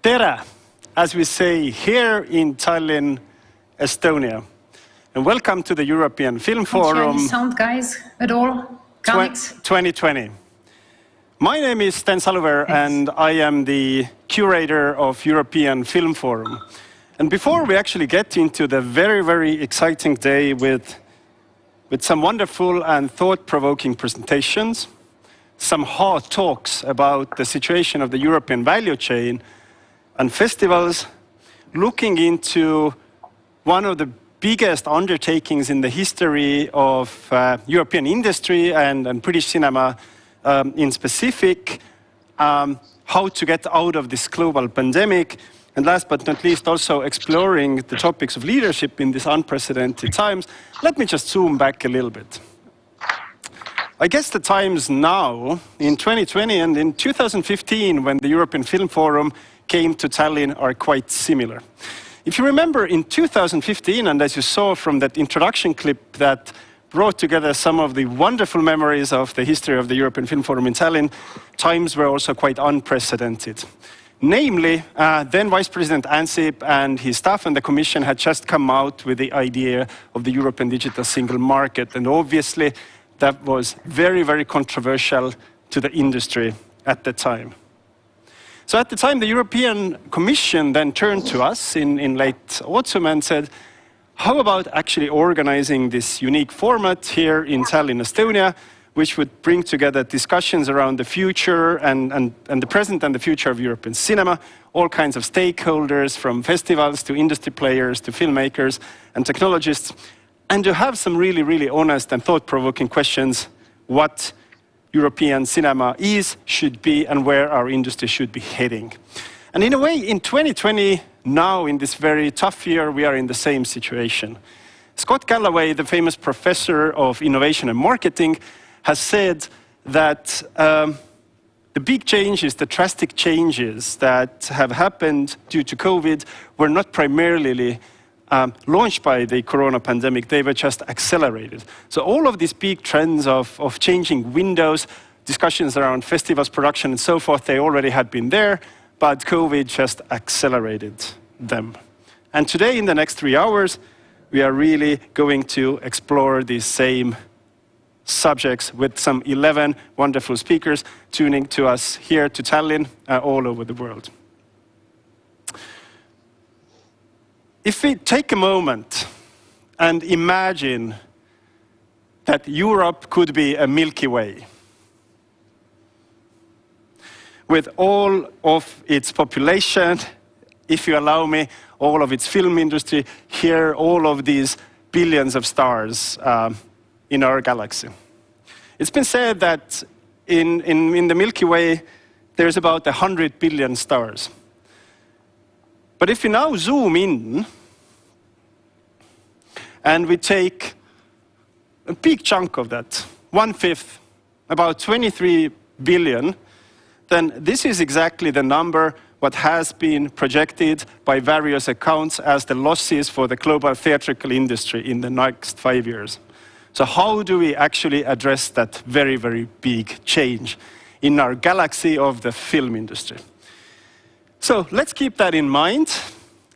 Tere, as we say here in Tallinn, Estonia. And welcome to the European Film Forum. Any sound, guys, at all? Comics? 2020. My name is Sten Saluver, and I am the curator of European Film Forum. And before we actually get into the very, very exciting day with some wonderful and thought-provoking presentations, some hard talks about the situation of the European value chain, and festivals, looking into one of the biggest undertakings in the history of European industry and British cinema in specific, how to get out of this global pandemic, and last but not least, also exploring the topics of leadership in these unprecedented times. Let me just zoom back a little bit. I guess the times now, in 2020 and in 2015, when the European Film Forum came to Tallinn, are quite similar. If you remember, in 2015, and as you saw from that introduction clip that brought together some of the wonderful memories of the history of the European Film Forum in Tallinn, times were also quite unprecedented. Namely, then Vice President Ansip and his staff and the Commission had just come out with the idea of the European digital single market, and obviously that was very, very controversial to the industry at the time. So at the time, the European Commission then turned to us in late autumn and said, how about actually organizing this unique format here in Tallinn, Estonia, which would bring together discussions around the future and the present and the future of European cinema, all kinds of stakeholders, from festivals to industry players to filmmakers and technologists, and to have some really, really honest and thought-provoking questions, what European cinema is, should be, and where our industry should be heading. And in a way, in 2020, now in this very tough year, we are in the same situation. Scott Galloway, the famous professor of innovation and marketing, has said that the big changes, the drastic changes that have happened due to COVID were not primarily launched by the corona pandemic, they were just accelerated. So all of these big trends of changing windows, discussions around festivals, production and so forth, they already had been there, but COVID just accelerated them. And today, in the next 3 hours, we are really going to explore these same subjects with some 11 wonderful speakers tuning to us here to Tallinn, all over the world. If we take a moment and imagine that Europe could be a Milky Way, with all of its population, if you allow me, all of its film industry, here, all of these billions of stars in our galaxy. It's been said that in the Milky Way, there's about 100 billion stars. But if you now zoom in, and we take a big chunk of that, 1/5, about 23 billion, then this is exactly the number what has been projected by various accounts as the losses for the global theatrical industry in the next 5 years. So how do we actually address that very, very big change in our galaxy of the film industry? So let's keep that in mind.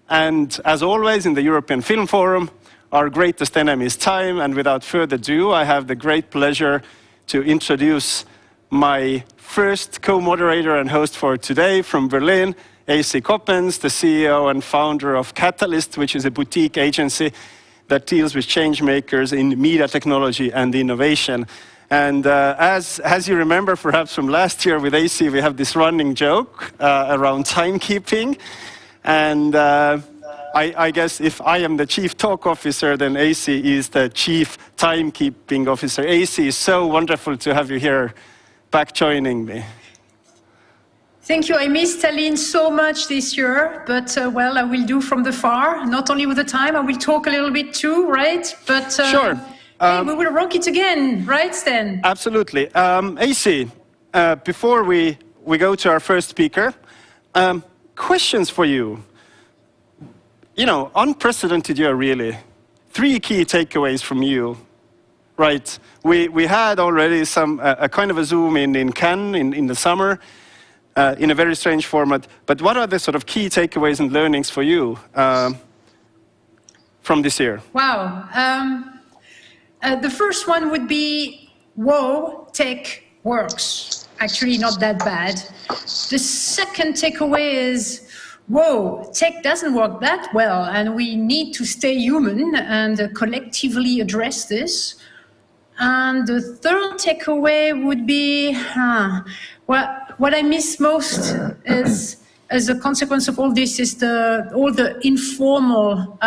And as always in the European Film Forum, our greatest enemy is time, and without further ado, I have the great pleasure to introduce my first co-moderator and host for today from Berlin, AC Coppens, the CEO and founder of Catalyst, which is a boutique agency that deals with change makers in media technology and innovation. And as you remember perhaps from last year with AC, we have this running joke around timekeeping. And I guess if I am the chief talk officer, then AC is the chief timekeeping officer. AC, is so wonderful to have you here back joining me. Thank you. I missed Tallinn so much this year, but well, I will do from the far, not only with the time, I will talk a little bit too, right? But sure. Hey, we will rock it again, right, Stan? Absolutely. AC, before we go to our first speaker, questions for you. You know, unprecedented year, really. 3 key takeaways from you, right? We had already a kind of a zoom in Cannes in the summer. in a very strange format. But what are the sort of key takeaways and learnings for you from this year? Wow. The first one would be, whoa, tech works. Actually, not that bad. The second takeaway is, whoa, tech doesn't work that well, and we need to stay human and collectively address this. And the third takeaway would be, what I miss most is, as a consequence of all this, is all the informal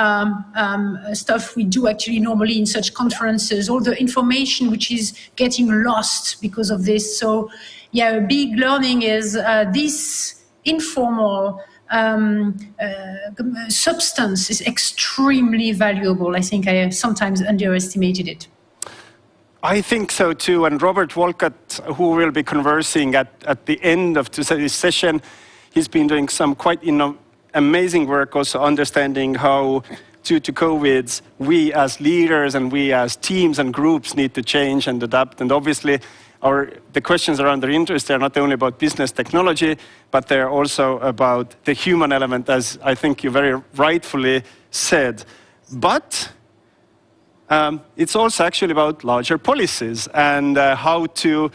stuff we do actually normally in such conferences, all the information which is getting lost because of this. So, yeah, a big learning is this informal substance is extremely valuable. I think I sometimes underestimated it. I think so too, and Robert Wolcott, who will be conversing at the end of today's session, he's been doing some quite amazing work also understanding how, due to COVID, we as leaders and we as teams and groups need to change and adapt. And obviously, the questions around their interest are not only about business technology, but they're also about the human element, as I think you very rightfully said. But it's also actually about larger policies and how to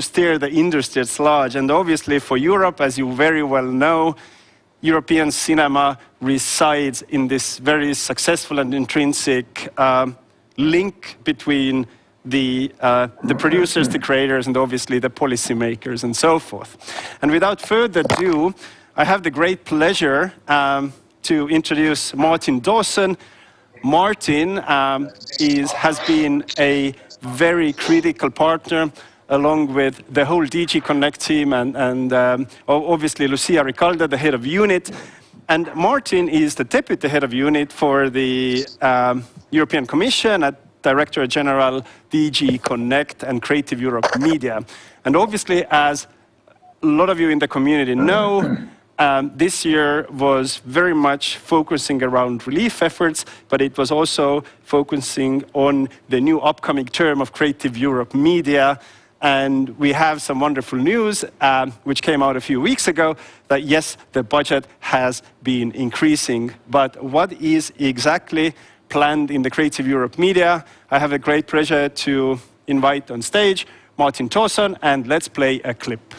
steer the industry at large. And obviously for Europe, as you very well know, European cinema resides in this very successful and intrinsic link between the producers, the creators, and obviously the policymakers and so forth. And without further ado, I have the great pleasure to introduce Martin Dawson. Martin has been a very critical partner along with the whole DG Connect team and obviously Lucia Ricalde, the head of unit. And Martin is the deputy head of unit for the European Commission at Director General DG Connect and Creative Europe Media. And obviously, as a lot of you in the community know, this year was very much focusing around relief efforts, but it was also focusing on the new upcoming term of Creative Europe Media. And we have some wonderful news, which came out a few weeks ago, that yes, the budget has been increasing. But what is exactly planned in the Creative Europe Media? I have a great pleasure to invite on stage Martin Dawson, and let's play a clip.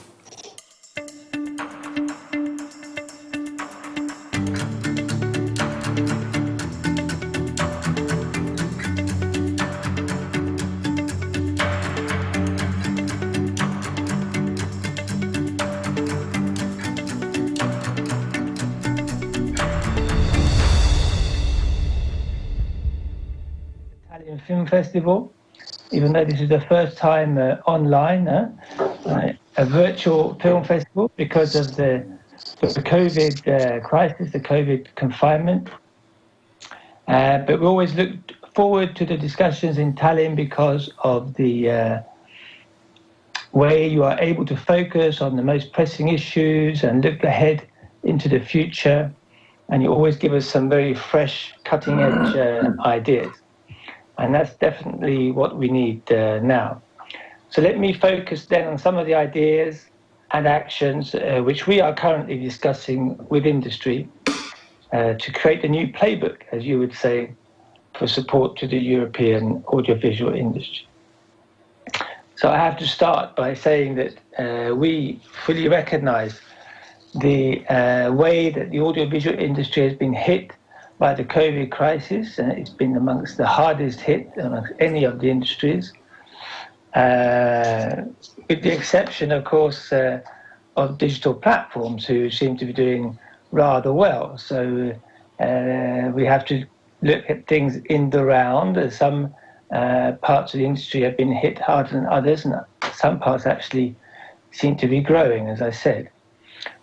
Italian Film Festival, even though this is the first time online, a virtual film festival because of the COVID crisis, the COVID confinement. But we always looked forward to the discussions in Tallinn because of the way you are able to focus on the most pressing issues and look ahead into the future. And you always give us some very fresh, cutting-edge ideas. And that's definitely what we need now. So let me focus then on some of the ideas and actions which we are currently discussing with industry to create a new playbook, as you would say, for support to the European audiovisual industry. So I have to start by saying that we fully recognize the way that the audiovisual industry has been hit by the COVID crisis. It's been amongst the hardest hit amongst any of the industries, with the exception, of course, of digital platforms who seem to be doing rather well. So we have to look at things in the round. Some parts of the industry have been hit harder than others, and some parts actually seem to be growing, as I said.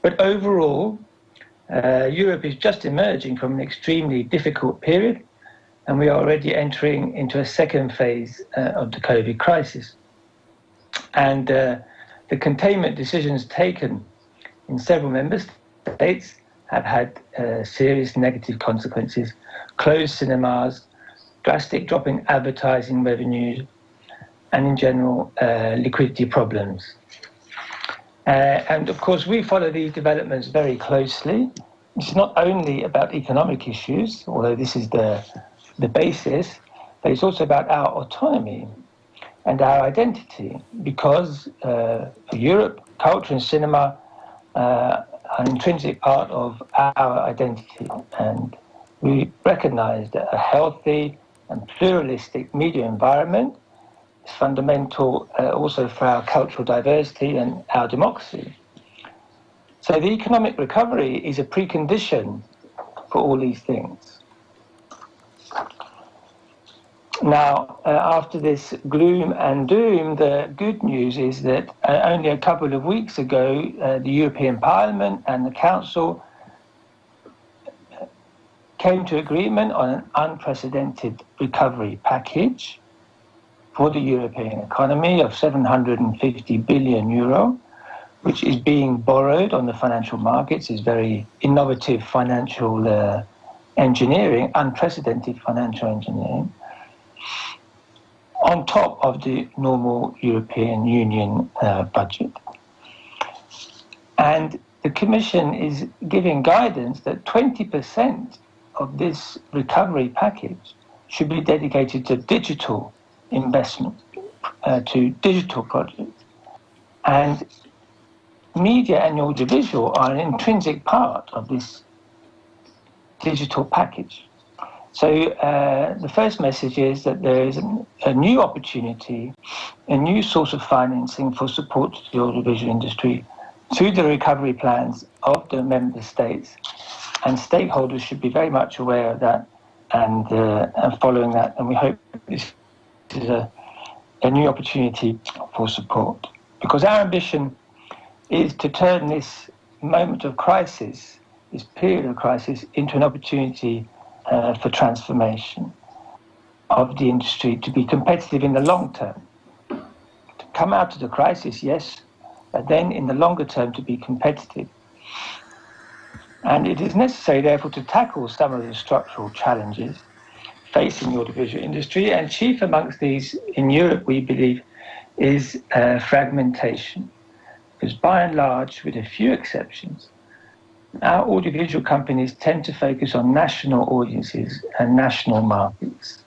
But overall, Europe is just emerging from an extremely difficult period, and we are already entering into a second phase of the COVID crisis. And the containment decisions taken in several member states have had serious negative consequences: closed cinemas, drastic drop in advertising revenues, and in general, liquidity problems. And of course, we follow these developments very closely. It's not only about economic issues, although this is the basis, but it's also about our autonomy and our identity, because for Europe, culture and cinema are an intrinsic part of our identity. And we recognize that a healthy and pluralistic media environment is fundamental also for our cultural diversity and our democracy. So the economic recovery is a precondition for all these things. Now, after this gloom and doom, the good news is that only a couple of weeks ago, the European Parliament and the Council came to agreement on an unprecedented recovery package for the European economy of 750 billion euro, which is being borrowed on the financial markets. Is very innovative financial engineering, unprecedented financial engineering, on top of the normal European Union budget. And the Commission is giving guidance that 20% of this recovery package should be dedicated to digital investment, to digital projects. And media and audiovisual are an intrinsic part of this digital package. So the first message is that there is a new opportunity, a new source of financing for support to the audiovisual industry through the recovery plans of the member states, and stakeholders should be very much aware of that and following that. And we hope this is a new opportunity for support, because our ambition is to turn this moment of crisis, this period of crisis, into an opportunity for transformation of the industry to be competitive in the long term. To come out of the crisis, yes, but then in the longer term to be competitive. And it is necessary, therefore, to tackle some of the structural challenges facing the audiovisual industry, and chief amongst these in Europe, we believe, is fragmentation. Because by and large, with a few exceptions, our audiovisual companies tend to focus on national audiences and national markets.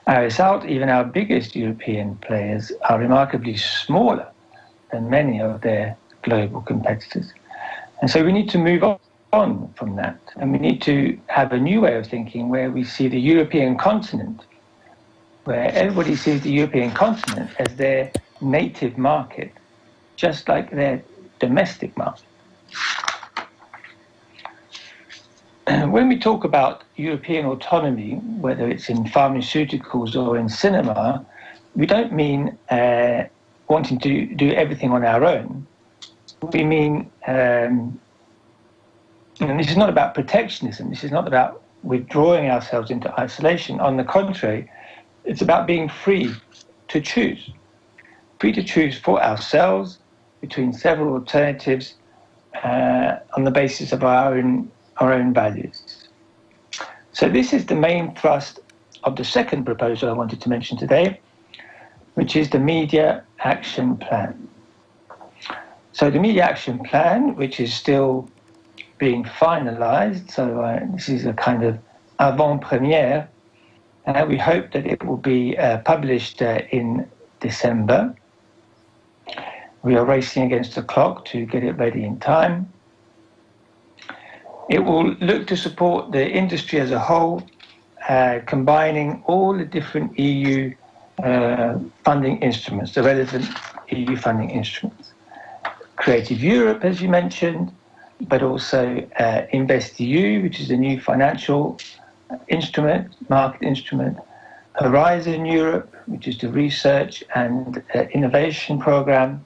As a result, even our biggest European players are remarkably smaller than many of their global competitors. And so we need to move on from that. And we need to have a new way of thinking where we see the European continent, where everybody sees the European continent as their native market, just like their domestic market. When we talk about European autonomy, whether it's in pharmaceuticals or in cinema, we don't mean wanting to do everything on our own. We mean, and this is not about protectionism, this is not about withdrawing ourselves into isolation. On the contrary, it's about being free to choose for ourselves between several alternatives on the basis of our own values. So this is the main thrust of the second proposal I wanted to mention today, which is the Media Action Plan. So the Media Action Plan, which is still being finalized, so this is a kind of avant-première, we hope that it will be published in December. We are racing against the clock to get it ready in time. It will look to support the industry as a whole, combining all the different EU funding instruments, the relevant EU funding instruments. Creative Europe, as you mentioned, but also InvestEU, which is a new financial instrument, market instrument. Horizon Europe, which is the research and innovation program.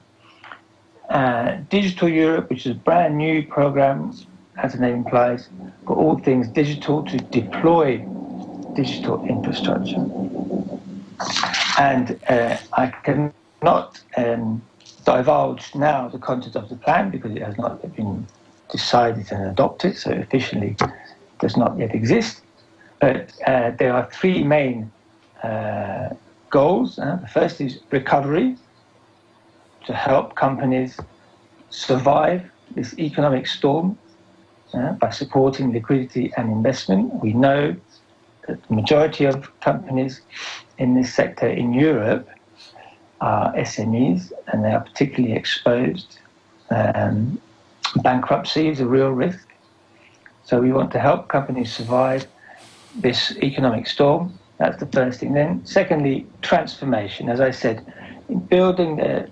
Digital Europe, which is a brand new program, as the name implies, for all things digital, to deploy digital infrastructure. And I cannot divulge now the content of the plan because it has not yet been decided and adopted, so officially it does not yet exist. But there are three main goals. The first is recovery, to help companies survive this economic storm by supporting liquidity and investment. We know that the majority of companies in this sector in Europe are SMEs, and they are particularly exposed. Bankruptcy is a real risk. So we want to help companies survive this economic storm. That's the first thing. Then secondly, transformation. As I said, in building the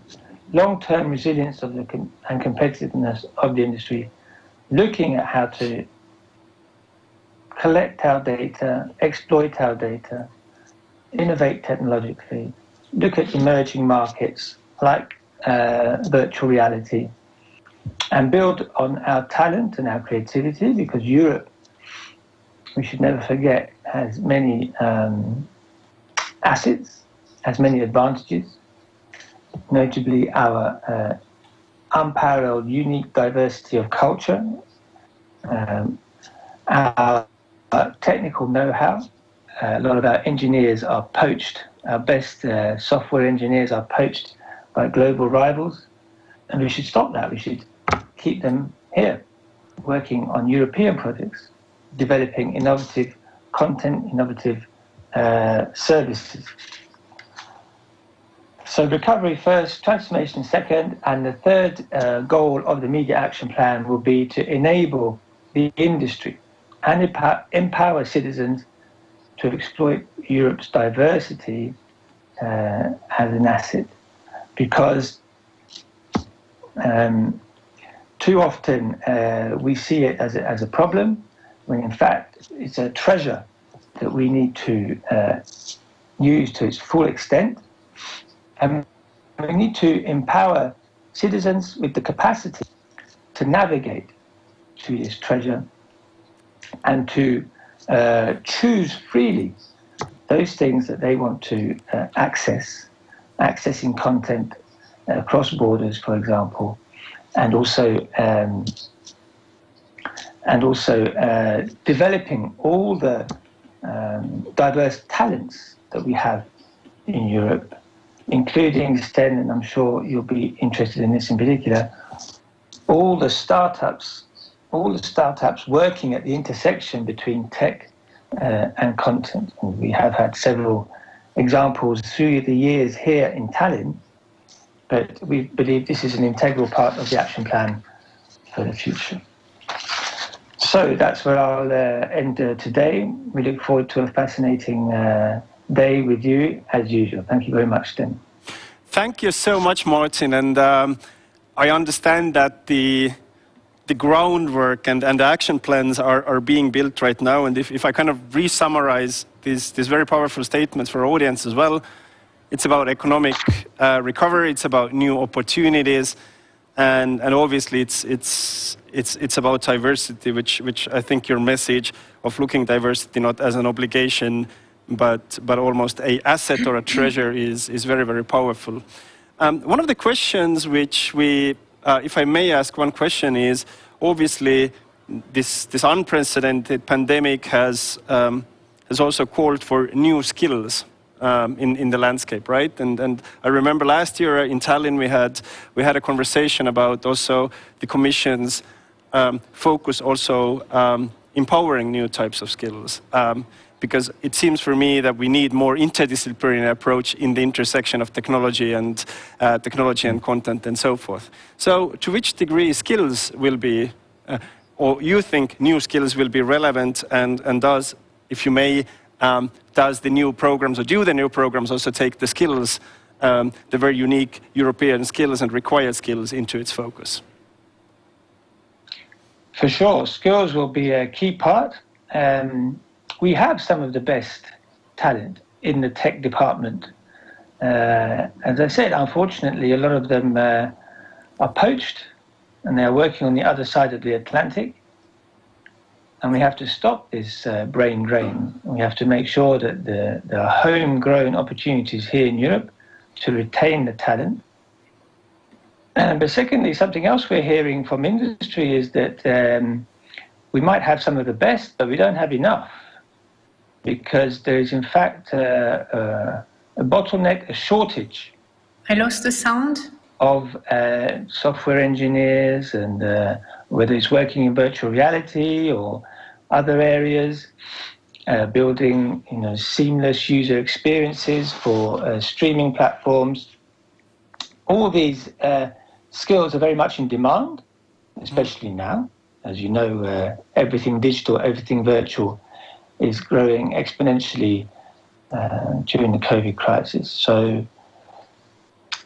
long-term resilience of and competitiveness of the industry, looking at how to collect our data, exploit our data, innovate technologically, look at emerging markets like virtual reality, and build on our talent and our creativity, because Europe, we should never forget, has many assets, has many advantages, notably our unparalleled, unique diversity of culture, our technical know-how. A lot of our engineers are poached. Our best software engineers are poached by global rivals, and we should stop that. We should keep them here, working on European projects, developing innovative content, innovative services. So recovery first, transformation second, and the third goal of the Media Action Plan will be to enable the industry and empower citizens to exploit Europe's diversity as an asset, because too often we see it as a problem, when in fact it's a treasure that we need to use to its full extent. And we need to empower citizens with the capacity to navigate to this treasure and to choose freely those things that they want to accessing content across borders, for example, and also developing all the diverse talents that we have in Europe, including STEM, and I'm sure you'll be interested in this in particular, all the startups working at the intersection between tech and content. And we have had several examples through the years here in Tallinn, but we believe this is an integral part of the action plan for the future. So that's where I'll end today. We look forward to a fascinating day with you as usual. Thank you very much, Sten. Thank you so much, Martin. And I understand that the groundwork and the action plans are being built right now. And if I kind of re-summarize these very powerful statements for our audience as well, it's about economic recovery, it's about new opportunities, and obviously it's about diversity, which I think your message of looking diversity not as an obligation, but almost an asset or a treasure is very, very powerful. One of the questions which we, if I may ask one question, is obviously this unprecedented pandemic has also called for new skills in the landscape, right? And I remember last year in Tallinn we had a conversation about also the Commission's focus also empowering new types of skills. Because it seems for me that we need more interdisciplinary approach in the intersection of technology and content and so forth. So to which degree skills will be, or you think new skills will be relevant, and does, if you may, does the new programs, or do the new programs also take the skills, the very unique European skills and required skills into its focus? For sure, skills will be a key part. We have some of the best talent in the tech department. As I said, unfortunately, a lot of them are poached, and they are working on the other side of the Atlantic. And we have to stop this brain drain. We have to make sure that there are homegrown opportunities here in Europe to retain the talent. But secondly, something else we're hearing from industry is that we might have some of the best, but we don't have enough. Because there is in fact a bottleneck, a shortage. I lost the sound. of software engineers, and whether it's working in virtual reality or other areas, building seamless user experiences for streaming platforms. All these skills are very much in demand, especially now. As you know, everything digital, everything virtual is growing exponentially during the COVID crisis. So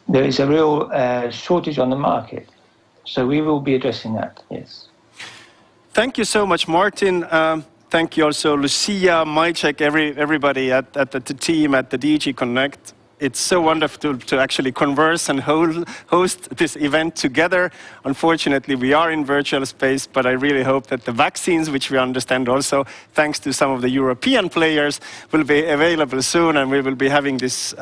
there is a real shortage on the market. So we will be addressing that, yes. Thank you so much, Martin. Thank you also, Lucia, Majek, everybody at the team at the DG Connect. It's so wonderful to actually converse and host this event together. Unfortunately, we are in virtual space, but I really hope that the vaccines, which we understand also, thanks to some of the European players, will be available soon, and we will be having this,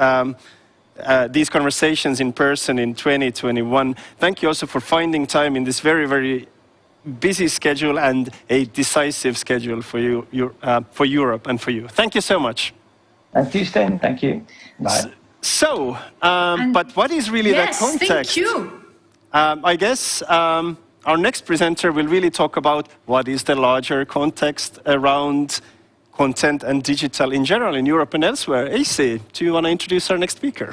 these conversations in person in 2021. Thank you also for finding time in this very, very busy schedule and a decisive schedule for you, for Europe and for you. Thank you so much. Thank you, Sten. Thank you. Bye. So, but what is really the context? Thank you. I guess our next presenter will really talk about what is the larger context around content and digital in general in Europe and elsewhere. AC, do you want to introduce our next speaker?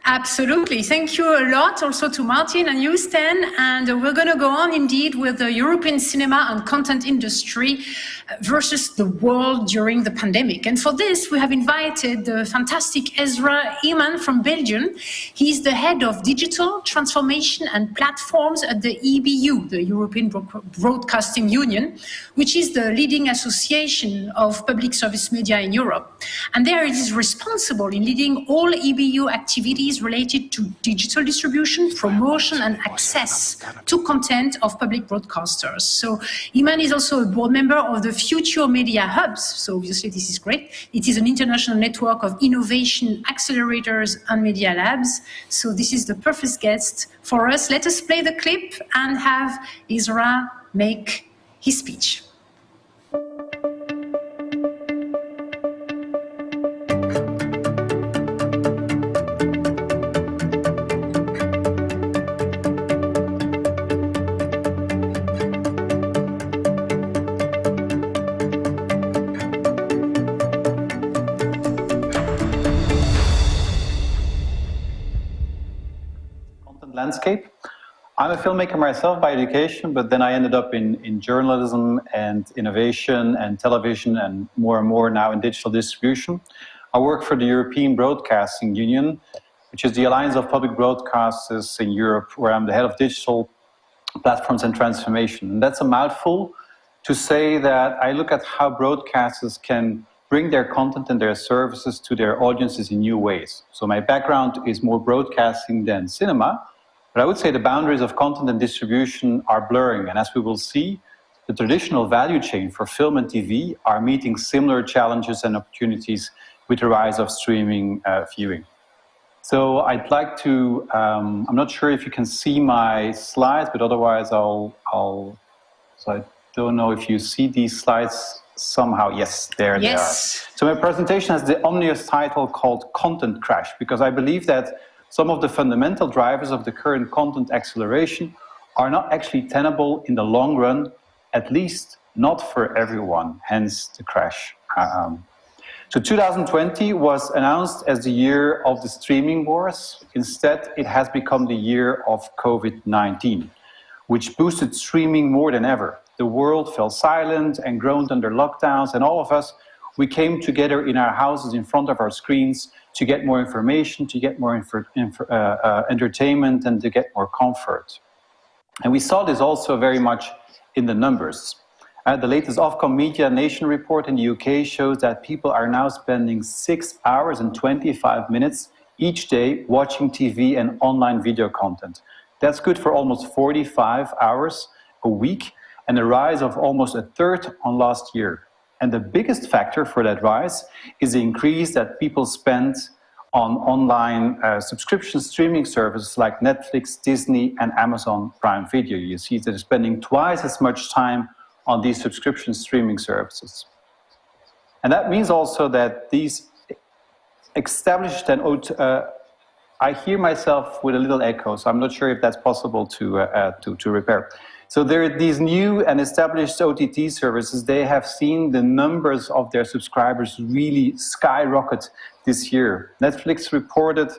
Absolutely. Thank you a lot also to Martin and you, Stan. And we're going to go on indeed with the European cinema and content industry versus the world during the pandemic. And for this, we have invited the fantastic Ezra Iman from Belgium. He's the head of digital transformation and platforms at the EBU, the European Broadcasting Union, which is the leading association of public service media in Europe. And there it is responsible in leading all EBU activities related to digital distribution, promotion, and access to content of public broadcasters. So Iman is also a board member of the Future Media Hubs. So obviously this is great. It is an international network of innovation accelerators and media labs. So this is the perfect guest for us. Let us play the clip and have Ezra make his speech. Landscape. I'm a filmmaker myself by education, but then I ended up in journalism and innovation and television and more now in digital distribution. I work for the European Broadcasting Union, which is the alliance of public broadcasters in Europe, where I'm the head of digital platforms and transformation. And that's a mouthful to say that I look at how broadcasters can bring their content and their services to their audiences in new ways. So my background is more broadcasting than cinema, but I would say the boundaries of content and distribution are blurring. And as we will see, the traditional value chain for film and TV are meeting similar challenges and opportunities with the rise of streaming viewing. So I'd like to, I'm not sure if you can see my slides, but otherwise so I don't know if you see these slides somehow. Yes, there they are. So my presentation has the ominous title called Content Crash, because I believe that some of the fundamental drivers of the current content acceleration are not actually tenable in the long run, at least not for everyone, hence the crash. So 2020 was announced as the year of the streaming wars. Instead, it has become the year of COVID-19, which boosted streaming more than ever. The world fell silent and groaned under lockdowns, and all of us, we came together in our houses in front of our screens to get more information, to get more entertainment, and to get more comfort. And we saw this also very much in the numbers. The latest Ofcom Media Nation report in the UK shows that people are now spending 6 hours and 25 minutes each day watching TV and online video content. That's good for almost 45 hours a week, and a rise of almost a third on last year. And the biggest factor for that rise is the increase that people spend on online subscription streaming services like Netflix, Disney, and Amazon Prime Video. You see they're spending twice as much time on these subscription streaming services. And that means also that these established and I hear myself with a little echo, so I'm not sure if that's possible to repair. So there are these new and established OTT services. They have seen the numbers of their subscribers really skyrocket this year. Netflix reported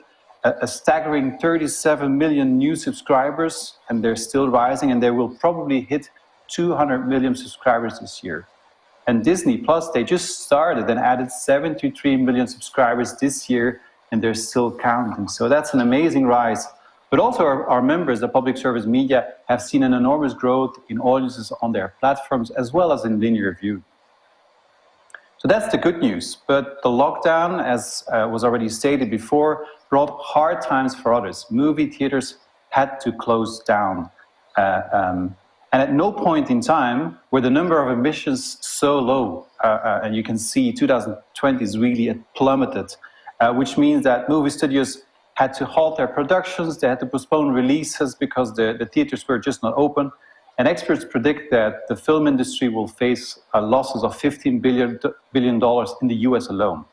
a staggering 37 million new subscribers, and they're still rising, and they will probably hit 200 million subscribers this year. And Disney Plus, they just started and added 73 million subscribers this year, and they're still counting. So that's an amazing rise. But also our members, the public service media, have seen an enormous growth in audiences on their platforms as well as in linear view. So that's the good news. But the lockdown, as was already stated before, brought hard times for others. Movie theaters had to close down. And at no point in time were the number of admissions so low. And you can see 2020 is really plummeted, which means that movie studios had to halt their productions, they had to postpone releases because the theaters were just not open. And experts predict that the film industry will face losses of $15 billion in the US alone.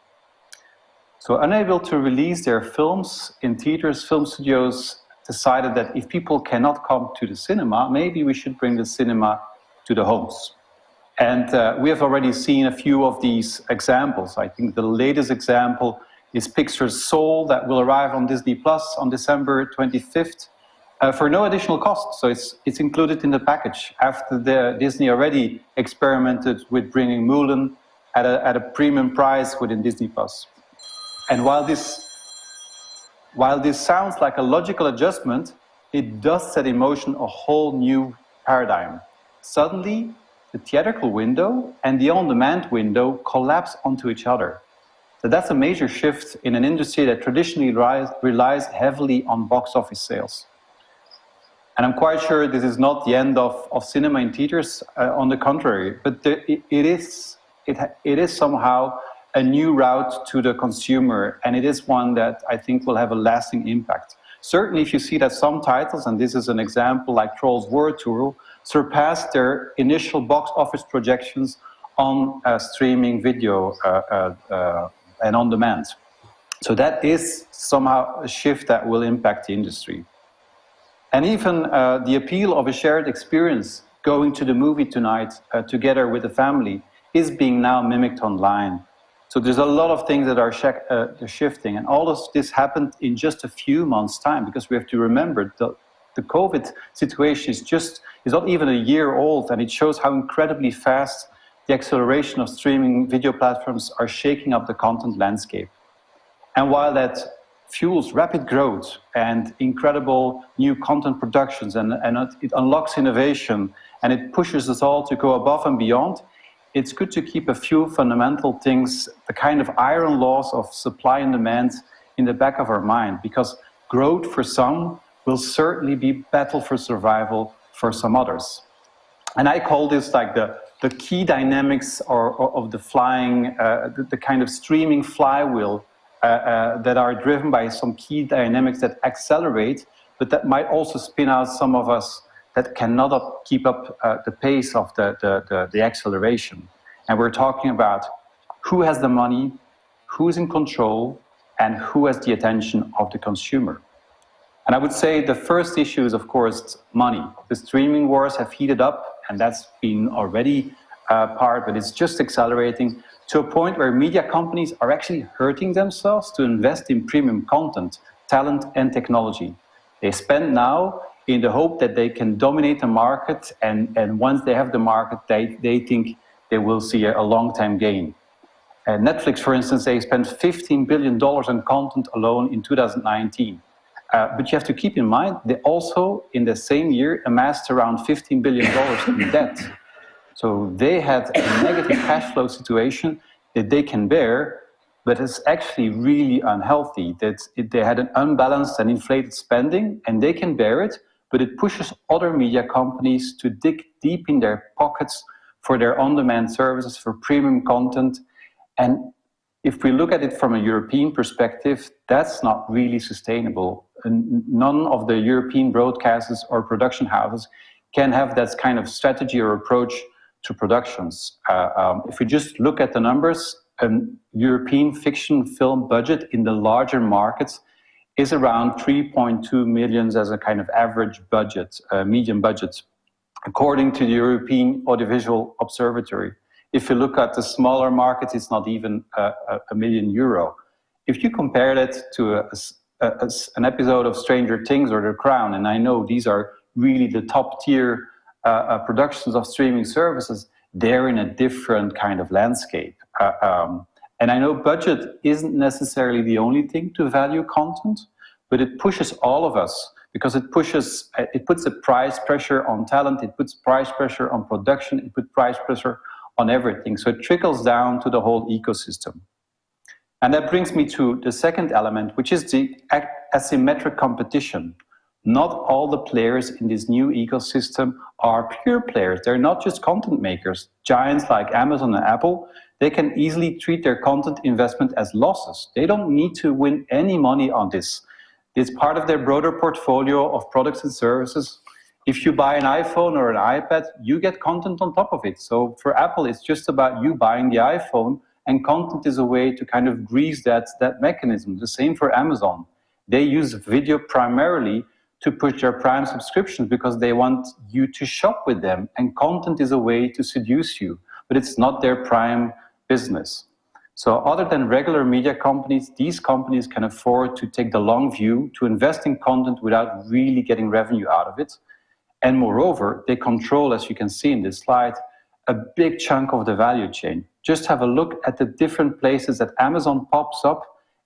So unable to release their films in theaters, film studios decided that if people cannot come to the cinema, maybe we should bring the cinema to the homes. And we have already seen a few of these examples. I think the latest example is Pixar's Soul that will arrive on Disney Plus on December 25th for no additional cost. So it's included in the package after Disney already experimented with bringing Mulan at a premium price within Disney Plus. And while this sounds like a logical adjustment, it does set in motion a whole new paradigm. Suddenly, the theatrical window and the on-demand window collapse onto each other. So that's a major shift in an industry that traditionally relies heavily on box office sales. And I'm quite sure this is not the end of cinema in theaters, on the contrary, but it is somehow a new route to the consumer, and it is one that I think will have a lasting impact. Certainly if you see that some titles, and this is an example like Trolls World Tour, surpassed their initial box office projections on streaming video and on demand. So that is somehow a shift that will impact the industry. And even the appeal of a shared experience, going to the movie tonight together with the family, is being now mimicked online. So there's a lot of things that are shifting, and all of this happened in just a few months' time, because we have to remember the COVID situation is not even a year old, and it shows how incredibly fast the acceleration of streaming video platforms are shaking up the content landscape. And while that fuels rapid growth and incredible new content productions, and it unlocks innovation, and it pushes us all to go above and beyond, it's good to keep a few fundamental things, the kind of iron laws of supply and demand, in the back of our mind, because growth for some will certainly be battle for survival for some others. And I call this like the key dynamics of the flying, the kind of streaming flywheel that are driven by some key dynamics that accelerate, but that might also spin out some of us that cannot keep up the pace of the acceleration. And we're talking about who has the money, who's in control, and who has the attention of the consumer. And I would say the first issue is, of course, money. The streaming wars have heated up, and that's been already part, but it's just accelerating to a point where media companies are actually hurting themselves to invest in premium content, talent, and technology. They spend now in the hope that they can dominate the market, and once they have the market, they think they will see a long-term gain. Netflix, for instance, they spent $15 billion on content alone in 2019. But you have to keep in mind, they also, in the same year, amassed around $15 billion in debt. So they had a negative cash flow situation that they can bear, but it's actually really unhealthy. They had an unbalanced and inflated spending, and they can bear it, but it pushes other media companies to dig deep in their pockets for their on-demand services, for premium content. And if we look at it from a European perspective, that's not really sustainable. And none of the European broadcasters or production houses can have that kind of strategy or approach to productions. If we just look at the numbers, European fiction film budget in the larger markets is around 3.2 million as a kind of average budget, medium budget, according to the European Audiovisual Observatory. If you look at the smaller markets, it's not even €1 million. If you compare that to an episode of Stranger Things or The Crown, and I know these are really the top tier productions of streaming services, they're in a different kind of landscape. And I know budget isn't necessarily the only thing to value content, but it pushes all of us, because it puts a price pressure on talent, it puts price pressure on production, it puts price pressure on everything. So it trickles down to the whole ecosystem. And that brings me to the second element, which is the asymmetric competition. Not all the players in this new ecosystem are pure players. They're not just content makers. Giants like Amazon and Apple, they can easily treat their content investment as losses. They don't need to win any money on this. It's part of their broader portfolio of products and services. If you buy an iPhone or an iPad, you get content on top of it. So for Apple, it's just about you buying the iPhone, and content is a way to kind of grease that mechanism. The same for Amazon. They use video primarily to push their Prime subscriptions because they want you to shop with them, and content is a way to seduce you, but it's not their prime business. So other than regular media companies, these companies can afford to take the long view, to invest in content without really getting revenue out of it. And moreover, they control, as you can see in this slide, a big chunk of the value chain. Just have a look at the different places that Amazon pops up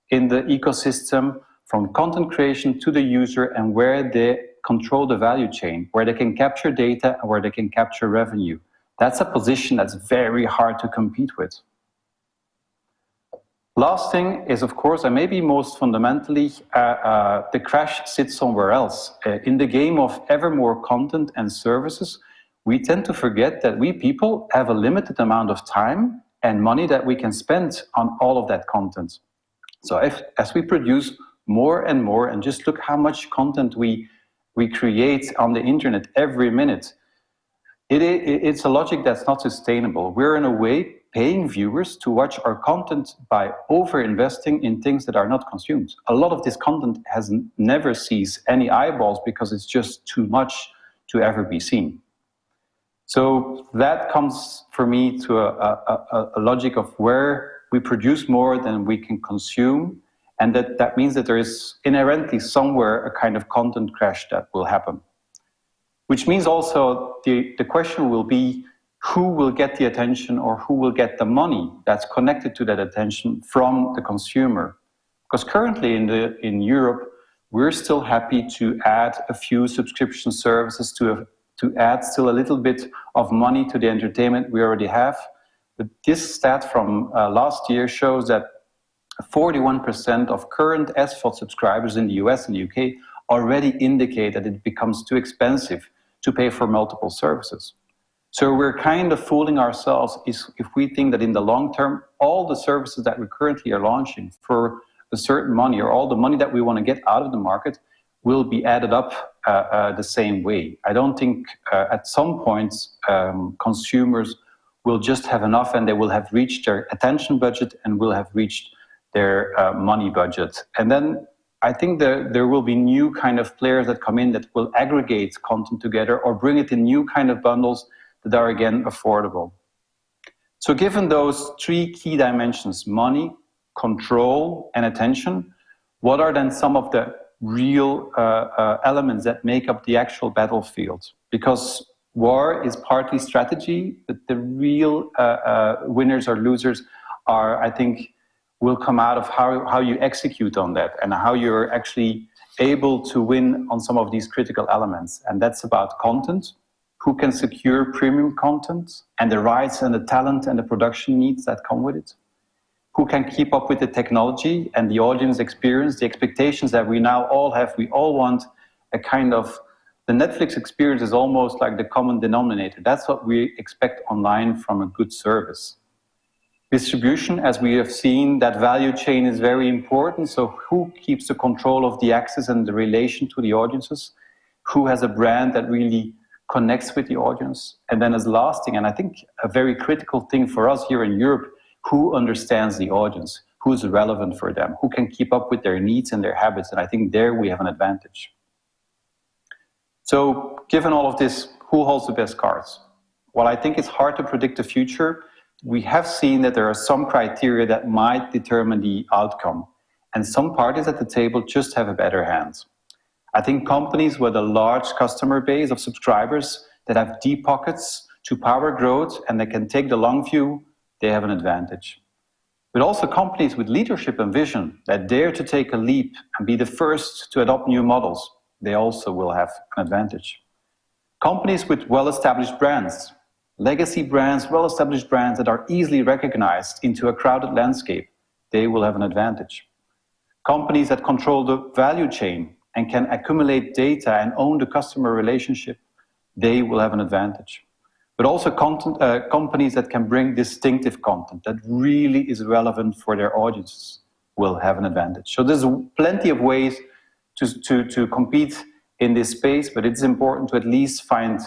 in the ecosystem, from content creation to the user, and where they control the value chain, where they can capture data and where they can capture revenue. That's a position that's very hard to compete with. Last thing is, of course, and maybe most fundamentally, the crash sits somewhere else. In the game of ever more content and services, we tend to forget that we people have a limited amount of time and money that we can spend on all of that content. So as we produce more and more, and just look how much content we create on the internet every minute, it's a logic that's not sustainable. We're in a way paying viewers to watch our content by over-investing in things that are not consumed. A lot of this content never sees any eyeballs because it's just too much to ever be seen. So that comes for me to a logic of where we produce more than we can consume, and that means that there is inherently somewhere a kind of content crash that will happen. Which means also the question will be, who will get the attention or who will get the money that's connected to that attention from the consumer? Because currently in Europe, we're still happy to add a few subscription services to add still a little bit of money to the entertainment we already have. But this stat from last year shows that 41% of current SVOD subscribers in the US and the UK already indicate that it becomes too expensive to pay for multiple services. So we're kind of fooling ourselves if we think that in the long term, all the services that we currently are launching for a certain money, or all the money that we want to get out of the market, will be added up the same way. I don't think at some point consumers will just have enough and they will have reached their attention budget and will have reached their money budget. And then I think there will be new kind of players that come in that will aggregate content together or bring it in new kind of bundles that are again affordable. So given those three key dimensions, money, control, and attention, what are then some of the real elements that make up the actual battlefield? Because war is partly strategy, but the real winners or losers are, I think, will come out of how you execute on that and how you're actually able to win on some of these critical elements. And that's about content, who can secure premium content and the rights and the talent and the production needs that come with it, who can keep up with the technology and the audience experience, the expectations that we now all have. We all want a kind of, the Netflix experience is almost like the common denominator. That's what we expect online from a good service. Distribution, as we have seen, that value chain is very important. So who keeps the control of the access and the relation to the audiences? Who has a brand that really connects with the audience? And then as last thing, and I think a very critical thing for us here in Europe, who understands the audience? who's relevant for them, who can keep up with their needs and their habits. And I think there we have an advantage. So given all of this, who holds the best cards? Well, I think it's hard to predict the future. We have seen that there are some criteria that might determine the outcome. And some parties at the table just have a better hand. I think companies with a large customer base of subscribers that have deep pockets to power growth and that can take the long view, they have an advantage. But also companies with leadership and vision that dare to take a leap and be the first to adopt new models, they also will have an advantage. Companies with well-established brands, legacy brands, well-established brands that are easily recognized into a crowded landscape, they will have an advantage. Companies that control the value chain and can accumulate data and own the customer relationship, they will have an advantage. But also companies that can bring distinctive content that really is relevant for their audiences will have an advantage. So there's plenty of ways to compete in this space, but it's important to at least find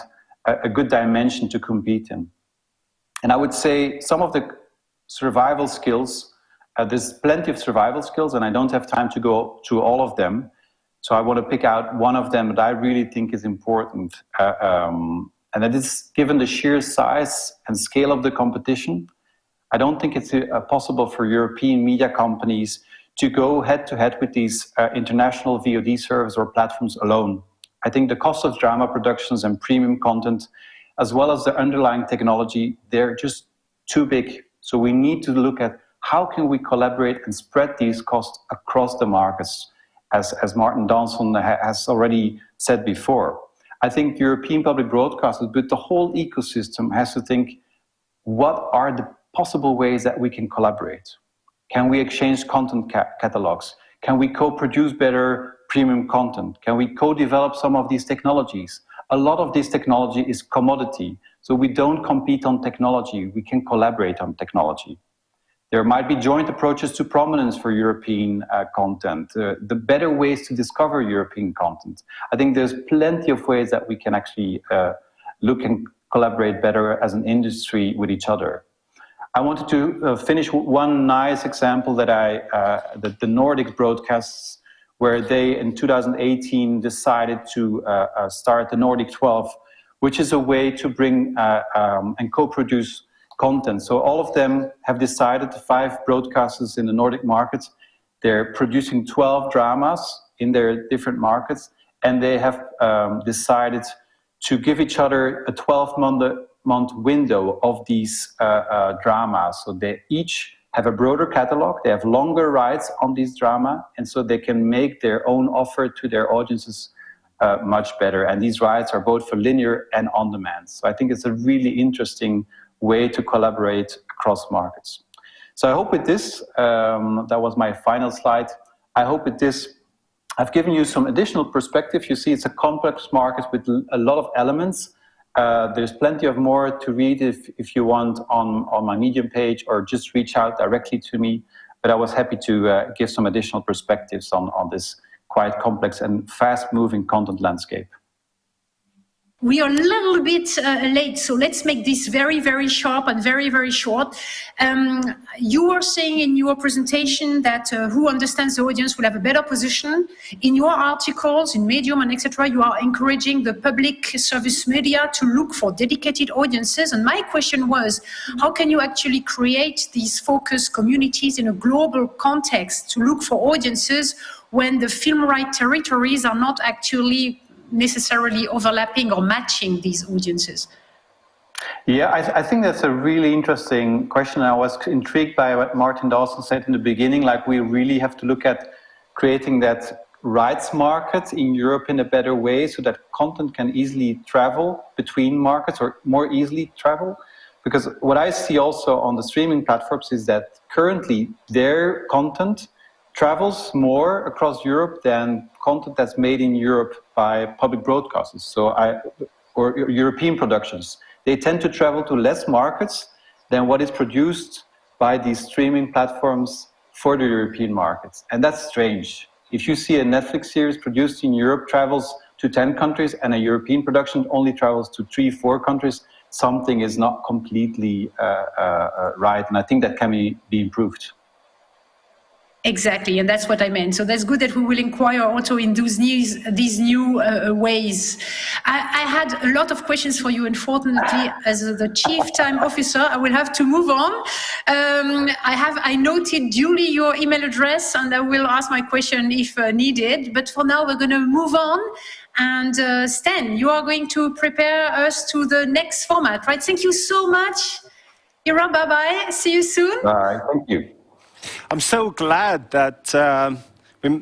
a good dimension to compete in. And I would say some of the survival skills, there's plenty of survival skills, and I don't have time to go through all of them. So I want to pick out one of them that I really think is important. And that is, given the sheer size and scale of the competition, I don't think it's possible for European media companies to go head-to-head with these international VOD services or platforms alone. I think the cost of drama productions and premium content, as well as the underlying technology, they're just too big. So we need to look at how can we collaborate and spread these costs across the markets, as Martin Dawson has already said before. I think European public broadcasters, but the whole ecosystem has to think, what are the possible ways that we can collaborate? Can we exchange content catalogs? Can we co-produce better premium content? Can we co-develop some of these technologies? A lot of this technology is commodity, so we don't compete on technology, we can collaborate on technology. There might be joint approaches to prominence for European content, the better ways to discover European content. I think there's plenty of ways that we can actually look and collaborate better as an industry with each other. I wanted to finish with one nice example that the Nordic broadcasts, where they in 2018 decided to start the Nordic 12, which is a way to bring and co-produce content. So all of them have decided, the 5 broadcasters in the Nordic markets, they're producing 12 dramas in their different markets, and they have decided to give each other a 12-month window of these dramas. So they each have a broader catalog, they have longer rights on these drama, and so they can make their own offer to their audiences much better. And these rights are both for linear and on-demand. So I think it's a really interesting way to collaborate across markets. So I hope with this, that was my final slide, I hope with this I've given you some additional perspective. You see it's a complex market with a lot of elements. There's plenty of more to read if you want on my Medium page, or just reach out directly to me. But I was happy to give some additional perspectives on this quite complex and fast-moving content landscape. We are a little bit late, so let's make this very, very sharp and very, very short. You were saying in your presentation that who understands the audience will have a better position. In your articles, in Medium and etc., you are encouraging the public service media to look for dedicated audiences. And my question was, how can you actually create these focus communities in a global context to look for audiences when the film right territories are not actually necessarily overlapping or matching these audiences? Yeah, I think that's a really interesting question. I was intrigued by what Martin Dawson said in the beginning, like we really have to look at creating that rights market in Europe in a better way so that content can easily travel between markets, or more easily travel. Because what I see also on the streaming platforms is that currently their content travels more across Europe than content that's made in Europe by public broadcasters, or European productions. They tend to travel to less markets than what is produced by these streaming platforms for the European markets. And that's strange. If you see a Netflix series produced in Europe travels to 10 countries and a European production only travels to 3-4 countries, something is not completely right. And I think that can be improved. Exactly, and that's what I meant. So that's good that we will inquire also in these new ways. I had a lot of questions for you. Unfortunately, as the Chief Time Officer, I will have to move on. I noted duly your email address, and I will ask my question if needed. But for now, we're going to move on. And Stan, you are going to prepare us to the next format, right? Thank you so much. Ira, bye-bye. See you soon. All right, thank you. I'm so glad that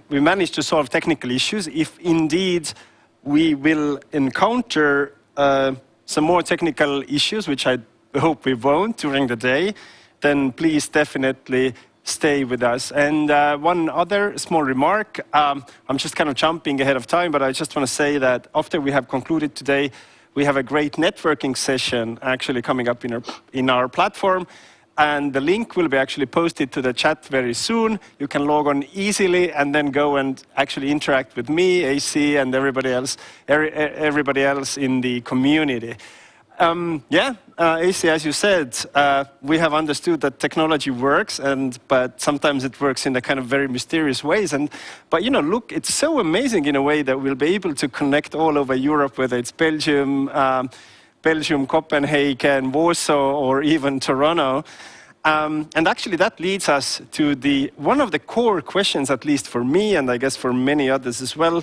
we managed to solve technical issues. If indeed we will encounter some more technical issues, which I hope we won't during the day, then please definitely stay with us. And one other small remark, I'm just kind of jumping ahead of time, but I just want to say that after we have concluded today, we have a great networking session actually coming up in our platform. And the link will be actually posted to the chat very soon. You can log on easily and then go and actually interact with me, AC, and everybody else in the community. AC, as you said, we have understood that technology works, but sometimes it works in a kind of very mysterious ways. But look, it's so amazing in a way that we'll be able to connect all over Europe, whether it's Belgium, Copenhagen, Warsaw, or even Toronto. And actually that leads us to one of the core questions, at least for me, and I guess for many others as well.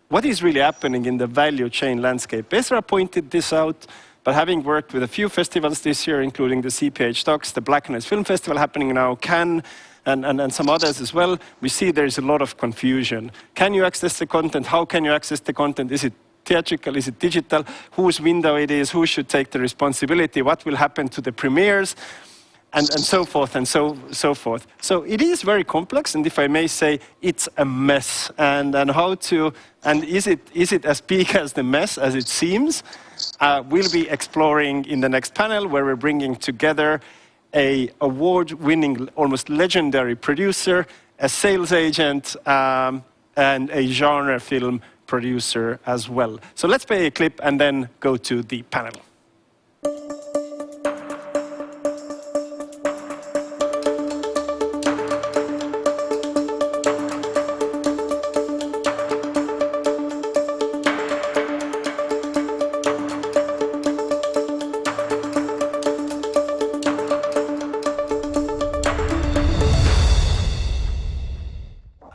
What is really happening in the value chain landscape? Ezra pointed this out, but having worked with a few festivals this year, including the CPH Docs, the Black Noise Film Festival happening now, Cannes, and some others as well, we see there's a lot of confusion. Can you access the content? How can you access the content? Is it theatrical? Is it digital? Whose window it is? Who should take the responsibility? What will happen to the premieres? And so forth and so forth. So it is very complex, and if I may say, it's a mess. And is it as big as the mess as it seems? We'll be exploring in the next panel, where we're bringing together an award-winning, almost legendary producer, a sales agent, and a genre film producer as well. So let's play a clip and then go to the panel.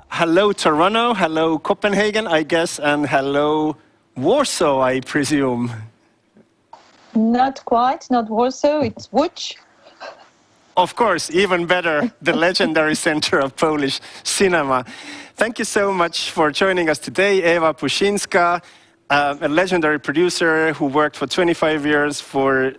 Hello, Toronto. Hello, Copenhagen, I guess, and hello, Warsaw, I presume. Not quite, not Warsaw, it's Łódź. Of course, even better, the legendary center of Polish cinema. Thank you so much for joining us today, Eva Puscinska, a legendary producer who worked for 25 years for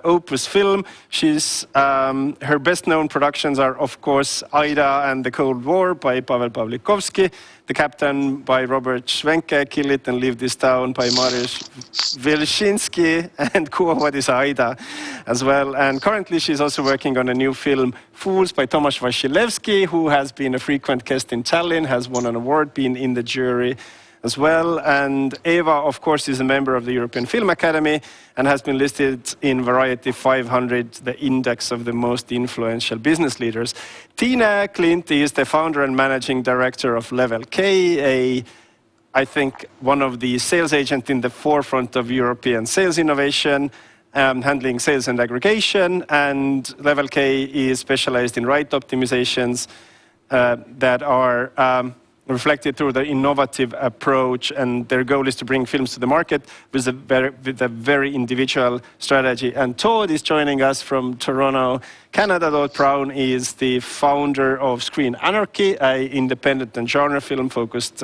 Opus Film. Her best-known productions are, of course, Aida and the Cold War by Paweł Pawlikowski, The Captain by Robert Schwenke, Kill It and Leave This Town by Mariusz Wilczynski, and Kuo What is Aida as well. And currently she's also working on a new film, Fools by Tomasz Wasilewski, who has been a frequent guest in Tallinn, has won an award, been in the jury as well. And Eva, of course, is a member of the European Film Academy and has been listed in Variety 500, the index of the most influential business leaders. Tina Klint is the founder and managing director of Level K, I think one of the sales agents in the forefront of European sales innovation, handling sales and aggregation. And Level K is specialized in right optimizations that are reflected through the innovative approach, and their goal is to bring films to the market with a very individual strategy. And Todd is joining us from Toronto, Canada. Todd Brown is the founder of Screen Anarchy, an independent and genre film focused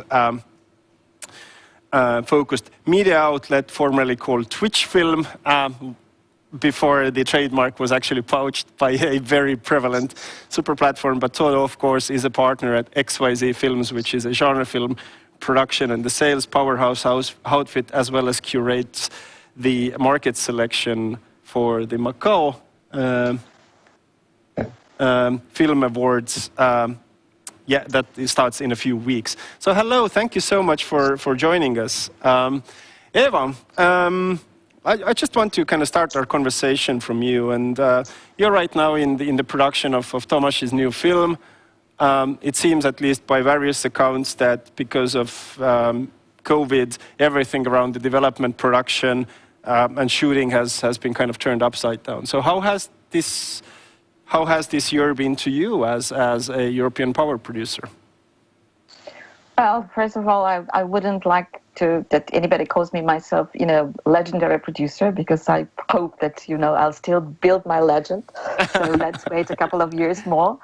media outlet formerly called Twitch Film, before the trademark was actually poached by a very prevalent super platform. But Todd, of course, is a partner at XYZ Films, which is a genre film production and the sales powerhouse outfit, as well as curates the market selection for the Macau Film Awards. That starts in a few weeks. So hello, thank you so much for joining us. Eva, I just want to kind of start our conversation from you, and you're right now in the production of Tomasz's new film. It seems, at least by various accounts, that because of COVID, everything around the development, production, and shooting has been kind of turned upside down. So how has this year been to you as a European power producer? Well, first of all, I wouldn't like that anybody calls me myself, legendary producer, because I hope that, I'll still build my legend. So let's wait a couple of years more.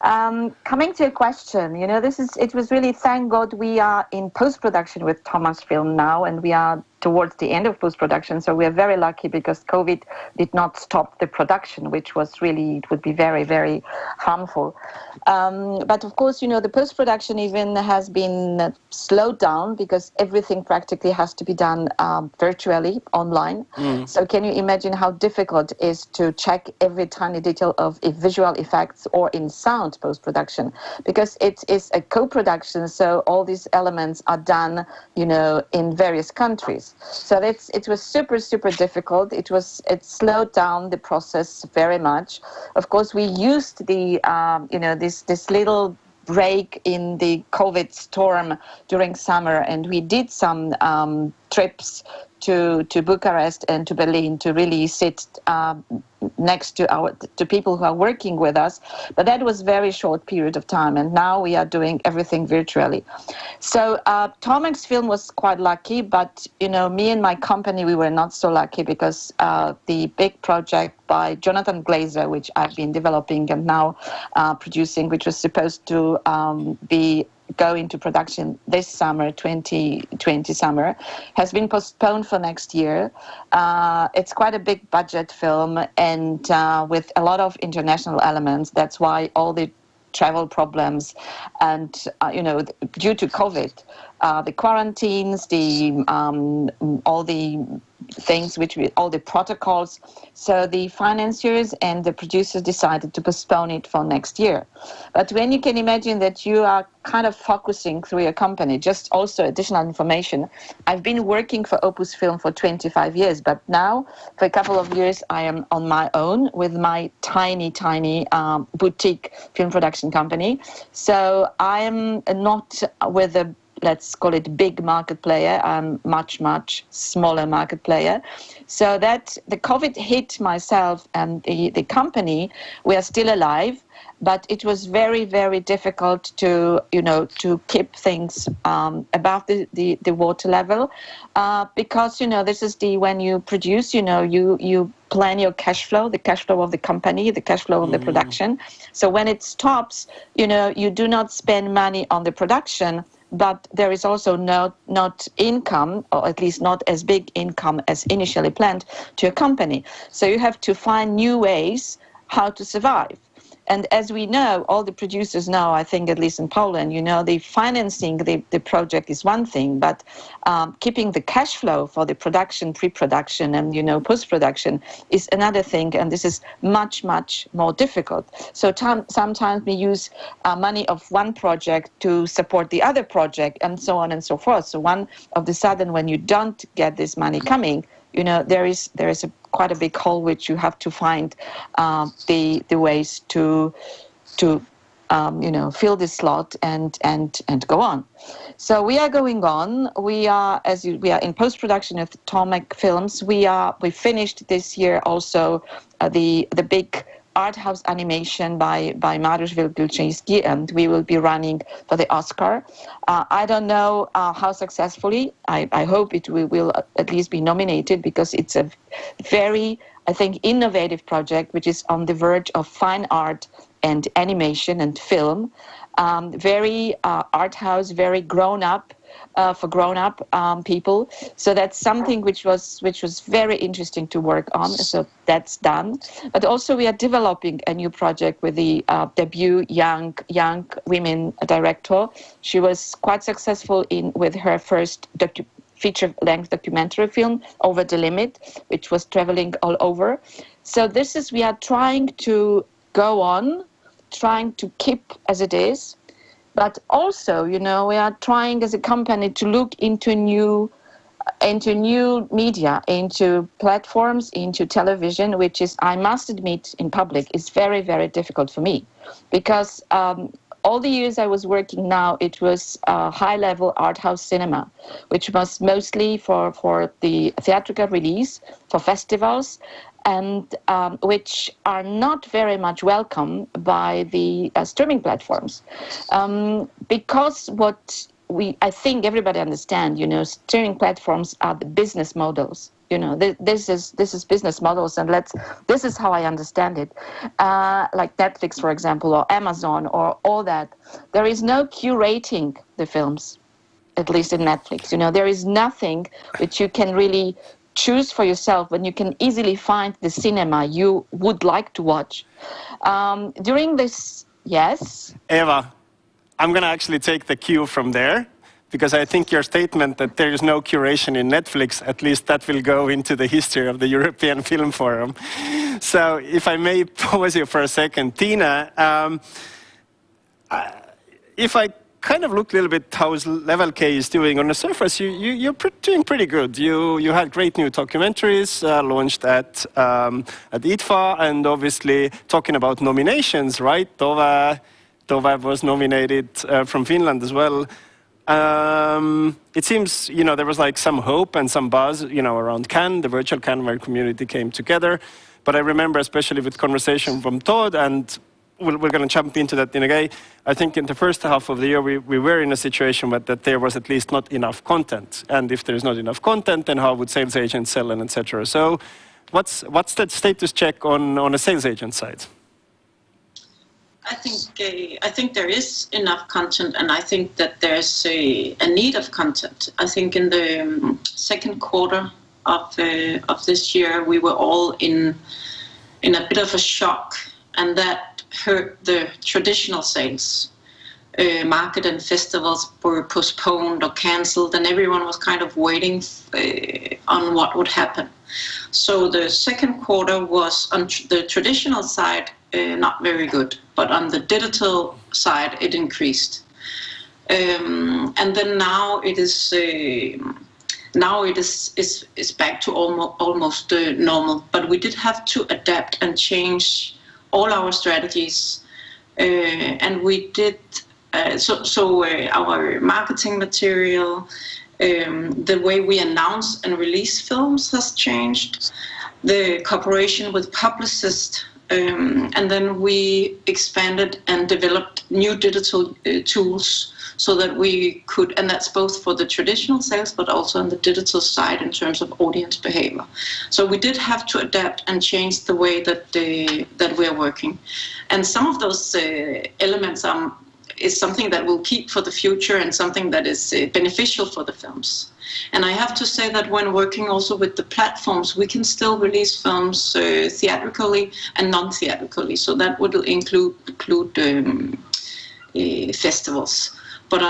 Coming to your question, it was really, thank God we are in post-production with Thomas' film now, and we are towards the end of post-production, so we are very lucky because COVID did not stop the production, which was really, it would be very, very harmful. But of course, the post-production even has been slowed down because everything practically has to be done virtually, online. So can you imagine how difficult it is to check every tiny detail of visual effects or in sound post-production? Because it is a co-production, so all these elements are done, in various countries. So it was super, super difficult. It slowed down the process very much. Of course, we used the, this little break in the COVID storm during summer, and we did some trips to Bucharest and to Berlin to really sit next to people who are working with us. But that was very short period of time, and now we are doing everything virtually. So Tomek's film was quite lucky, but me and my company, we were not so lucky because the big project by Jonathan Glazer, which I've been developing and now producing, which was supposed to go into production this summer, 2020 summer, has been postponed for next year. It's quite a big budget film and with a lot of international elements. That's why all the travel problems and, due to COVID, the quarantines, all the things, all the protocols. So the financiers and the producers decided to postpone it for next year. But when you can imagine that you are kind of focusing through your company, just also additional information. I've been working for Opus Film for 25 years, but now for a couple of years I am on my own with my tiny boutique film production company. So I am not with a, let's call it, big market player. I'm much smaller market player. So that the COVID hit myself and the company. We are still alive, but it was very, very difficult to keep things above the water level, because this is when you produce, you plan your cash flow, the cash flow of the company, the cash flow of the production. So when it stops, you do not spend money on the production, but there is also not income, or at least not as big income as initially planned, to your company. So you have to find new ways how to survive. And as we know, all the producers know, I think at least in Poland, the financing the project is one thing, but keeping the cash flow for the production, pre-production, and post-production is another thing. And this is much more difficult. So sometimes we use money of one project to support the other project, and so on and so forth. So one of the sudden, when you don't get this money coming, there is quite a big hole which you have to find the ways to fill this slot and go on. So we are going on. We are in post-production of Tomek films. We finished this year also the big art house animation by Mariusz Wielkulczyński, and we will be running for the Oscar. I don't know how successfully. I hope it will at least be nominated, because it's a very, I think, innovative project, which is on the verge of fine art and animation and film. Very art house, very grown up, for grown-up people. So that's something which was very interesting to work on. So that's done. But also we are developing a new project with the debut young women director. She was quite successful with her first feature-length documentary film, Over the Limit, which was traveling all over. So we are trying to go on, trying to keep as it is. But also, we are trying as a company to look into new media, into platforms, into television, which is, I must admit, in public, is very, very difficult for me, because all the years I was working now, it was high-level art house cinema, which was mostly for the theatrical release, for festivals, and which are not very much welcome by the streaming platforms. Because I think everybody understands, streaming platforms are the business models. This is business models, and this is how I understand it. Like Netflix, for example, or Amazon, or all that. There is no curating the films, at least in Netflix. There is nothing which you can really choose for yourself when you can easily find the cinema you would like to watch. During this, yes? Eva, I'm going to actually take the cue from there, because I think your statement that there is no curation in Netflix, at least that will go into the history of the European Film Forum. So if I may pause you for a second, Tina, if I kind of look a little bit how Level K is doing on the surface, you're doing pretty good. You had great new documentaries launched at IDFA, and obviously talking about nominations, right? Tove was nominated from Finland as well. It seems, there was like some hope and some buzz, around Cannes, the virtual Cannes where community came together. But I remember, especially with conversation from Todd, and we're going to jump into that in a day. I think in the first half of the year, we were in a situation that there was at least not enough content. And if there's not enough content, then how would sales agents sell, and etc. So what's that status check on a sales agent side? I think there is enough content, and I think that there's a need of content. I think in the second quarter of this year, we were all in a bit of a shock, and that hurt the traditional sales. Market and festivals were postponed or cancelled, and everyone was kind of waiting on what would happen. So the second quarter was, on the traditional side, not very good, but on the digital side, it increased. And then now it is back to almost normal. But we did have to adapt and change all our strategies, and we did. Our marketing material, the way we announce and release films has changed. The cooperation with publicists. And then we expanded and developed new digital tools so that we could, and that's both for the traditional sales, but also on the digital side in terms of audience behavior. So we did have to adapt and change the way that we're working. And some of those elements is something that we'll keep for the future and something that is beneficial for the films. And I have to say that when working also with the platforms, we can still release films theatrically and non-theatrically. So that would include festivals. But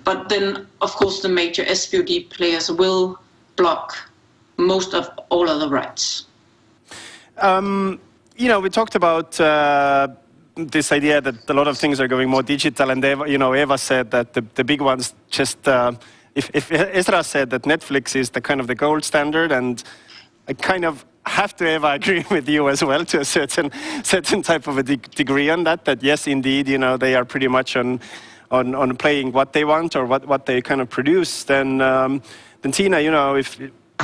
but then, of course, the major SVOD players will block most of all other rights. We talked about this idea that a lot of things are going more digital, and Eva said that the big ones just. If Ezra said that Netflix is the kind of the gold standard, and I kind of have to, Eva, agree with you as well to a certain type of a degree on that. That yes, indeed, they are pretty much on playing what they want or what they kind of produce. Then Tina,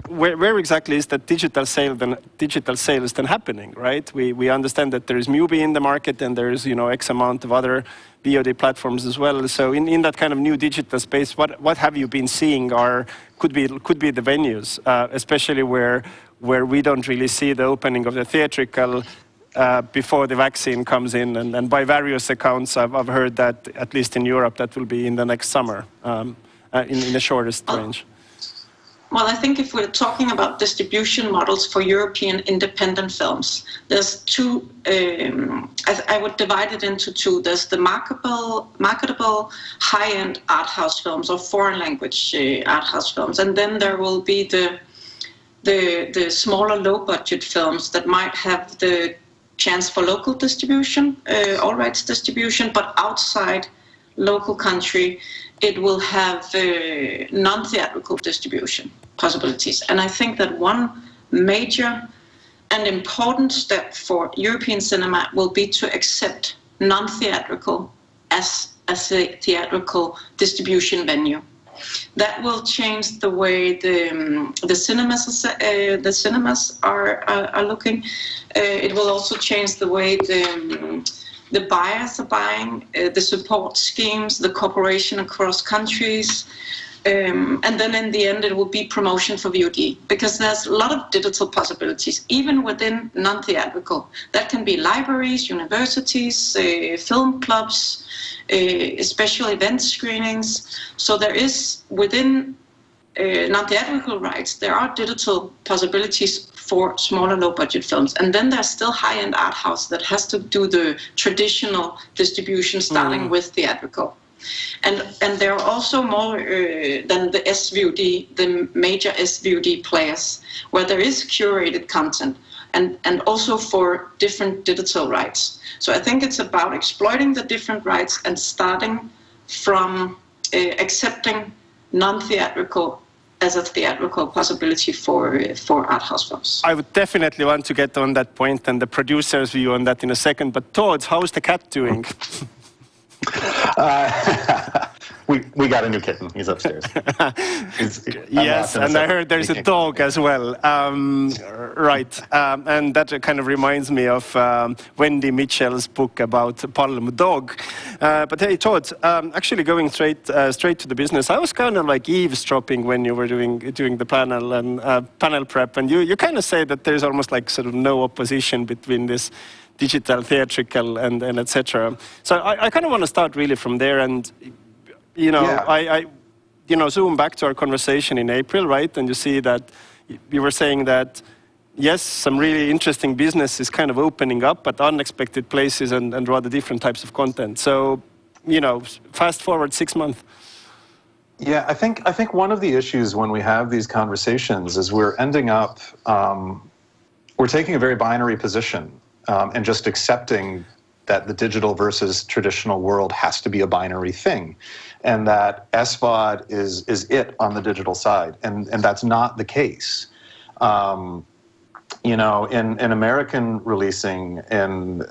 where exactly is that digital sales then happening, right? We understand that there is Mubi in the market, and there is X amount of other VOD platforms as well. So in that kind of new digital space, what have you been seeing could be the venues, especially where we don't really see the opening of the theatrical before the vaccine comes in, and by various accounts I've heard that at least in Europe that will be in the next summer, in the shortest range. Well, I think if we're talking about distribution models for European independent films, there's two, I would divide it into two. There's the marketable high-end art house films or foreign language art house films. And then there will be the smaller low-budget films that might have the chance for local distribution, all rights distribution, but outside local country, it will have non-theatrical distribution possibilities. And I think that one major and important step for European cinema will be to accept non-theatrical as a theatrical distribution venue. That will change the way the cinemas are looking. It will also change the way the buyers are buying, the support schemes, the cooperation across countries. And then in the end, it will be promotion for VOD, because there's a lot of digital possibilities, even within non-theatrical. That can be libraries, universities, film clubs, special event screenings. So there is, within non-theatrical rights, there are digital possibilities for smaller, low-budget films. And then there's still high-end art house that has to do the traditional distribution, starting with theatrical. And there are also more than the SVOD, the major SVOD players, where there is curated content, and also for different digital rights. So I think it's about exploiting the different rights and starting from accepting non-theatrical as a theatrical possibility for art house films. I would definitely want to get on that point and the producer's view on that in a second. But Todd, how's the cat doing? We got a new kitten. He's upstairs. Yes, and I heard there's a dog as well. Right, and that kind of reminds me of Wendy Mitchell's book about Palm Dog. But hey, Todd, actually going straight to the business, I was kind of like eavesdropping when you were doing the panel and panel prep, and you kind of say that there's almost like sort of no opposition between this digital, theatrical, and etc. So I kind of want to start really from there, and I zoom back to our conversation in April, right? And you see that you were saying that yes, some really interesting business is kind of opening up at unexpected places and rather different types of content. So fast forward 6 months. Yeah, I think one of the issues when we have these conversations is we're ending up we're taking a very binary position. And just accepting that the digital versus traditional world has to be a binary thing, and that SVOD is it on the digital side, and that's not the case. In American releasing, and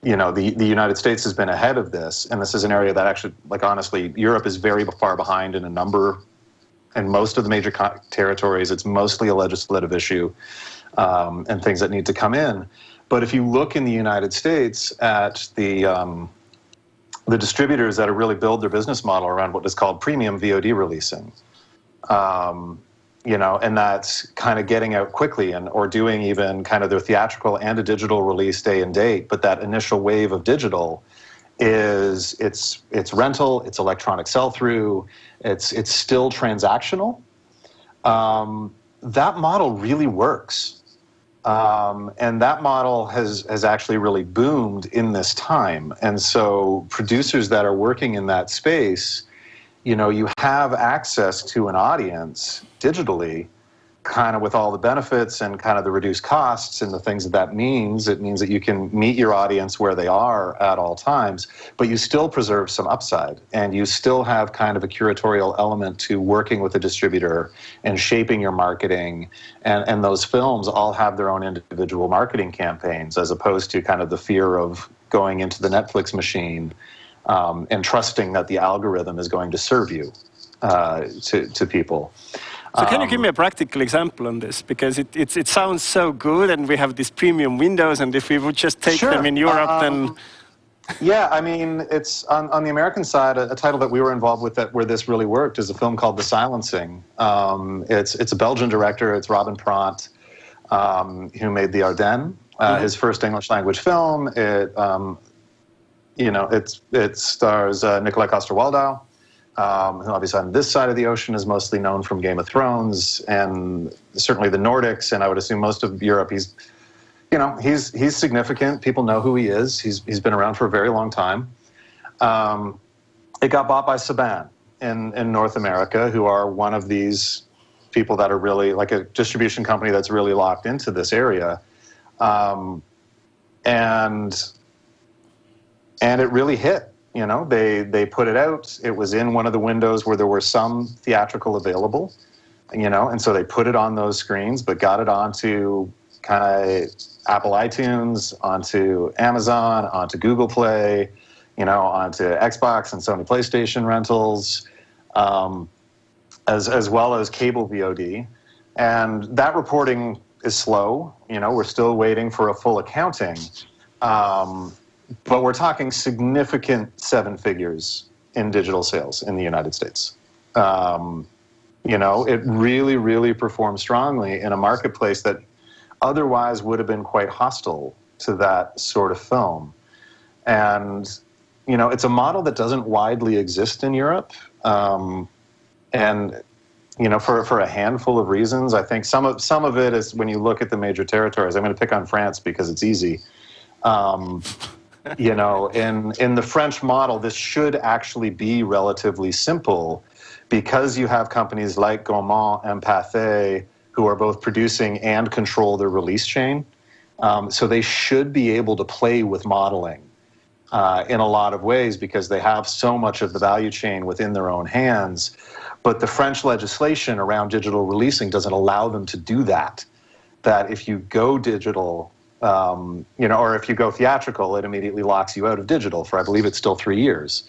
the United States has been ahead of this, and this is an area that actually, like honestly, Europe is very far behind in most of the major territories. It's mostly a legislative issue and things that need to come in. But if you look in the United States at the distributors that have really built their business model around what is called premium VOD releasing, and that's kind of getting out quickly or doing even kind of their theatrical and a digital release day and date. But that initial wave of digital it's rental, it's electronic sell-through, it's still transactional. That model really works. And that model has actually really boomed in this time. And so producers that are working in that space, you have access to an audience digitally, kind of with all the benefits and kind of the reduced costs and the things that means. It means that you can meet your audience where they are at all times, but you still preserve some upside, and you still have kind of a curatorial element to working with a distributor and shaping your marketing. And those films all have their own individual marketing campaigns, as opposed to kind of the fear of going into the Netflix machine and trusting that the algorithm is going to serve you to people. So can you give me a practical example on this? Because it sounds so good, and we have these premium windows, and if we would just take them in Europe, then... Yeah, I mean, it's on the American side, a title that we were involved with where this really worked is a film called The Silencing. It's a Belgian director, it's Robin Prant, who made The Ardennes, his first English language film. It stars Nikolai Coster-Waldau, who obviously on this side of the ocean is mostly known from Game of Thrones, and certainly the Nordics, and I would assume most of Europe. He's significant. People know who he is. He's been around for a very long time. It got bought by Saban in North America, who are one of these people that are really like a distribution company that's really locked into this area, and it really hit. They put it out. It was in one of the windows where there were some theatrical available, and so they put it on those screens, but got it onto kind of Apple iTunes, onto Amazon, onto Google Play, onto Xbox and Sony PlayStation rentals, as well as cable VOD. And that reporting is slow. We're still waiting for a full accounting. But we're talking significant 7 figures in digital sales in the United States. It really, really performed strongly in a marketplace that otherwise would have been quite hostile to that sort of film. And, it's a model that doesn't widely exist in Europe. And, for a handful of reasons. I think some of it is when you look at the major territories. I'm going to pick on France because it's easy. In the French model, this should actually be relatively simple because you have companies like Gaumont and Pathé who are both producing and control their release chain. So they should be able to play with modeling in a lot of ways because they have so much of the value chain within their own hands. But the French legislation around digital releasing doesn't allow them to do that. That if you go digital, or if you go theatrical, it immediately locks you out of digital for, I believe it's still 3 years.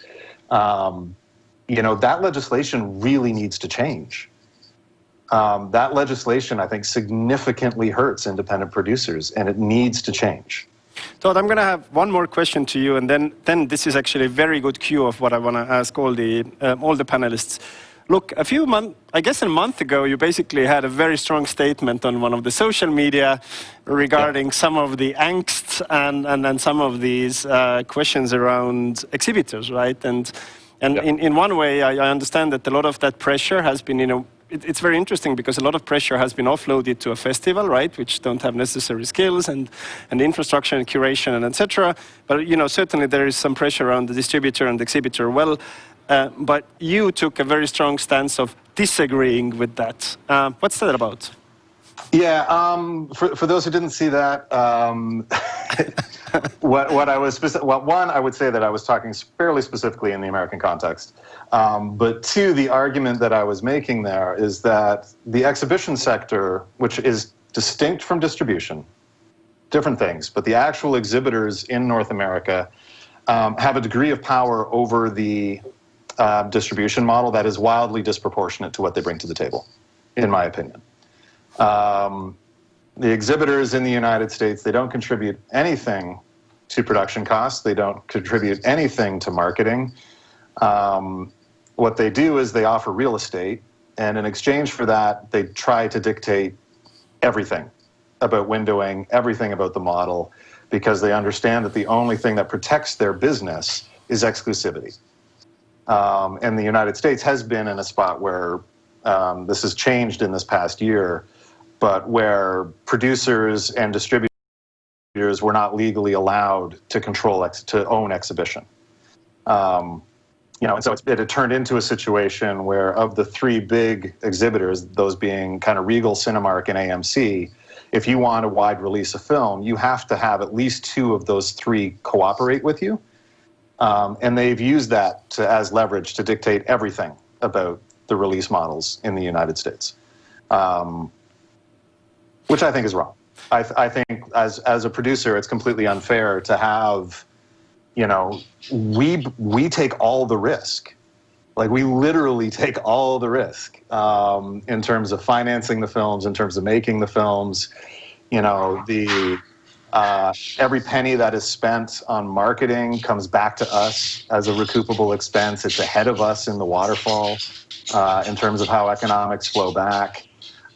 That legislation really needs to change. That legislation, I think, significantly hurts independent producers, and it needs to change. Todd, I'm going to have one more question to you, and then this is actually a very good cue of what I want to ask all the panelists. Look, a month ago, you basically had a very strong statement on one of the social media regarding some of the angst and some of these questions around exhibitors, right? And in one way, I understand that a lot of that pressure has been, it's very interesting because a lot of pressure has been offloaded to a festival, right, which don't have necessary skills and infrastructure and curation and etc. But certainly there is some pressure around the distributor and the exhibitor. Well, but you took a very strong stance of disagreeing with that. What's that about? Yeah, for those who didn't see that, what I was one, I would say that I was talking fairly specifically in the American context. But two, the argument that I was making there is that the exhibition sector, which is distinct from distribution, different things, but the actual exhibitors in North America have a degree of power over the distribution model that is wildly disproportionate to what they bring to the table, in my opinion. The exhibitors in the United States, they don't contribute anything to production costs. They don't contribute anything to marketing. What they do is they offer real estate, and in exchange for that, they try to dictate everything about windowing, everything about the model, because they understand that the only thing that protects their business is exclusivity. And the United States has been in a spot where this has changed in this past year, but where producers and distributors were not legally allowed to to own exhibition. And so it had turned into a situation where of the 3 big exhibitors, those being kind of Regal, Cinemark, and AMC, if you want a wide release of film, you have to have at least 2 of those 3 cooperate with you. And they've used that as leverage to dictate everything about the release models in the United States, which I think is wrong. I think as a producer, it's completely unfair to have, we take all the risk. Like, we literally take all the risk in terms of financing the films, in terms of making the films. Every penny that is spent on marketing comes back to us as a recoupable expense. It's ahead of us in the waterfall in terms of how economics flow back.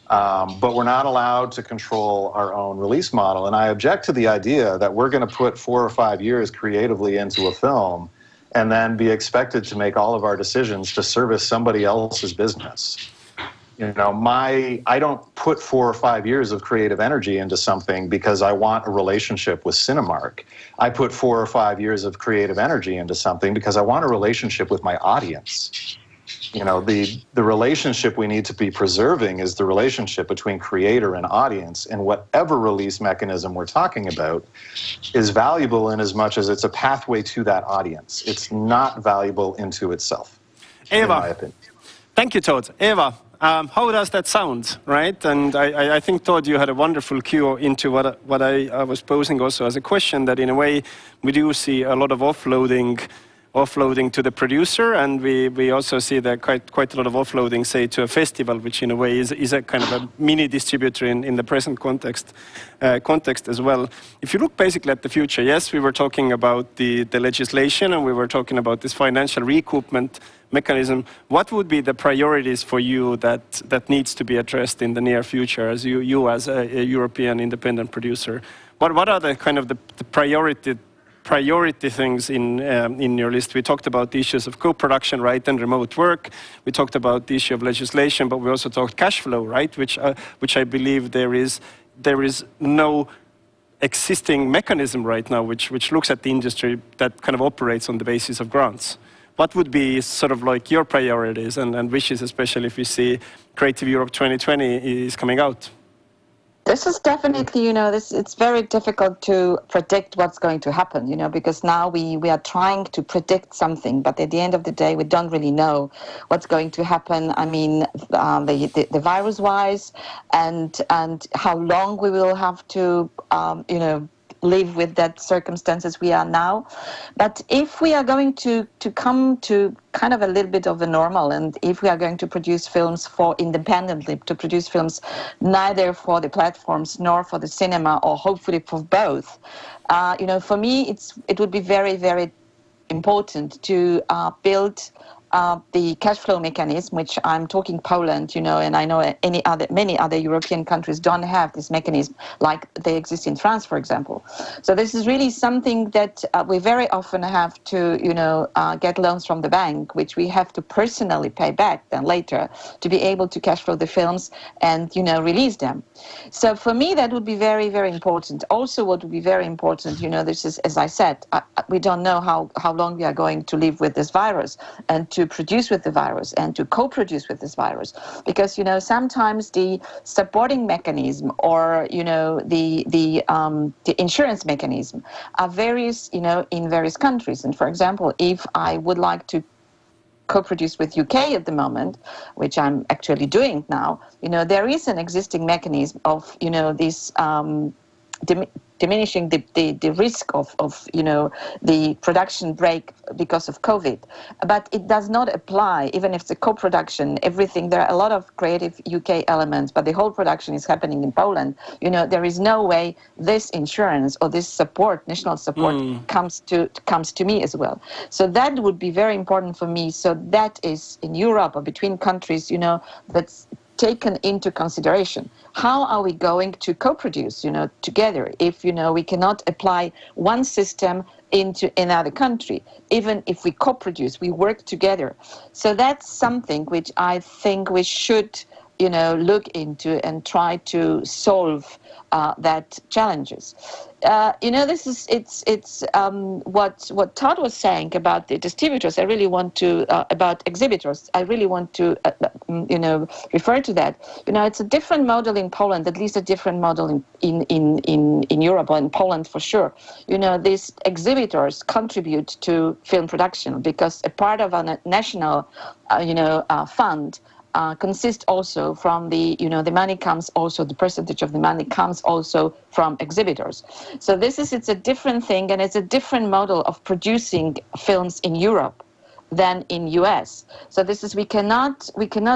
But we're not allowed to control our own release model. And I object to the idea that we're going to put 4 or 5 years creatively into a film and then be expected to make all of our decisions to service somebody else's business. I don't put 4 or 5 years of creative energy into something because I want a relationship with Cinemark. I put 4 or 5 years of creative energy into something because I want a relationship with my audience. The relationship we need to be preserving is the relationship between creator and audience, and whatever release mechanism we're talking about is valuable in as much as it's a pathway to that audience. It's not valuable into itself, Eva, in my opinion. Thank you, Todd. Eva, How does that sound, right? And I think, Todd, you had a wonderful cue into what I was posing also as a question, that in a way we do see a lot of offloading to the producer, and we also see that quite a lot of offloading, say, to a festival, which in a way is a kind of a mini distributor in the present context as well. If you look basically at the future, yes, we were talking about the legislation, and we were talking about this financial recoupment mechanism. What would be the priorities for you that needs to be addressed in the near future as you as a European independent producer? What are the kind of the priority things in your list? We talked about the issues of co-production, right, and remote work. We talked about the issue of legislation, but we also talked cash flow, right, which I believe there is no existing mechanism right now which looks at the industry that kind of operates on the basis of grants. What would be sort of like your priorities and wishes, especially if you see Creative Europe 2020 is coming out? This is definitely, it's very difficult to predict what's going to happen, because now we are trying to predict something, but at the end of the day, we don't really know what's going to happen. I mean, the virus-wise, and how long we will have to, live with that circumstances we are now. But if we are going to come to kind of a little bit of a normal, and if we are going to produce films independently, to produce films neither for the platforms nor for the cinema, or hopefully for both, for me it would be very, very important to build the cash flow mechanism, which I'm talking Poland, and I know many other European countries don't have this mechanism like they exist in France, for example. So this is really something that we very often have to, get loans from the bank, which we have to personally pay back then later to be able to cash flow the films and, release them. So for me, that would be very, very important. Also, what would be very important, this is, as I said, we don't know how long we are going to live with this virus, and to produce with the virus and to co-produce with this virus, because sometimes the supporting mechanism or the insurance mechanism are various in various countries. And for example, if I would like to co-produce with UK at the moment, which I'm actually doing now, there is an existing mechanism of this diminishing the risk of the production break because of COVID. But it does not apply, even if it's a co-production, everything. There are a lot of creative UK elements, but the whole production is happening in Poland. There is no way this insurance or this support, national support, comes to me as well. So that would be very important for me. So that is in Europe or between countries, that's taken into consideration. How are we going to co-produce, together if, we cannot apply one system into another country? Even if we co-produce, we work together. So that's something which I think we should, look into and try to solve that challenges. What Todd was saying about the distributors. I really want to about exhibitors. I really want to refer to that. It's a different model in Poland, at least a different model in Europe or in Poland for sure. These exhibitors contribute to film production because a part of a national fund consists also from the money comes also, the percentage of the money comes also from exhibitors. So it's a different thing, and it's a different model of producing films in Europe than in US. So we cannot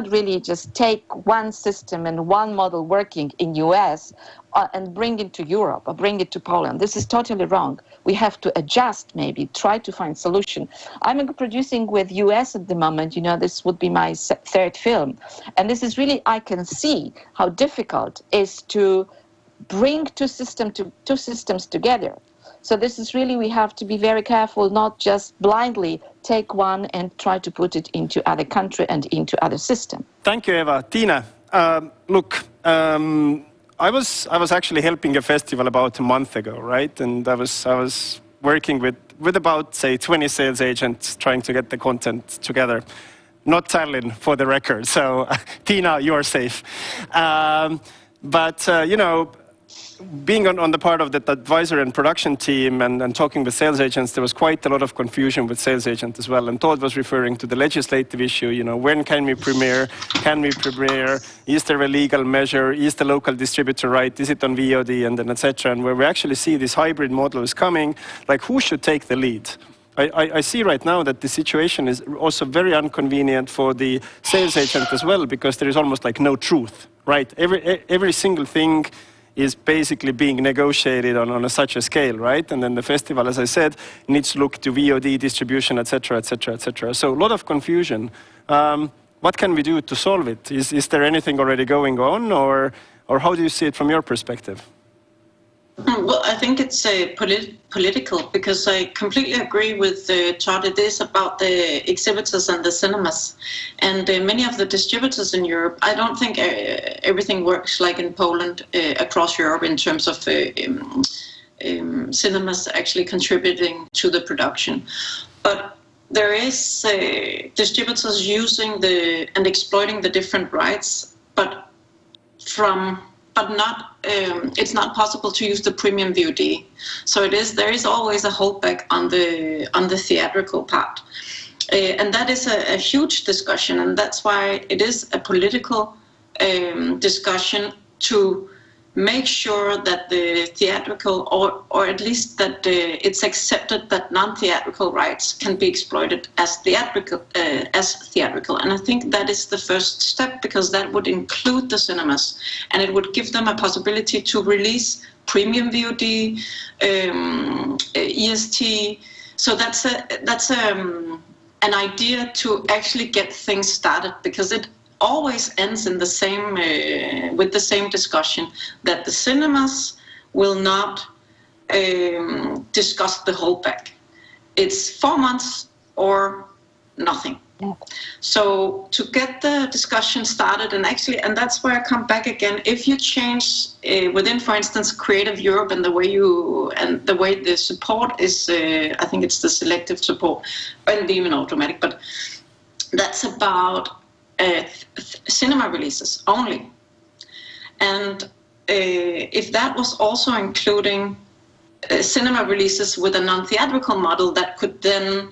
really just take one system and one model working in US and bring it to Europe or bring it to Poland. This is totally wrong. We have to adjust, maybe try to find solution. I'm producing with US at the moment. This would be my third film, and this is really, I can see how difficult it is to bring two systems together. So this is really, we have to be very careful, not just blindly take one and try to put it into other country and into other system. Thank you, Eva. Tiina, look, I was actually helping a festival about a month ago, right? And I was working with about, say, 20 sales agents trying to get the content together. Not Tallinn, for the record. So, Tiina, you're safe. being on the part of the advisor and production team and talking with sales agents, there was quite a lot of confusion with sales agents as well. And Todd was referring to the legislative issue, when can we premiere? Can we premiere? Is there a legal measure? Is the local distributor right? Is it on VOD? And then etc. And where we actually see this hybrid model is coming, like who should take the lead? I see right now that the situation is also very inconvenient for the sales agent as well, because there is almost like no truth, right? Every single thing is basically being negotiated on such a scale, right? And then the festival, as I said, needs to look to VOD distribution, etc., etc., etc. So a lot of confusion. What can we do to solve it? Is there anything already going on, or how do you see it from your perspective? Well, I think it's political, because I completely agree with Todd. It is about the exhibitors and the cinemas. And many of the distributors in Europe, I don't think everything works like in Poland across Europe in terms of cinemas actually contributing to the production. But there is distributors using and exploiting the different rights, but not. It's not possible to use the premium VOD. So there is always a holdback on the theatrical part, and that is a huge discussion, and that's why it is a political discussion to make sure that the theatrical, or at least that it's accepted that non-theatrical rights can be exploited as theatrical. And I think that is the first step, because that would include the cinemas, and it would give them a possibility to release premium VOD, EST. So that's an idea to actually get things started, because it always ends in the same with the same discussion, that the cinemas will not discuss the holdback. It's 4 months or nothing. Yeah. So to get the discussion started, and that's where I come back again. If you change within, for instance, Creative Europe and the way the support is, I think it's the selective support and even automatic, but that's about cinema releases only. And if that was also including cinema releases with a non-theatrical model that could then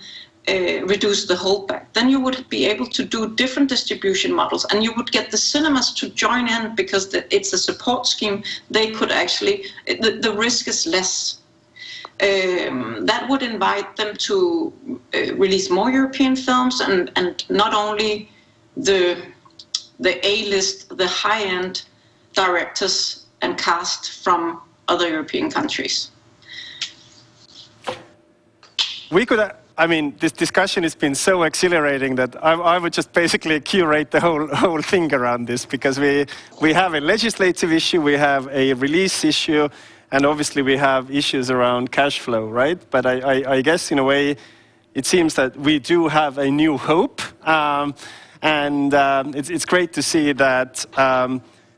reduce the holdback, then you would be able to do different distribution models, and you would get the cinemas to join in, because it's a support scheme. They could actually, the risk is less. That would invite them to release more European films, and not only the A-list, the high-end directors and cast from other European countries. This discussion has been so exhilarating that I would just basically curate the whole thing around this, because we have a legislative issue, we have a release issue, and obviously we have issues around cash flow, right? But I guess in a way, it seems that we do have a new hope. And it's great to see that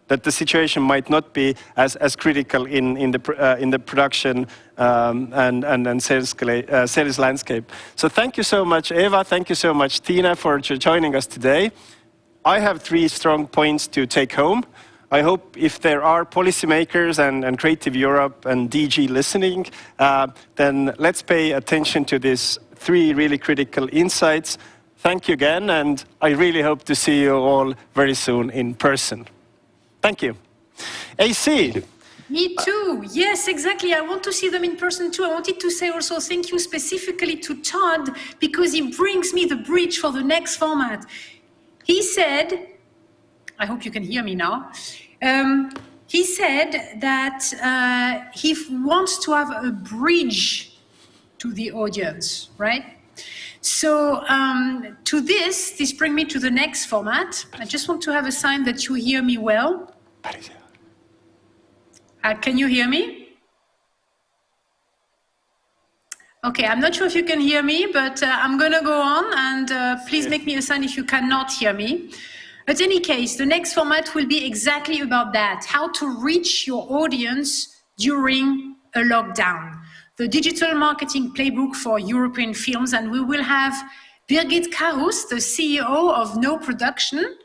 that the situation might not be as critical in the production and sales landscape. So thank you so much, Eva. Thank you so much, Tina, for joining us today. I have 3 strong points to take home. I hope if there are policymakers and Creative Europe and DG listening, then let's pay attention to these 3 really critical insights. Thank you again, and I really hope to see you all very soon in person. Thank you. AC. Me too. Yes, exactly. I want to see them in person too. I wanted to say also thank you specifically to Todd, because he brings me the bridge for the next format. He said, I hope you can hear me now. He said that he wants to have a bridge to the audience, right? So to this brings me to the next format. I just want to have a sign that you hear me well. Can you hear me? Okay, I'm not sure if you can hear me, but I'm going to go on, and please make me a sign if you cannot hear me. But in any case, the next format will be exactly about that, how to reach your audience during a lockdown. The digital marketing playbook for European films, and we will have Birgit Karus, the CEO of No Production,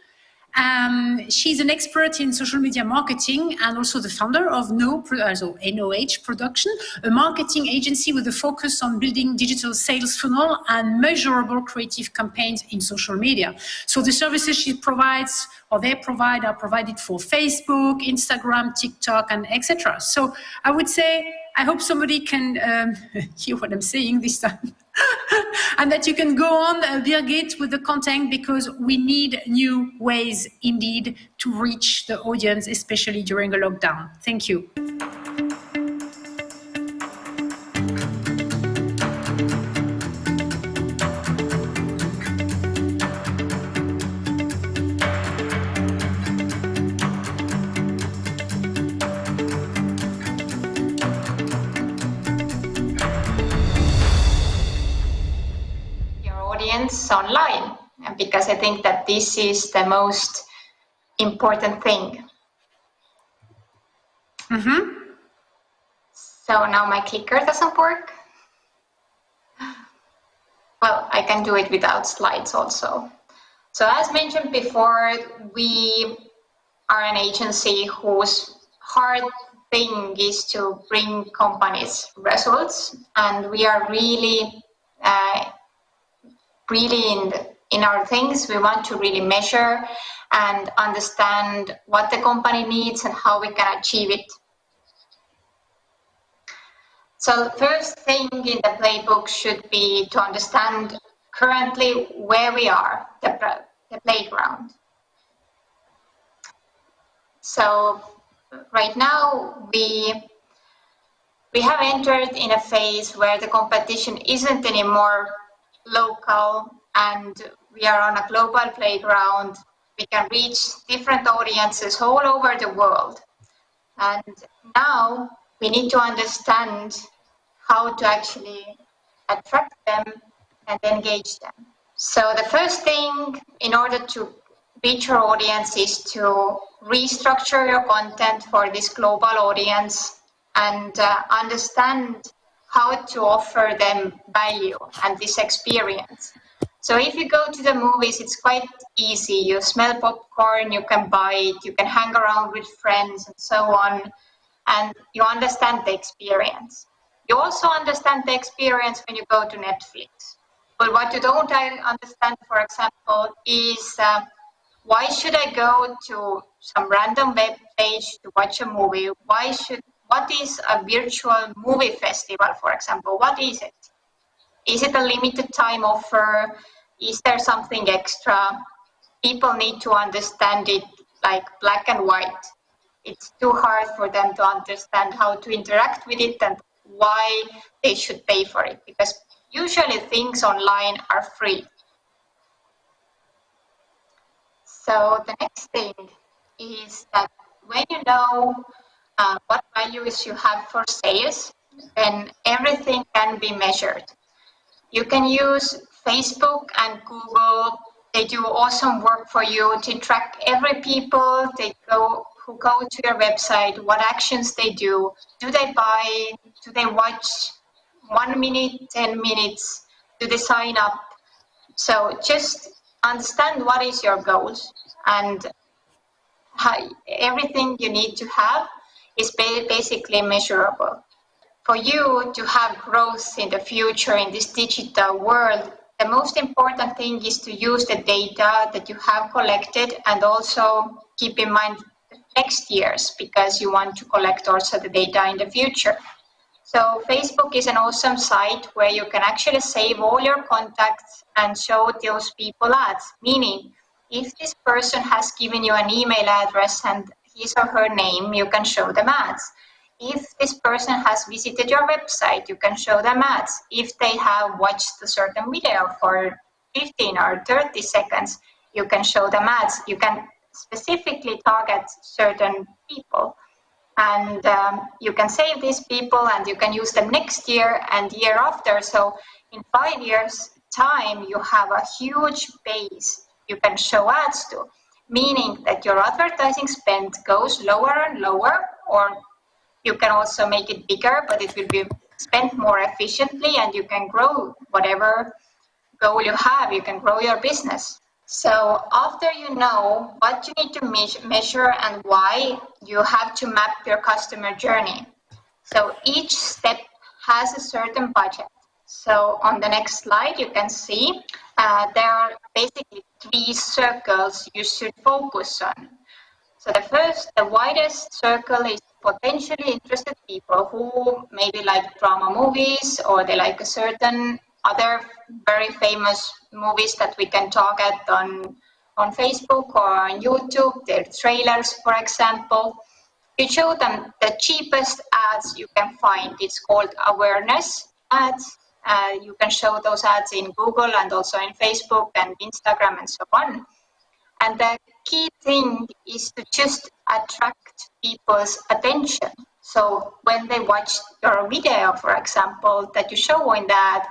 She's an expert in social media marketing and also the founder of NOH Production, a marketing agency with a focus on building digital sales funnel and measurable creative campaigns in social media. So the services she provides or they provide are provided for Facebook, Instagram, TikTok, and etc. So I would say, I hope somebody can hear what I'm saying this time. And that you can go on, Birgit, with the content, because we need new ways indeed to reach the audience, especially during a lockdown. Thank you. Online, because I think that this is the most important thing. So now my clicker doesn't work. Well, I can do it without slides also. So as mentioned before, we are an agency whose hard thing is to bring companies results, and we are really in our things. We want to really measure and understand what the company needs and how we can achieve it. So the first thing in the playbook should be to understand currently where we are, the playground. So right now we have entered in a phase where the competition isn't anymore local, and we are on a global playground. We can reach different audiences all over the world. And now we need to understand how to actually attract them and engage them. So the first thing in order to reach your audience is to restructure your content for this global audience and understand how to offer them value and this experience. So if you go to the movies, it's quite easy. You smell popcorn, you can buy it, you can hang around with friends and so on, and you understand the experience. You also understand the experience when you go to Netflix. But what you don't understand, for example, is why should I go to some random web page to watch a movie? What is a virtual movie festival, for example? What is it? Is it a limited time offer? Is there something extra? People need to understand it like black and white. It's too hard for them to understand how to interact with it and why they should pay for it, because usually things online are free. So the next thing is that when you know what values you have for sales, then everything can be measured. You can use Facebook and Google. They do awesome work for you to track every people who go to your website, what actions they do. Do they buy? Do they watch 1 minute, 10 minutes? Do they sign up? So just understand what is your goals, and everything you need to have is basically measurable. For you to have growth in the future in this digital world, the most important thing is to use the data that you have collected and also keep in mind the next years, because you want to collect also the data in the future. So Facebook is an awesome site where you can actually save all your contacts and show those people ads, meaning if this person has given you an email address and his or her name, you can show them ads. If this person has visited your website, you can show them ads. If they have watched a certain video for 15 or 30 seconds, you can show them ads. You can specifically target certain people. And you can save these people and you can use them next year and year after. So in 5 years' time, you have a huge base you can show ads to, meaning that your advertising spend goes lower and lower, or you can also make it bigger, but it will be spent more efficiently and you can grow whatever goal you have. You can grow your business. So after you know what you need to measure and why, you have to map your customer journey. So each step has a certain budget. So on the next slide, you can see there are basically 3 circles you should focus on. So the widest circle is potentially interested people who maybe like drama movies, or they like a certain other very famous movies that we can target on Facebook or on YouTube, their trailers, for example. You show them the cheapest ads you can find. It's called awareness ads. You can show those ads in Google and also in Facebook and Instagram and so on. And the key thing is to just attract people's attention. So when they watch your video, for example, that you show in that,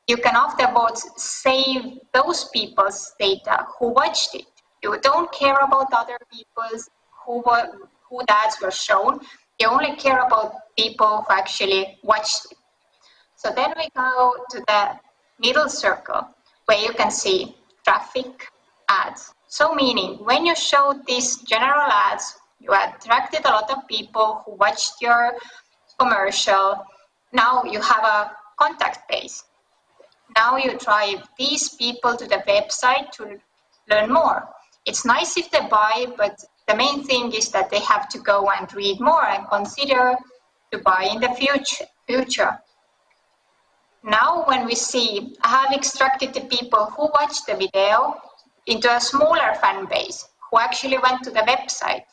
you can afterwards save those people's data who watched it. You don't care about other people's who the ads were shown. You only care about people who actually watched it. So then we go to the middle circle, where you can see traffic ads. So meaning, when you show these general ads, you attracted a lot of people who watched your commercial. Now you have a contact base. Now you drive these people to the website to learn more. It's nice if they buy, but the main thing is that they have to go and read more and consider to buy in the future. Now when we see, I have extracted the people who watched the video into a smaller fan base who actually went to the website,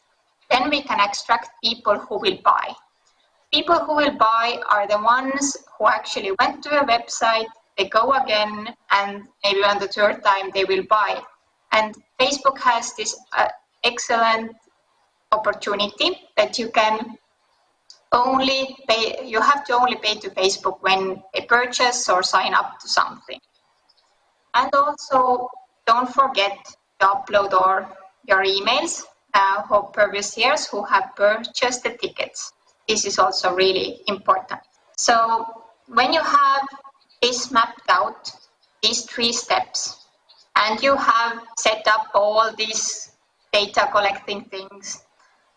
then we can extract people who will buy. People who will buy are the ones who actually went to a website, they go again, and maybe on the 3rd time they will buy. And Facebook has this excellent opportunity that you can only pay, you have to only pay to Facebook when they purchase or sign up to something. And also, don't forget to upload your emails for previous years who have purchased the tickets. This is also really important. So when you have this mapped out, these 3 steps, and you have set up all these data collecting things,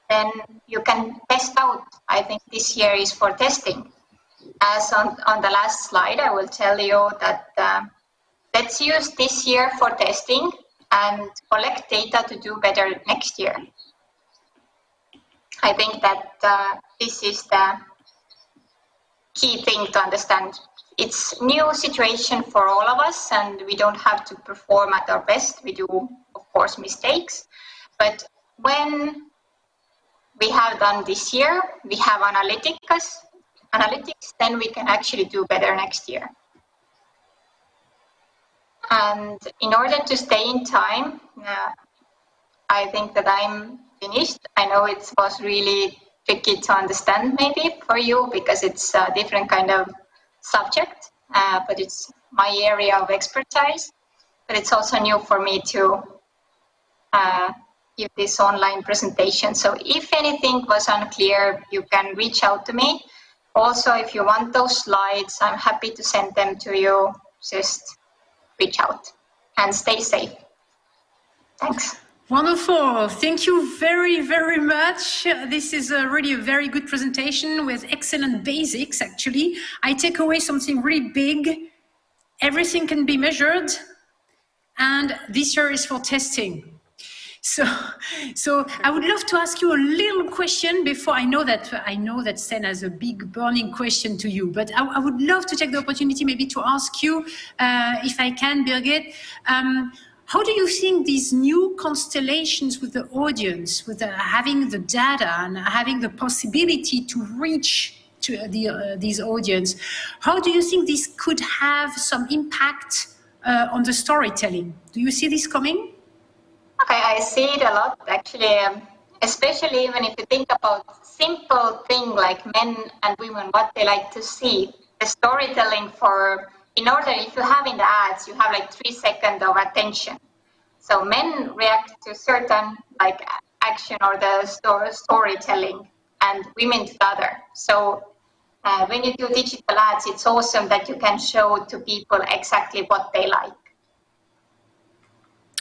then you can test out. I think this year is for testing. As on the last slide, I will tell you that let's use this year for testing and collect data to do better next year. I think that this is the key thing to understand. It's a new situation for all of us, and we don't have to perform at our best. We do, of course, mistakes. But when we have done this year, we have analytics, then we can actually do better next year. And in order to stay in time, I think that I'm finished. I know it was really tricky to understand maybe for you because it's a different kind of subject, but it's my area of expertise. But it's also new for me to give this online presentation. So if anything was unclear, you can reach out to me. Also, if you want those slides, I'm happy to send them to you. Just reach out and stay safe. Thanks. Wonderful. Thank you very, very much. This is really a very good presentation with excellent basics, actually. I take away something really big. Everything can be measured, and this year is for testing. So I would love to ask you a little question before I know that Sten has a big burning question to you, but I would love to take the opportunity maybe to ask you, if I can, Birgit, how do you think these new constellations with the audience, with having the data and having the possibility to reach to these audience, how do you think this could have some impact on the storytelling? Do you see this coming? I see it a lot, actually, especially even if you think about simple thing like men and women, what they like to see. The storytelling in order, if you have in the ads, you have like 3 seconds of attention. So men react to certain like action or the storytelling, and women to the other. So when you do digital ads, it's awesome that you can show to people exactly what they like.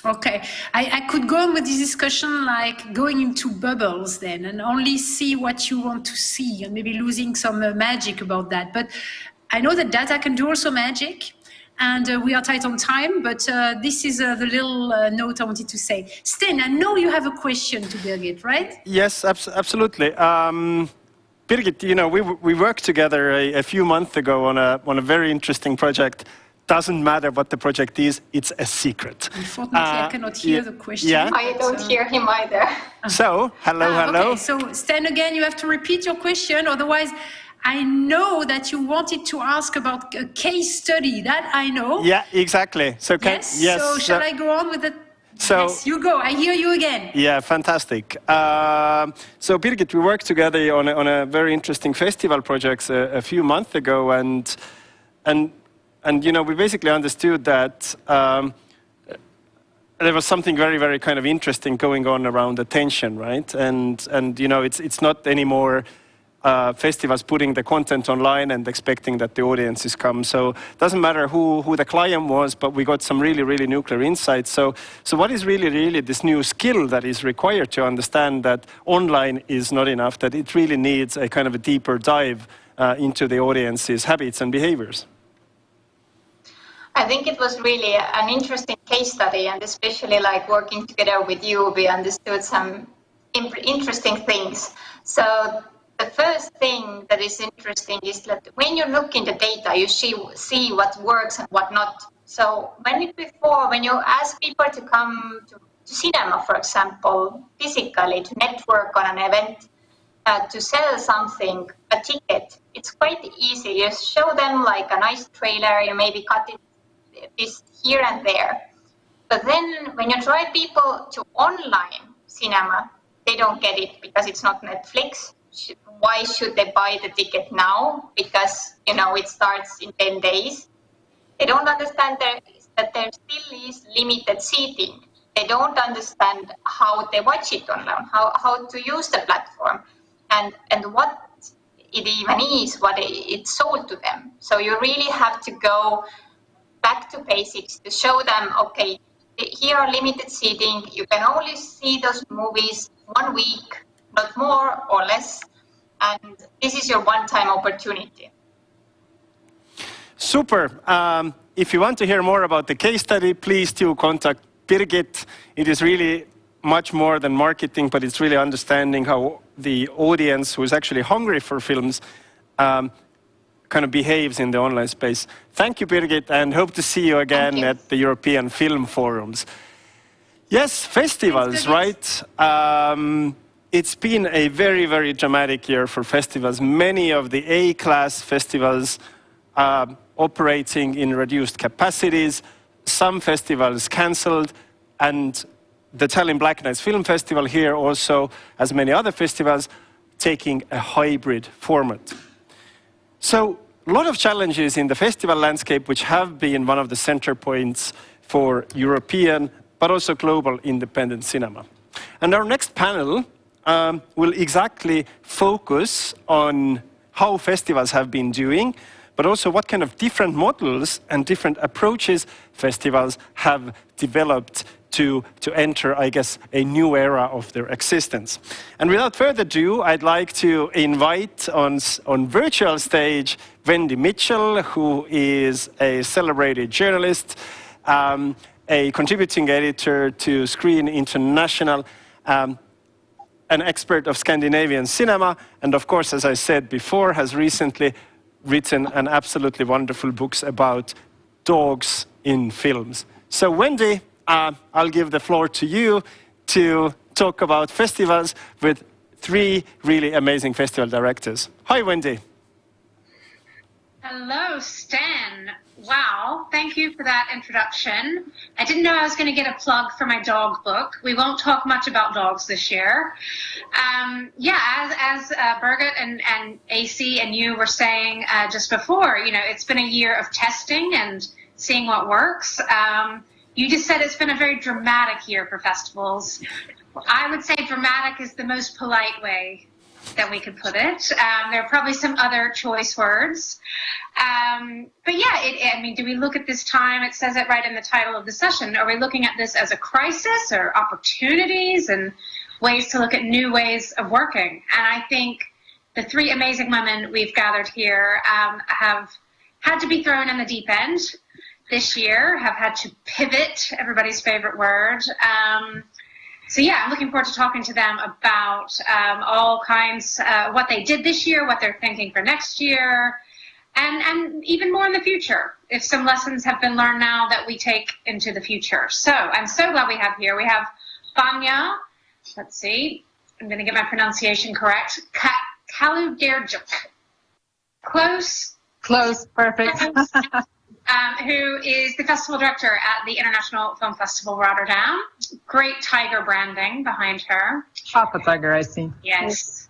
Okay, I could go on with this discussion like going into bubbles then and only see what you want to see and maybe losing some magic about that. But I know that data can do also magic, and we are tight on time, but this is the little note I wanted to say. Sten, I know you have a question to Birgit, right? Yes, absolutely. Birgit, you know, we worked together a few months ago on a very interesting project. Doesn't matter what the project is, it's a secret. Unfortunately, I cannot hear the question. Yeah. I don't hear him either. So, hello. Okay, so Stan, again, you have to repeat your question, otherwise I know that you wanted to ask about a case study, that I know. Yeah, exactly. So So shall I go on with it? So, yes, you go. I hear you again. Yeah, fantastic. So Birgit, we worked together on a very interesting festival project a few months ago, and you know, we basically understood that there was something very, very kind of interesting going on around attention, right? And you know, it's not anymore festivals putting the content online and expecting that the audiences come. So it doesn't matter who the client was, but we got some really, really nuclear insights. So what is really this new skill that is required to understand that online is not enough, that it really needs a kind of a deeper dive into the audience's habits and behaviors? I think it was really an interesting case study, and especially like working together with you, we understood some interesting things. So the first thing that is interesting is that when you look in the data, you see what works and what not. So when you ask people to come to cinema, for example, physically, to network on an event, to sell something, a ticket, it's quite easy. You show them like a nice trailer, you maybe cut it this here and there. But then when you try people to online cinema, they don't get it because it's not Netflix. Why should they buy the ticket now? Because, you know, it starts in 10 days. They don't understand that there still is limited seating. They don't understand how they watch it online, how to use the platform, and what it even is, what it's sold to them. So you really have to go back to basics to show them, okay, here are limited seating. You can only see those movies 1 week, not more or less. And this is your one-time opportunity. Super. If you want to hear more about the case study, please do contact Birgit. It is really much more than marketing, but it's really understanding how the audience who is actually hungry for films kind of behaves in the online space. Thank you, Birgit, and hope to see you again at the European Film Forums. Yes, festivals, right? It's been a very, very dramatic year for festivals. Many of the A-class festivals are operating in reduced capacities. Some festivals cancelled, and the Tallinn Black Nights Film Festival here also, as many other festivals, taking a hybrid format. So a lot of challenges in the festival landscape, which have been one of the center points for European, but also global independent cinema. And our next panel will exactly focus on how festivals have been doing, but also what kind of different models and different approaches festivals have developed to enter, I guess, a new era of their existence. And without further ado, I'd like to invite on virtual stage Wendy Mitchell, who is a celebrated journalist, a contributing editor to Screen International, an expert of Scandinavian cinema, and of course, as I said before, has recently written an absolutely wonderful book about dogs in films. So Wendy, I'll give the floor to you to talk about festivals with 3 really amazing festival directors. Hi, Wendy. Hello, Stan. Wow, thank you for that introduction. I didn't know I was going to get a plug for my dog book. We won't talk much about dogs this year. As Birgit and AC and you were saying just before, you know, it's been a year of testing and seeing what works. You just said it's been a very dramatic year for festivals. I would say dramatic is the most polite way that we could put it. There are probably some other choice words. But yeah, I mean, do we look at this time? It says it right in the title of the session. Are we looking at this as a crisis or opportunities and ways to look at new ways of working? And I think the three amazing women we've gathered here have had to be thrown in the deep end this year, have had to pivot, everybody's favorite word. So yeah, I'm looking forward to talking to them about all kinds, what they did this year, what they're thinking for next year, and even more in the future, if some lessons have been learned now that we take into the future. So I'm so glad we have here. We have Vanya, let's see, I'm going to get my pronunciation correct, Kaluderjuk. Close, perfect. Who is the festival director at the International Film Festival Rotterdam. Great tiger branding behind her. Half a tiger, I see. Yes.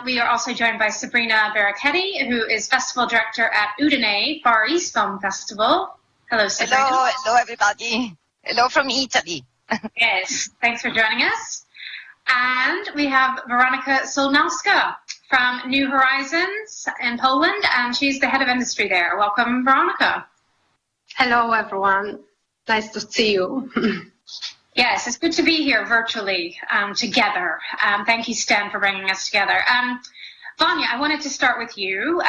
We are also joined by Sabrina Barrachetti, who is festival director at Udine Far East Film Festival. Hello, Sabrina. Hello, everybody. Hello from Italy. Yes, thanks for joining us. And we have Veronika Solnowska from New Horizons in Poland, and she's the head of industry there. Welcome, Veronika. Hello, everyone. Nice to see you. Yes, it's good to be here virtually together. Thank you, Sten, for bringing us together. Vanya, I wanted to start with you.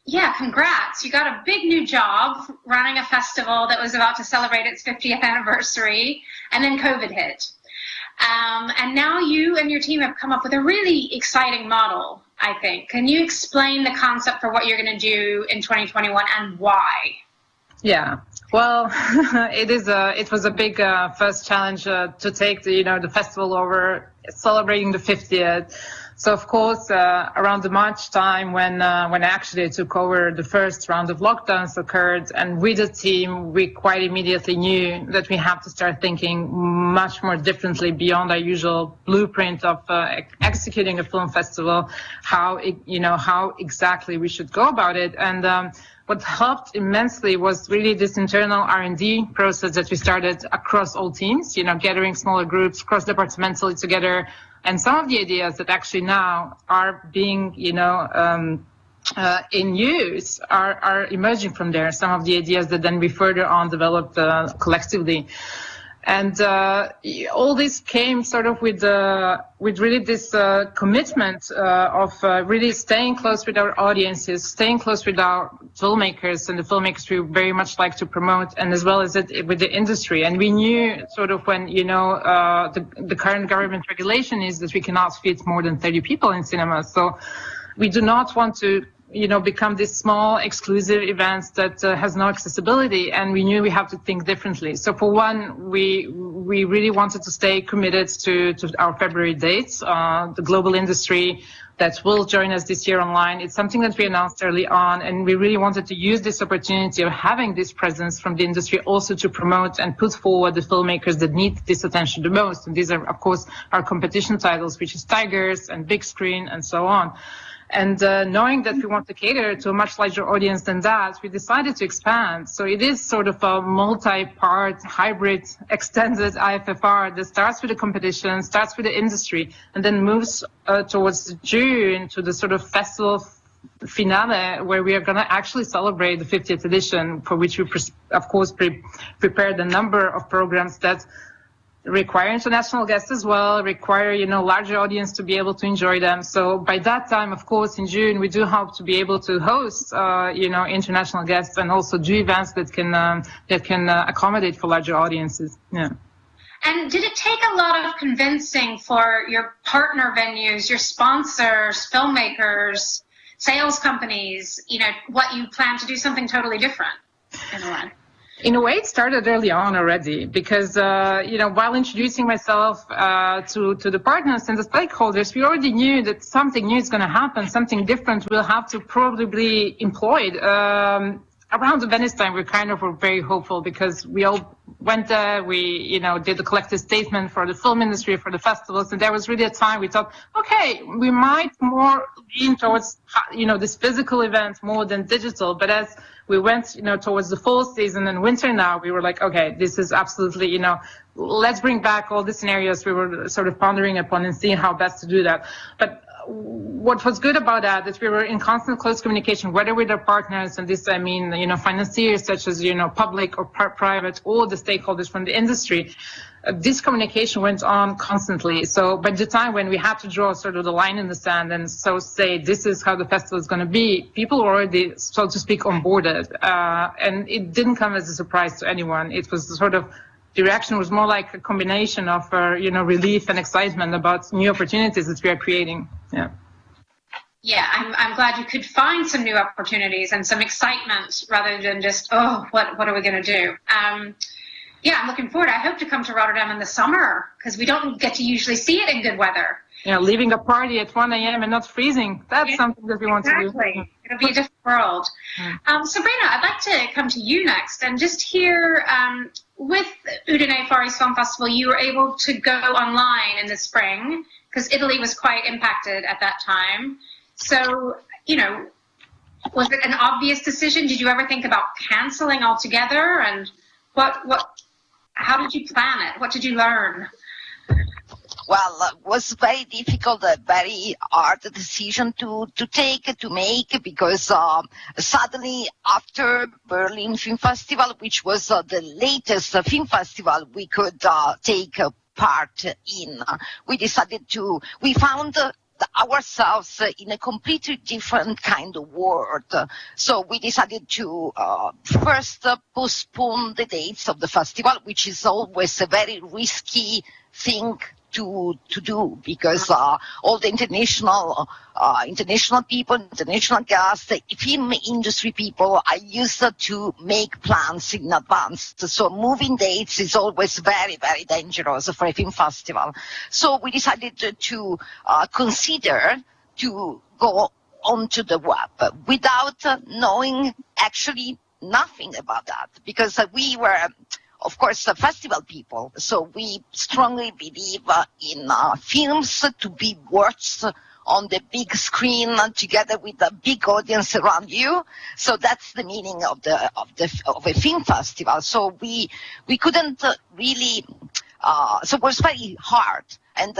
Yeah, congrats. You got a big new job running a festival that was about to celebrate its 50th anniversary, and then COVID hit. And now you and your team have come up with a really exciting model, I think. Can you explain the concept for what you're going to do in 2021 and why? Yeah, well, it was a big first challenge to take the festival over, celebrating the 50th. So of course, around the March time when actually I took over, the first round of lockdowns occurred, and with the team, we quite immediately knew that we have to start thinking much more differently beyond our usual blueprint of executing a film festival, how exactly we should go about it. And what helped immensely was really this internal R&D process that we started across all teams, gathering smaller groups cross-departmentally together. And some of the ideas that actually now are being, in use are emerging from there. Some of the ideas that then we further on developed collectively. And all this came sort of with really this commitment of really staying close with our audiences, staying close with our filmmakers and the filmmakers we very much like to promote, and as well as it with the industry. And we knew sort of when, the current government regulation is that we cannot fit more than 30 people in cinemas. So we do not want to become these small exclusive events that has no accessibility, and we knew we have to think differently. So for one, we really wanted to stay committed to our February dates. The global industry that will join us this year online, it's something that we announced early on, and we really wanted to use this opportunity of having this presence from the industry also to promote and put forward the filmmakers that need this attention the most. And these are, of course, our competition titles, which is Tigers and Big Screen and so on. And knowing that we want to cater to a much larger audience than that, we decided to expand. So it is sort of a multi-part, hybrid, extended IFFR that starts with the competition, starts with the industry, and then moves towards June to the sort of festival finale, where we are going to actually celebrate the 50th edition, for which we, of course, prepared a number of programs that require international guests as well, require, larger audience to be able to enjoy them. So by that time, of course, in June, we do hope to be able to host, international guests and also do events that can accommodate for larger audiences. Yeah. And did it take a lot of convincing for your partner venues, your sponsors, filmmakers, sales companies, what you plan to do something totally different in a way? In a way, it started early on already, because, while introducing myself to the partners and the stakeholders, we already knew that something new is going to happen, something different will have to probably be employed. Around the Venice time, were very hopeful, because we all went there, we, did a collective statement for the film industry, for the festivals, and there was really a time we thought, okay, we might more lean towards, this physical event more than digital, but as we went, towards the fall season and winter now, we were like, okay, this is absolutely, let's bring back all the scenarios we were sort of pondering upon and seeing how best to do that. But what was good about that is we were in constant close communication, whether with our partners, and this I mean, financiers such as, public or private, all the stakeholders from the industry. This communication went on constantly. So by the time when we had to draw sort of the line in the sand and so say this is how the festival is going to be, people were already, so to speak, onboarded. And it didn't come as a surprise to anyone. It was sort of, the reaction was more like a combination of, relief and excitement about new opportunities that we are creating. Yeah. Yeah, I'm glad you could find some new opportunities and some excitement rather than just, oh, what are we going to do? Yeah, I'm looking forward. I hope to come to Rotterdam in the summer because we don't get to usually see it in good weather. Yeah, leaving a party at 1 a.m. and not freezing. That's something that we want to do. Exactly. It'll be a different world. Sabrina, I'd like to come to you next and just hear, with Udine Far East Film Festival, you were able to go online in the spring because Italy was quite impacted at that time. So, was it an obvious decision? Did you ever think about canceling altogether? And how did you plan it? What did you learn? Well, it was very difficult, a very hard decision to make, because suddenly after Berlin Film Festival, which was the latest film festival we could take part in, we found ourselves in a completely different kind of world. So we decided to first postpone the dates of the festival, which is always a very risky thing to do, because all the international people, international guests, the film industry people are used to make plans in advance. So moving dates is always very, very dangerous for a film festival. So we decided to consider to go onto the web without knowing actually nothing about that, because we were, of course, festival people, so we strongly believe in films to be watched on the big screen together with a big audience around you. So that's the meaning of a film festival. So we couldn't really. So it was very hard, and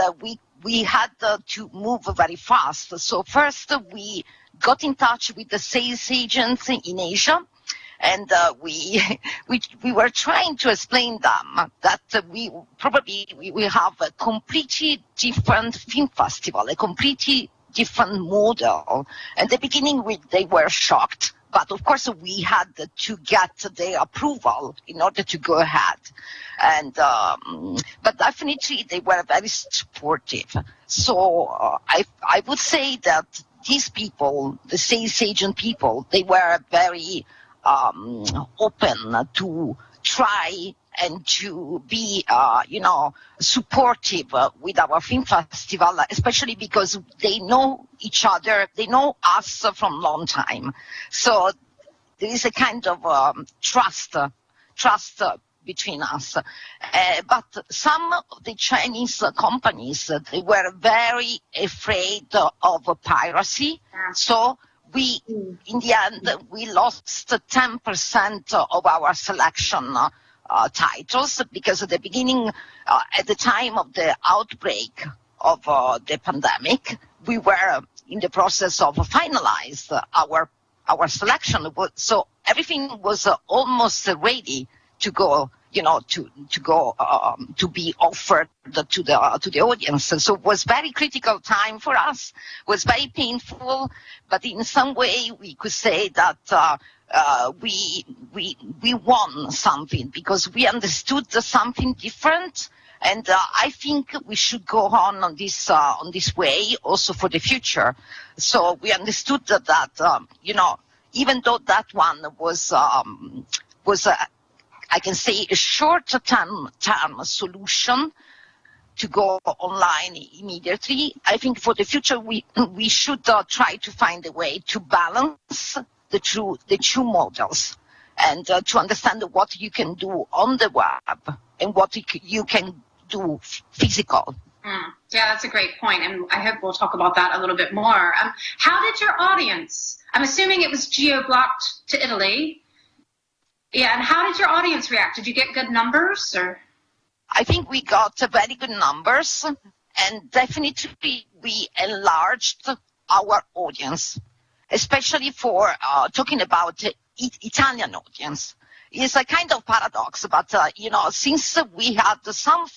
we had to move very fast. So first we got in touch with the sales agents in Asia. And we were trying to explain them that we have a completely different film festival, a completely different model. At the beginning, they were shocked, but of course we had to get their approval in order to go ahead. And but definitely they were very supportive. So I would say that these people, the sales agent people, they were very open to try and to be, supportive with our film festival, especially because they know each other, they know us from a long time. So there is a kind of trust between us. But some of the Chinese companies, they were very afraid of piracy. So in the end, we lost 10% of our selection titles, because at the beginning, at the time of the outbreak of the pandemic, we were in the process of finalize our selection. So everything was almost ready to go, to be offered to the audience. So it was very critical time for us. It was very painful, but in some way we could say that we won something, because we understood something different. And I think we should go on this way also for the future. So we understood that even though that one was I can say a short-term solution to go online immediately, I think for the future we should try to find a way to balance the two models, and to understand what you can do on the web and what you can do physical. Yeah, that's a great point, and I hope we'll talk about that a little bit more. How did your audience, I'm assuming it was geo-blocked to Italy, yeah, and how did your audience react? Did you get good numbers? Or? I think we got very good numbers. and definitely we enlarged our audience, especially for talking about Italian audience. It's a kind of paradox, but since we had some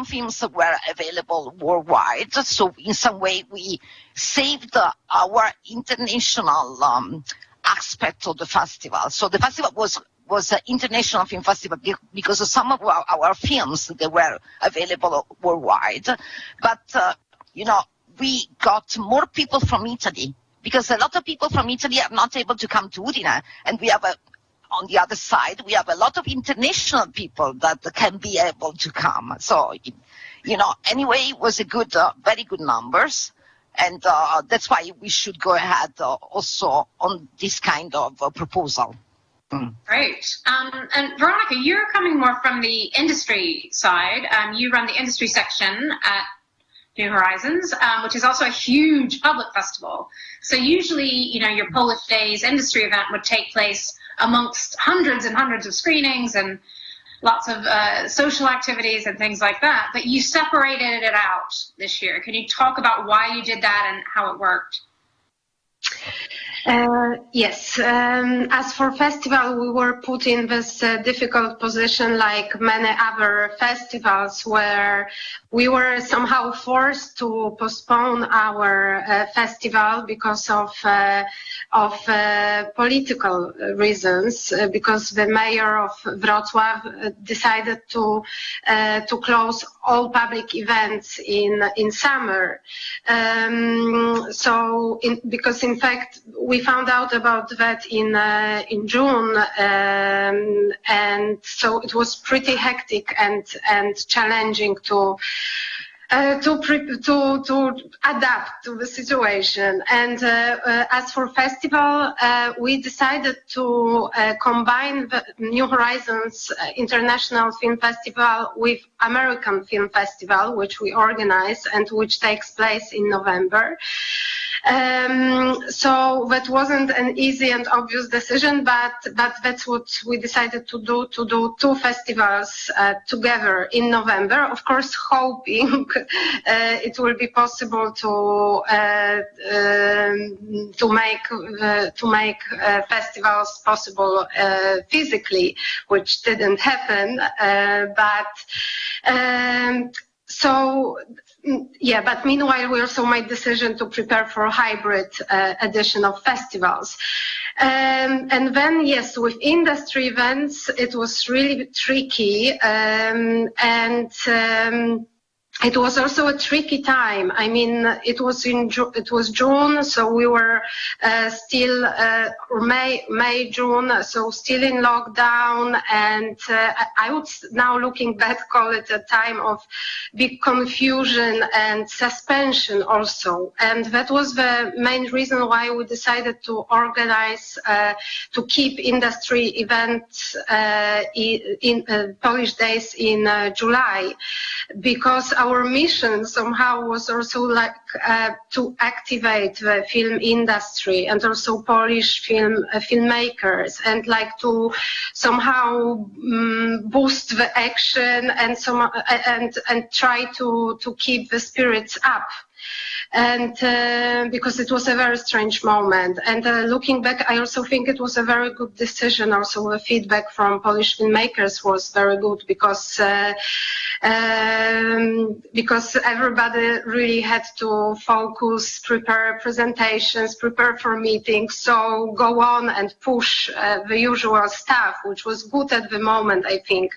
films were available worldwide, so in some way we saved our international aspect of the festival. So the festival was an international film festival because some of our films, they were available worldwide. But, we got more people from Italy because a lot of people from Italy are not able to come to Udine. And we have on the other side, we have a lot of international people that can be able to come. So, anyway, it was a good, very good numbers. And that's why we should go ahead also on this kind of proposal. Great. And Veronica, you're coming more from the industry side. You run the industry section at New Horizons, which is also a huge public festival. So usually, your Polish Days industry event would take place amongst hundreds and hundreds of screenings and lots of social activities and things like that. But you separated it out this year. Can you talk about why you did that and how it worked? Yes. As for festival, we were put in this difficult position like many other festivals where we were somehow forced to postpone our festival because of political reasons, because the mayor of Wrocław decided to close all public events in summer. Because in fact we found out about that in June, and so it was pretty hectic and challenging to adapt to the situation. And as for festival, we decided to combine the New Horizons International Film Festival with American Film Festival, which we organize and which takes place in November. So that wasn't an easy and obvious decision, but that's what we decided to do two festivals together in November, of course hoping it will be possible to make festivals possible physically, which didn't happen, but meanwhile, we also made decision to prepare for a hybrid edition of festivals. And then, yes, with industry events, it was really tricky. It was also a tricky time. I mean, it was June, so we were still May, June, so still in lockdown, and I would now, looking back, call it a time of big confusion and suspension also. And that was the main reason why we decided to organize, to keep industry events in Polish Days in July, because our mission somehow was also to activate the film industry and also Polish filmmakers, and to somehow boost the action and try to keep the spirits up. And because it was a very strange moment. And looking back, I also think it was a very good decision. Also, the feedback from Polish filmmakers was very good because everybody really had to focus, prepare presentations, prepare for meetings, so go on and push the usual stuff, which was good at the moment, I think.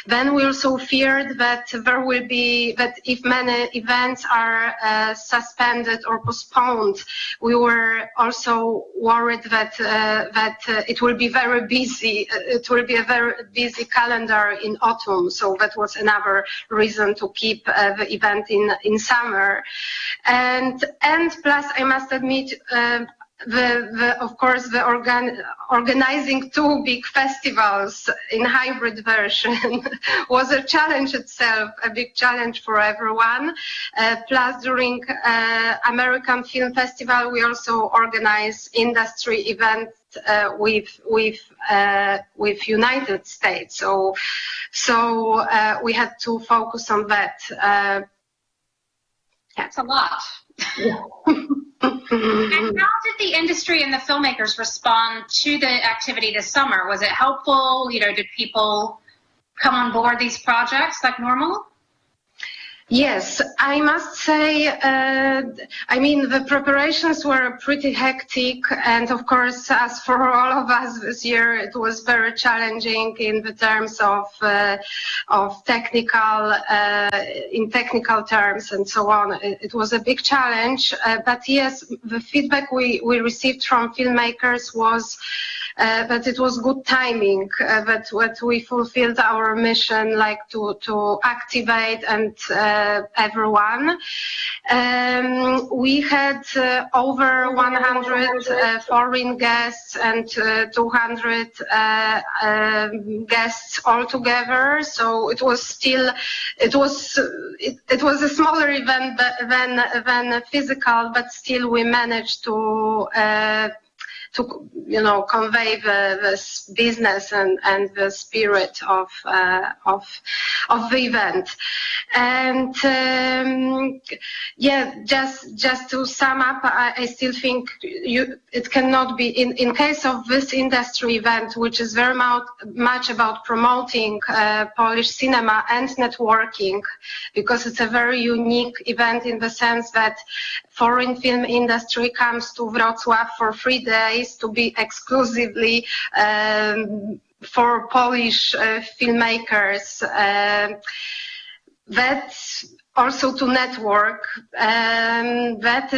Then we also feared that that if many events are suspended or postponed, we were also worried that it will be very busy. It will be a very busy calendar in autumn. So that was another reason to keep the event in summer. And plus, I must admit, of course, organizing two big festivals in hybrid version was a challenge itself, a big challenge for everyone. Plus, during American Film Festival, we also organize industry events with United States. So we had to focus on that. That's a lot. And how did the industry and the filmmakers respond to the activity this summer? Was it helpful? Did people come on board these projects like normal? Yes, I must say, the preparations were pretty hectic, and of course, as for all of us this year, it was very challenging in the terms of technical, in technical terms and so on. It was a big challenge, but yes, the feedback we received from filmmakers was that it was good timing, that we fulfilled our mission, like to activate and everyone. We had over 100 foreign guests and 200 guests altogether. So it was still, it was a smaller event than physical, but still we managed to convey the business and the spirit of the event. And just to sum up, I still think it cannot be in case of this industry event, which is very much about promoting Polish cinema and networking, because it's a very unique event in the sense that foreign film industry comes to Wrocław for 3 days to be exclusively for Polish filmmakers. That's also to network. That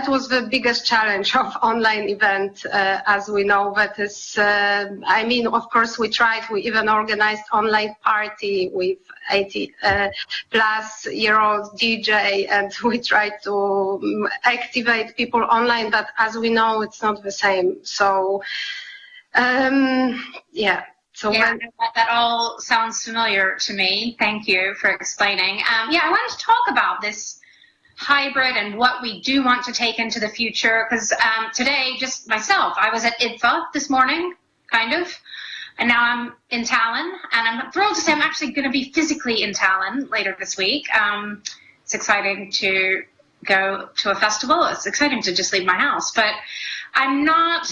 was the biggest challenge of online event, as we know. That is, of course, we tried. We even organized online party with 80 plus year old DJ, and we tried to activate people online. But as we know, it's not the same. So, So that all sounds familiar to me. Thank you for explaining. I wanted to talk about this hybrid and what we do want to take into the future, because today, just myself, I was at IDFA this morning, kind of, and now I'm in Tallinn, and I'm thrilled to say I'm actually going to be physically in Tallinn later this week. It's exciting to go to a festival. It's exciting to just leave my house, but I'm not,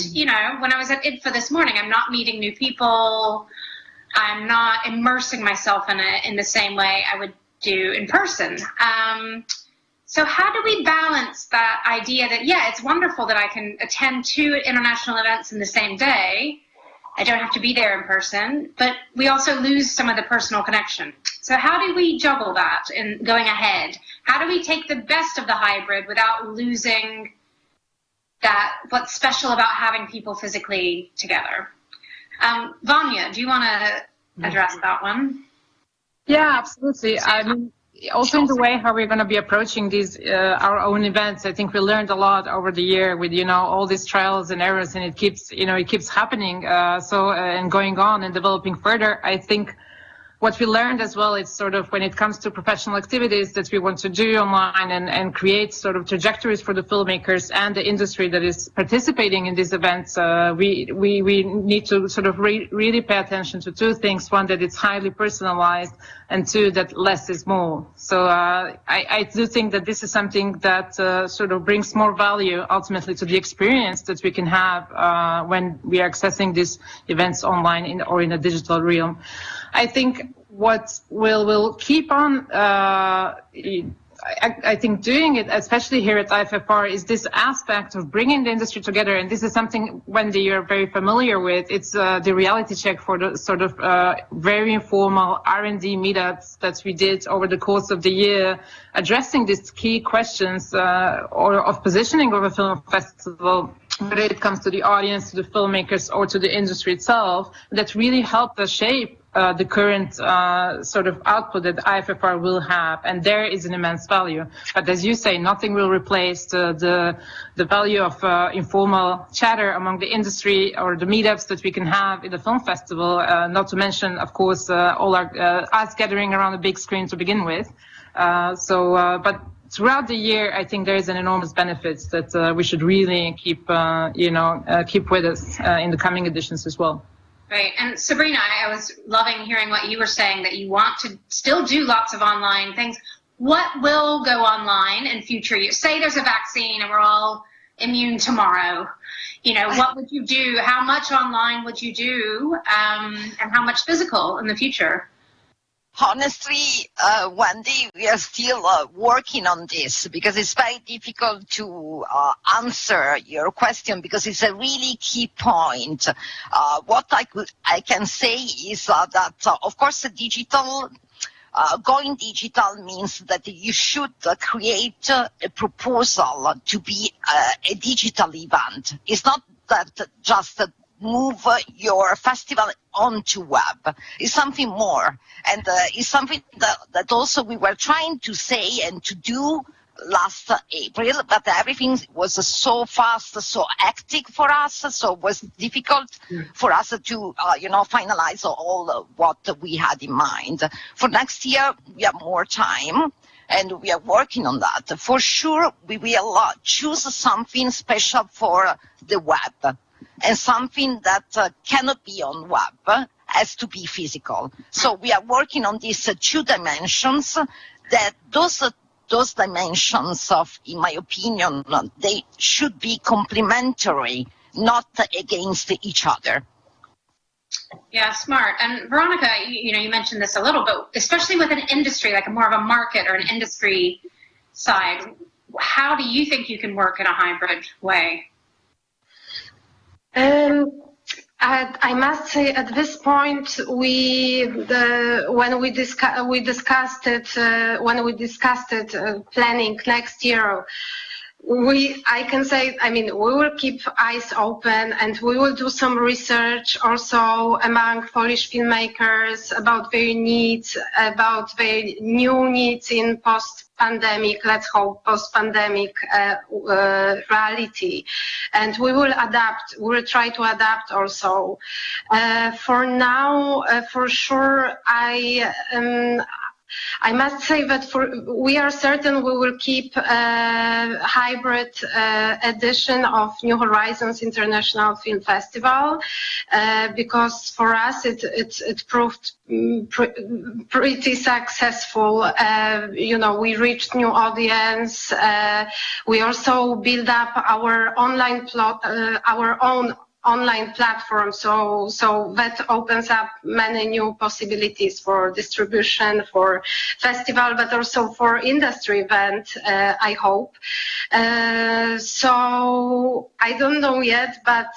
when I was at IDFA this morning, I'm not meeting new people. I'm not immersing myself in the same way I would do in person. So how do we balance that idea that, it's wonderful that I can attend 2 international events in the same day. I don't have to be there in person, but we also lose some of the personal connection. So how do we juggle that in going ahead? How do we take the best of the hybrid without losing what's special about having people physically together? Vanya, do you want to address that one? Yeah, absolutely. Also in the way how we're going to be approaching these our own events, I think we learned a lot over the year with all these trials and errors, and it keeps happening and going on and developing further. I think what we learned as well is sort of when it comes to professional activities that we want to do online and create sort of trajectories for the filmmakers and the industry that is participating in these events, we need to sort of really pay attention to 2 things. One, that it's highly personalized, and 2, that less is more. So I do think that this is something that sort of brings more value ultimately to the experience that we can have when we are accessing these events online or in a digital realm. I think what we'll keep on, I think, doing it, especially here at IFFR, is this aspect of bringing the industry together. And this is something, Wendy, you're very familiar with. It's the reality check for the sort of very informal R&D meetups that we did over the course of the year, addressing these key questions or of positioning of a film festival, whether it comes to the audience, to the filmmakers, or to the industry itself, that really helped us shape the current sort of output that IFFR will have, and there is an immense value. But as you say, nothing will replace the value of informal chatter among the industry or the meetups that we can have in the film festival, not to mention, of course, all our us gathering around a big screen to begin with. But throughout the year, I think there is an enormous benefit that we should really keep with us in the coming editions as well. Right. And Sabrina, I was loving hearing what you were saying, that you want to still do lots of online things. what will go online in future years? Say there's a vaccine and we're all immune tomorrow. You know, what would you do? How much online would you do? And how much physical in the future? Honestly, Wendy, we are still working on this because it's very difficult to answer your question because it's a really key point. What I can say is that, of course, going digital means that you should create a proposal to be a digital event. It's not that just move your festival onto web. It's something more. And it's something that also we were trying to say and to do last April, but everything was so fast, so hectic for us, so it was difficult for us to, finalize all what we had in mind. For next year, we have more time, and we are working on that. For sure, we will choose something special for the web, and something that cannot be on web has to be physical. So we are working on these two dimensions, that those dimensions of, in my opinion, they should be complementary, not against each other. Yeah, smart. And Veronica, you mentioned this a little bit, especially with an industry, like more of a market or an industry side. How do you think you can work in a hybrid way? I must say, at this point, when we discussed it planning next year, I can say, we will keep eyes open and we will do some research also among Polish filmmakers about their needs, about their new needs in post-pandemic, let's hope, post-pandemic reality. And we will try to adapt also. For now, for sure, I must say that we are certain we will keep a hybrid edition of New Horizons International Film Festival because for us it proved pretty successful. We reached new audience. We also build up our own online platform, so that opens up many new possibilities for distribution, for festival, but also for industry event, I hope. So I don't know yet, but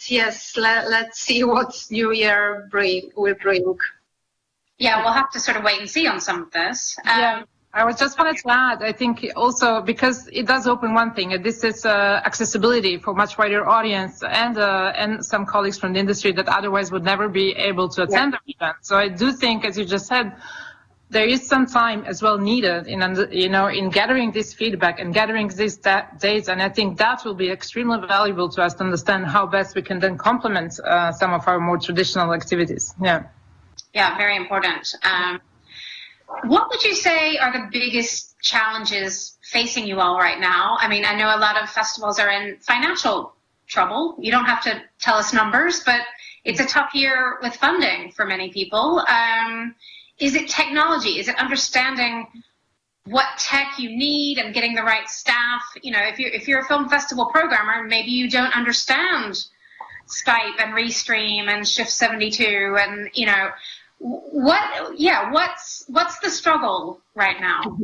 yes, let's see what New Year will bring. Yeah, we'll have to sort of wait and see on some of this. Yeah. I was just wanted to add, I think also because it does open one thing, and this is accessibility for much wider audience and some colleagues from the industry that otherwise would never be able to attend the event. So I do think, as you just said, there is some time as well needed in gathering this feedback and gathering these dates, and I think that will be extremely valuable to us to understand how best we can then complement some of our more traditional activities. Yeah, very important. What would you say are the biggest challenges facing you all right now? I mean, I know a lot of festivals are in financial trouble. You don't have to tell us numbers, but it's a tough year with funding for many people. Is it technology? Is it understanding what tech you need and getting the right staff? If you're a film festival programmer, maybe you don't understand Skype and Restream and Shift 72 and, what's the struggle right now?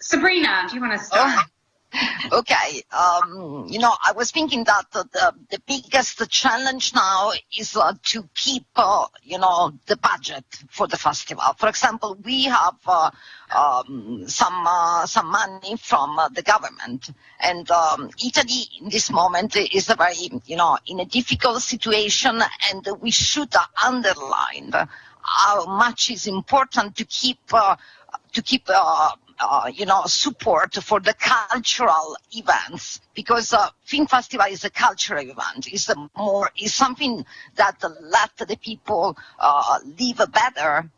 Sabrina, do you want to start? Okay. I was thinking that the biggest challenge now is to keep, the budget for the festival. For example, we have some money from the government, and Italy in this moment is a very, in a difficult situation, and we should underline how much is important to keep support for the cultural events, because film festival is a cultural event. It's something that let the people live better,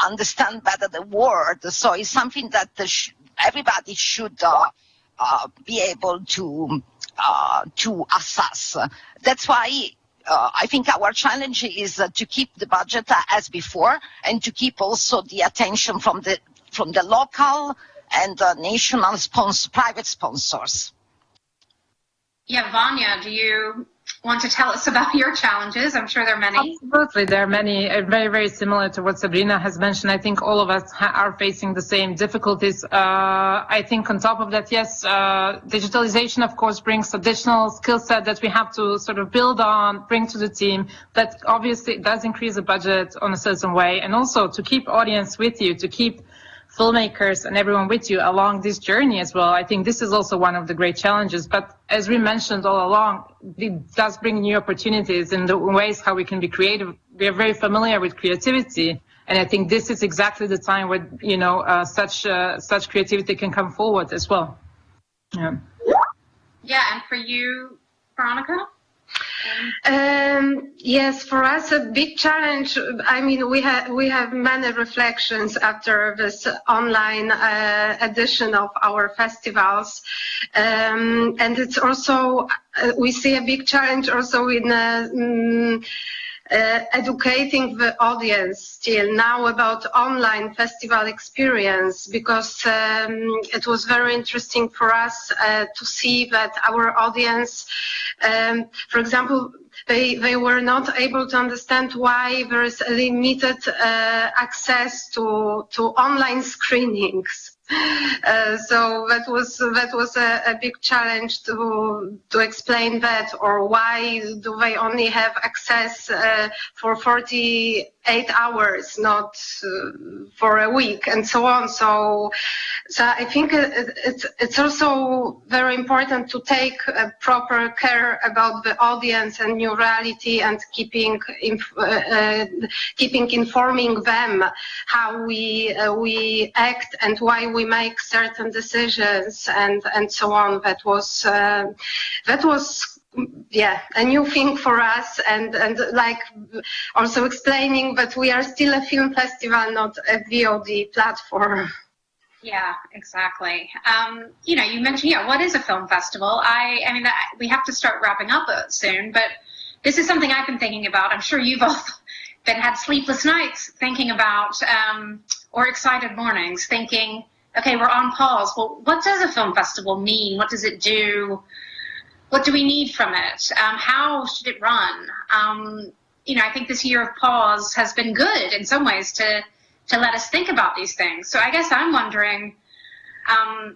understand better the world. So it's something that everybody should be able to assess. That's why I think our challenge is to keep the budget as before, and to keep also the attention from the local and national private sponsors. Yeah, Vanya, do you want to tell us about your challenges? I'm sure there are many. Absolutely, there are many, very, very similar to what Sabrina has mentioned. I think all of us are facing the same difficulties. I think on top of that, yes, digitalization, of course, brings additional skill set that we have to sort of build on, bring to the team. But obviously, it does increase the budget on a certain way. And also to keep audience with you, to keep filmmakers and everyone with you along this journey as well. I think this is also one of the great challenges. But as we mentioned all along, it does bring new opportunities in the ways how we can be creative. We are very familiar with creativity, and I think this is exactly the time where, you know, such creativity can come forward as well. Yeah. Yeah, and for you, Veronica? Yes, for us a big challenge. I mean, we have many reflections after this online edition of our festivals, and it's also we see a big challenge also in educating the audience still now about online festival experience, because it was very interesting for us to see that our audience, for example, they were not able to understand why there is a limited access to online screenings. So that was a big challenge to explain that, or why do they only have access for 48 hours, not for a week, and so on. So I think it's also very important to take proper care about the audience and new reality, and keeping informing them how we act and why we make certain decisions, and so on. That was a new thing for us, and like also explaining that we are still a film festival, not a VOD platform. Yeah, exactly. You know, you mentioned, what is a film festival? I mean, we have to start wrapping up soon, but this is something I've been thinking about. I'm sure you've all had sleepless nights thinking about, or excited mornings thinking, okay, we're on pause. Well, what does a film festival mean? What does it do? What do we need from it? How should it run? You know, I think this year of pause has been good in some ways to let us think about these things. So I guess I'm wondering to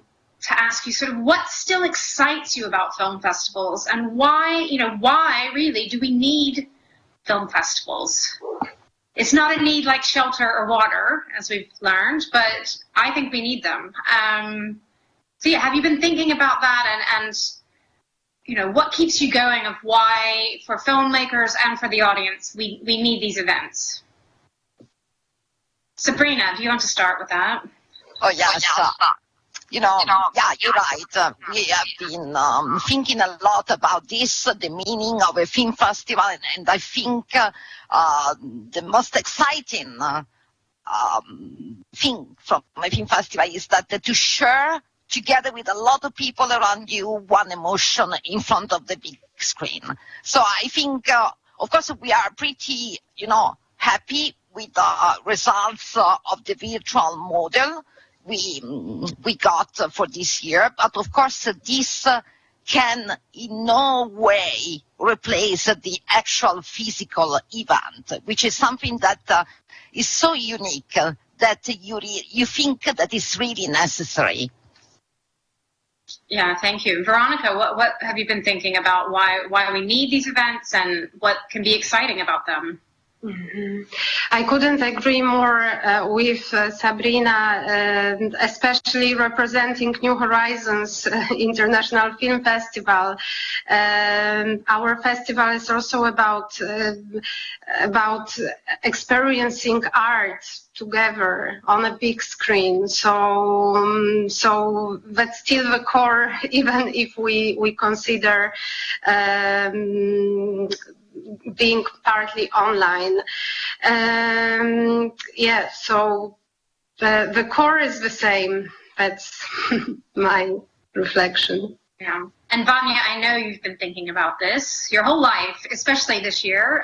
ask you sort of what still excites you about film festivals, and why really do we need film festivals? It's not a need like shelter or water, as we've learned, but I think we need them. So yeah, have you been thinking about that, and you know, what keeps you going, of why for filmmakers and for the audience we need these events? Sabrina, do you want to start with that? Oh yes. You're right. We have been thinking a lot about this, the meaning of a film festival, and I think the most exciting thing from a film festival is that to share together with a lot of people around you one emotion in front of the big screen. So I think, of course, we are pretty, happy with the results of the virtual model we got for this year, but of course this can in no way replace the actual physical event, which is something that is so unique that you think that is really necessary. Yeah, thank you. Veronica, what have you been thinking about why we need these events and what can be exciting about them? Mm-hmm. I couldn't agree more with Sabrina, especially representing New Horizons International Film Festival. Our festival is also about experiencing art together on a big screen. So that's still the core, even if we consider being partly online. So the core is the same. That's my reflection. Yeah. And Vanya, I know you've been thinking about this your whole life, especially this year.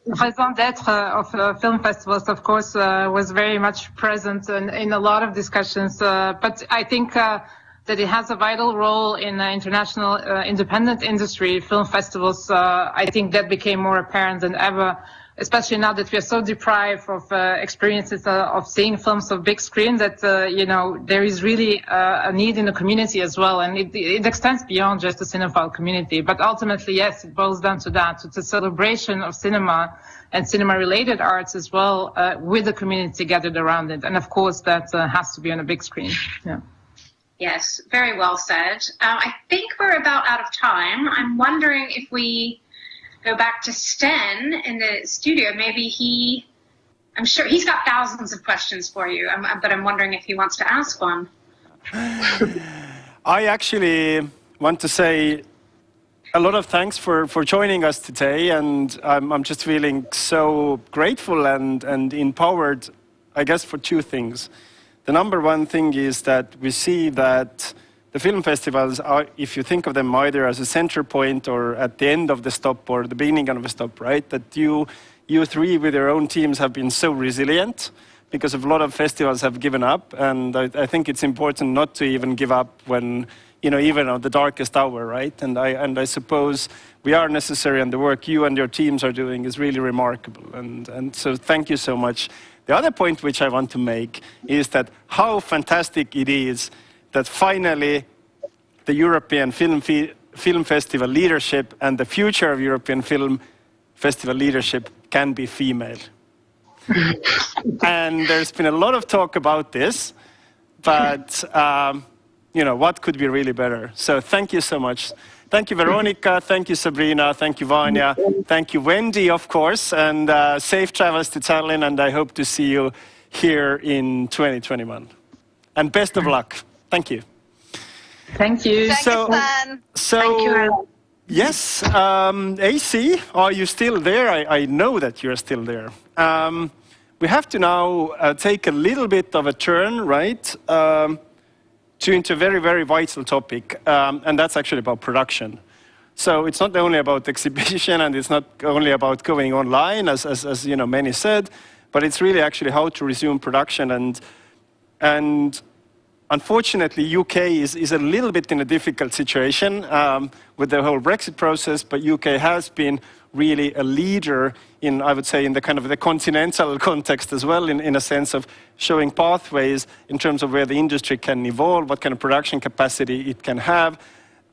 Raison d'être of film festivals, of course, was very much present in a lot of discussions. But I think that it has a vital role in the international independent industry. Film festivals, I think that became more apparent than ever, especially now that we are so deprived of experiences of seeing films of big screen, that there is really a need in the community as well, and it extends beyond just the cinephile community. But ultimately, yes, it boils down to that. It's a celebration of cinema and cinema-related arts as well, with the community gathered around it, and of course that has to be on a big screen. Yeah. Yes, very well said. I think we're about out of time. I'm wondering if we go back to Sten in the studio. Maybe I'm sure he's got thousands of questions for you, but I'm wondering if he wants to ask one. I actually want to say a lot of thanks for joining us today, and I'm just feeling so grateful and empowered, I guess, for two things. The number one thing is that we see that the film festivals are, if you think of them either as a center point or at the end of the stop or the beginning of a stop, right? That you three with your own teams have been so resilient, because a lot of festivals have given up. And I think it's important not to even give up when, even at the darkest hour, right? And I suppose we are necessary, and the work you and your teams are doing is really remarkable. And so thank you so much. The other point which I want to make is that how fantastic it is that finally the European Film Festival leadership and the future of European Film Festival leadership can be female. And there's been a lot of talk about this, but what could be really better? So thank you so much. Thank you, Veronica. Thank you, Sabrina. Thank you, Vanya. Thank you, Wendy, of course. And safe travels to Tallinn, and I hope to see you here in 2021. And best of luck. Thank you. Thank you. Thank you, Stan. Thank you. Yes, AC, are you still there? I know that you're still there. We have to now take a little bit of a turn, right, into a very, very vital topic, and that's actually about production. So it's not only about exhibition, and it's not only about going online, as many said, but it's really actually how to resume production. And unfortunately, UK is a little bit in a difficult situation with the whole Brexit process, but UK has been really a leader in, I would say, in the kind of the continental context as well, in a sense of showing pathways in terms of where the industry can evolve, what kind of production capacity it can have,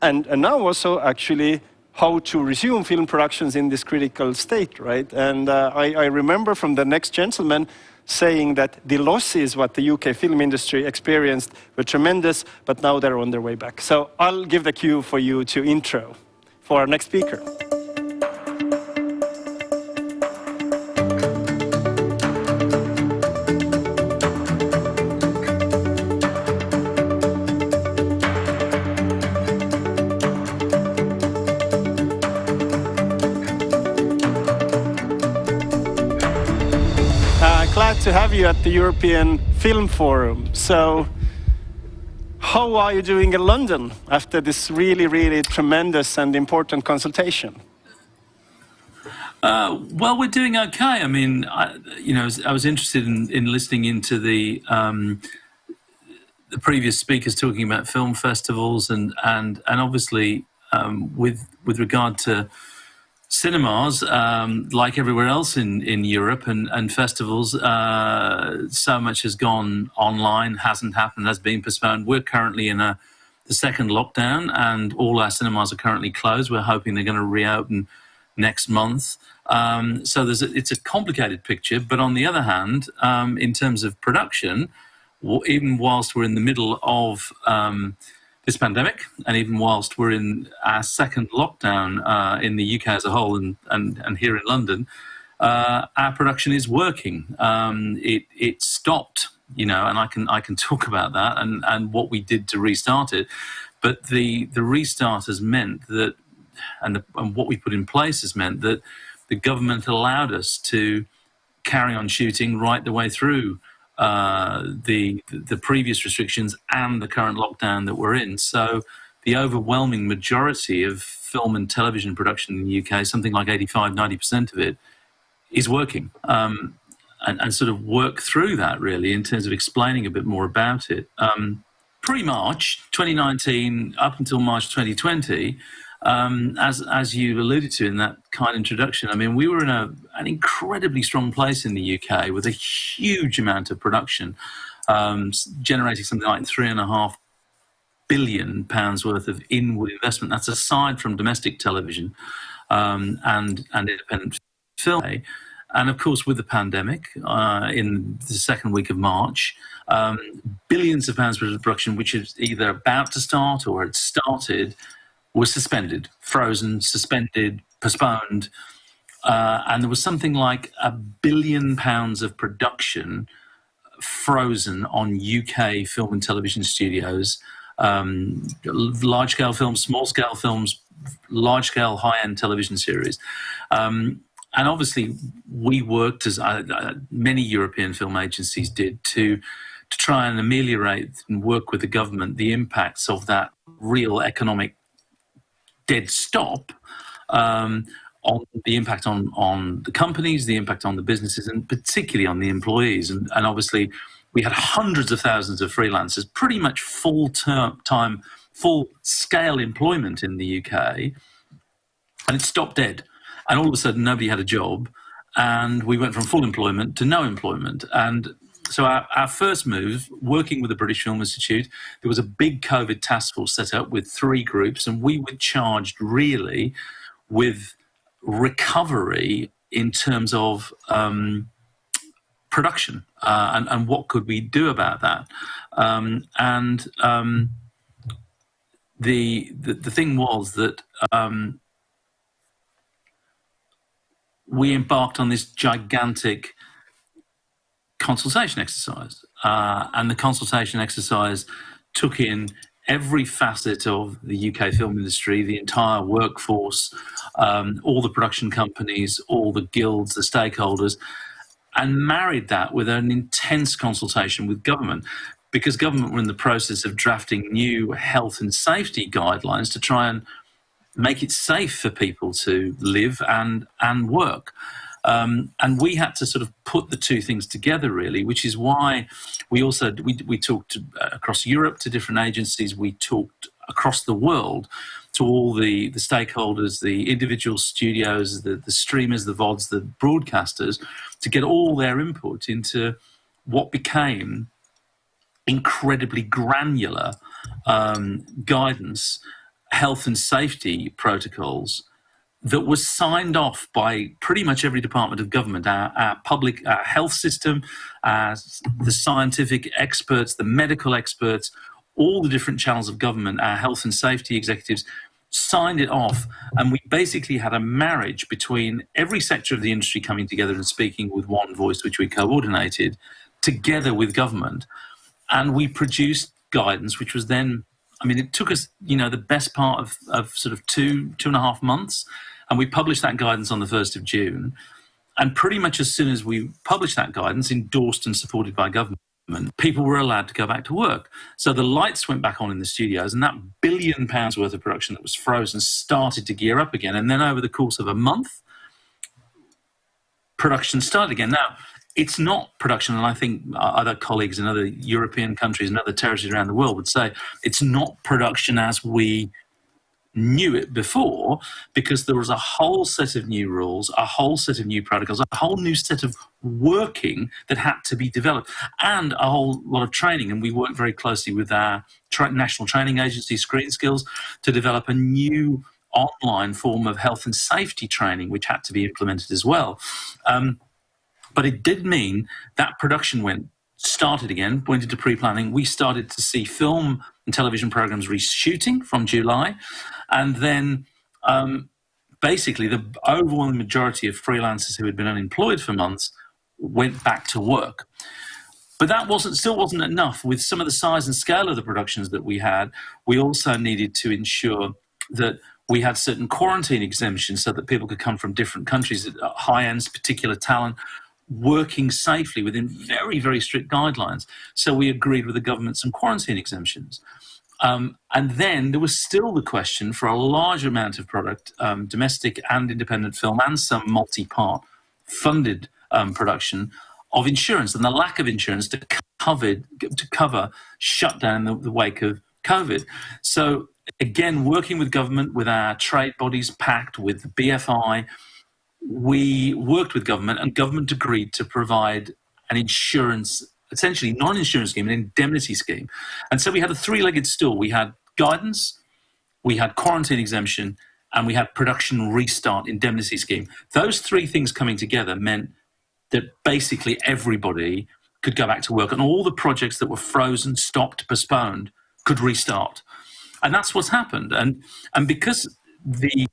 and now also actually how to resume film productions in this critical state, right? And I remember from the next gentleman saying that the losses what the UK film industry experienced were tremendous, but now they're on their way back. So I'll give the cue for you to intro for our next speaker. Glad to have you at the European Film Forum. So, how are you doing in London after this really, really tremendous and important consultation? Well, we're doing okay. I mean, I was interested in listening into the previous speakers talking about film festivals, and obviously with regard to cinemas, like everywhere else in Europe and festivals, so much has gone online, hasn't happened, has been postponed. We're currently in the second lockdown, and all our cinemas are currently closed. We're hoping they're going to reopen next month. So it's a complicated picture. But on the other hand, in terms of production, even whilst we're in the middle of this pandemic, and even whilst we're in our second lockdown in the UK as a whole and here in London, our production is working. It stopped, and I can talk about that and what we did to restart it. But the restart has meant that, and what we put in place has meant that the government allowed us to carry on shooting right the way through the previous restrictions and the current lockdown that we're in. So the overwhelming majority of film and television production in the UK, something like 85-90% of it, is working. And sort of work through that, really, in terms of explaining a bit more about it. Pre-March 2019, up until March 2020, as you alluded to in that kind introduction, I mean, we were in an incredibly strong place in the UK with a huge amount of production, generating something like £3.5 billion worth of inward investment. That's aside from domestic television and independent film. And of course, with the pandemic, in the second week of March, billions of pounds worth of production, which is either about to start or had started, was suspended, frozen, suspended, postponed. And there was something like £1 billion of production frozen on UK film and television studios, large-scale films, small-scale films, large-scale high-end television series. And obviously, we worked, as many European film agencies did, to try and ameliorate and work with the government the impacts of that real economic dead stop, on the impact on the companies, the impact on the businesses, and particularly on the employees. And obviously, we had hundreds of thousands of freelancers, pretty much full-time, full-scale employment in the UK, and it stopped dead. And all of a sudden, nobody had a job, and we went from full employment to no employment. And so our first move, working with the British Film Institute, there was a big COVID task force set up with 3 groups, and we were charged really with recovery in terms of production and what could we do about that. The thing was that we embarked on this gigantic consultation exercise. And the consultation exercise took in every facet of the UK film industry, the entire workforce, all the production companies, all the guilds, the stakeholders, and married that with an intense consultation with government, because government were in the process of drafting new health and safety guidelines to try and make it safe for people to live and work. And we had to sort of put the two things together, really, which is why we also, we talked across Europe to different agencies, we talked across the world to all the stakeholders, the individual studios, the streamers, the VODs, the broadcasters, to get all their input into what became incredibly granular guidance, health and safety protocols that was signed off by pretty much every department of government, our public, our health system, the scientific experts, the medical experts, all the different channels of government, our health and safety executives signed it off. And we basically had a marriage between every sector of the industry coming together and speaking with one voice, which we coordinated together with government. And we produced guidance, which was then, I mean, it took us, you know, the best part of sort of two and a half months. And we published that guidance on the 1st of June. And pretty much as soon as we published that guidance, endorsed and supported by government, people were allowed to go back to work. So the lights went back on in the studios, and that £1 billion worth of production that was frozen started to gear up again. And then over the course of a month, production started again. Now, it's not production, and I think other colleagues in other European countries and other territories around the world would say it's not production as we knew it before, because there was a whole set of new rules, a whole set of new protocols, a whole new set of working that had to be developed, and a whole lot of training. And we worked very closely with our national training agency, Screen Skills, to develop a new online form of health and safety training, which had to be implemented as well. But it did mean that production started again, went into pre-planning. We started to see film and television programs reshooting from July. And then basically the overwhelming majority of freelancers who had been unemployed for months went back to work. But that still wasn't enough. With some of the size and scale of the productions that we had, we also needed to ensure that we had certain quarantine exemptions so that people could come from different countries, high-end, particular talent, working safely within very, very strict guidelines. So we agreed with the government some quarantine exemptions. And then there was still the question for a large amount of product, domestic and independent film, and some multi-part funded production, of insurance, and the lack of insurance to cover shutdown in the wake of COVID. So again, working with government, with our trade bodies, PACT, with the BFI, we worked with government, and government agreed to provide an insurance, essentially non-insurance scheme, an indemnity scheme. And so we had a three-legged stool. We had guidance, we had quarantine exemption, and we had production restart indemnity scheme. Those three things coming together meant that basically everybody could go back to work, and all the projects that were frozen, stopped, postponed could restart. And that's what's happened. And because the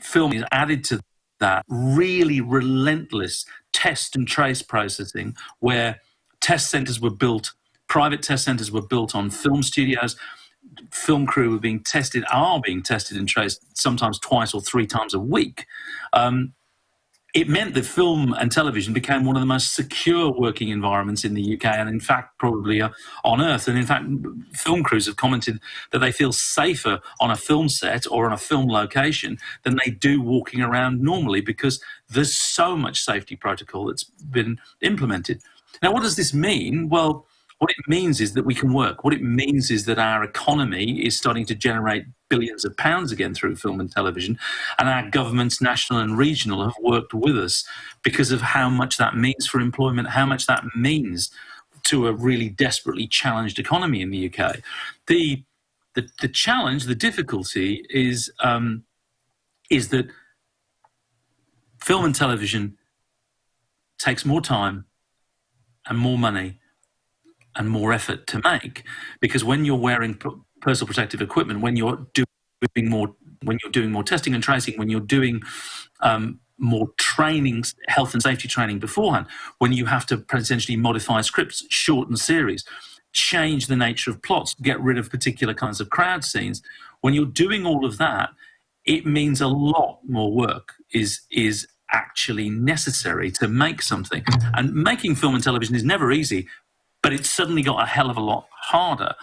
film is added to that really relentless test and trace processing, where test centers were built, private test centers were built on film studios, film crew are being tested and traced sometimes twice or three times a week. It meant that film and television became one of the most secure working environments in the UK, and in fact probably on earth. And in fact, film crews have commented that they feel safer on a film set or on a film location than they do walking around normally, because there's so much safety protocol that's been implemented. Now, what does this mean? Well, what it means is that we can work. What it means is that our economy is starting to generate billions of pounds again through film and television, and our governments, national and regional, have worked with us because of how much that means for employment, how much that means to a really desperately challenged economy in the UK. The challenge, the difficulty is that film and television takes more time and more money and more effort to make, because when you're wearing personal protective equipment, when you're doing more testing and tracing, when you're doing more trainings, health and safety training beforehand, when you have to potentially modify scripts, shorten series, change the nature of plots, get rid of particular kinds of crowd scenes, when you're doing all of that, it means a lot more work is actually necessary to make something. And making film and television is never easy, but it's suddenly got a hell of a lot harder.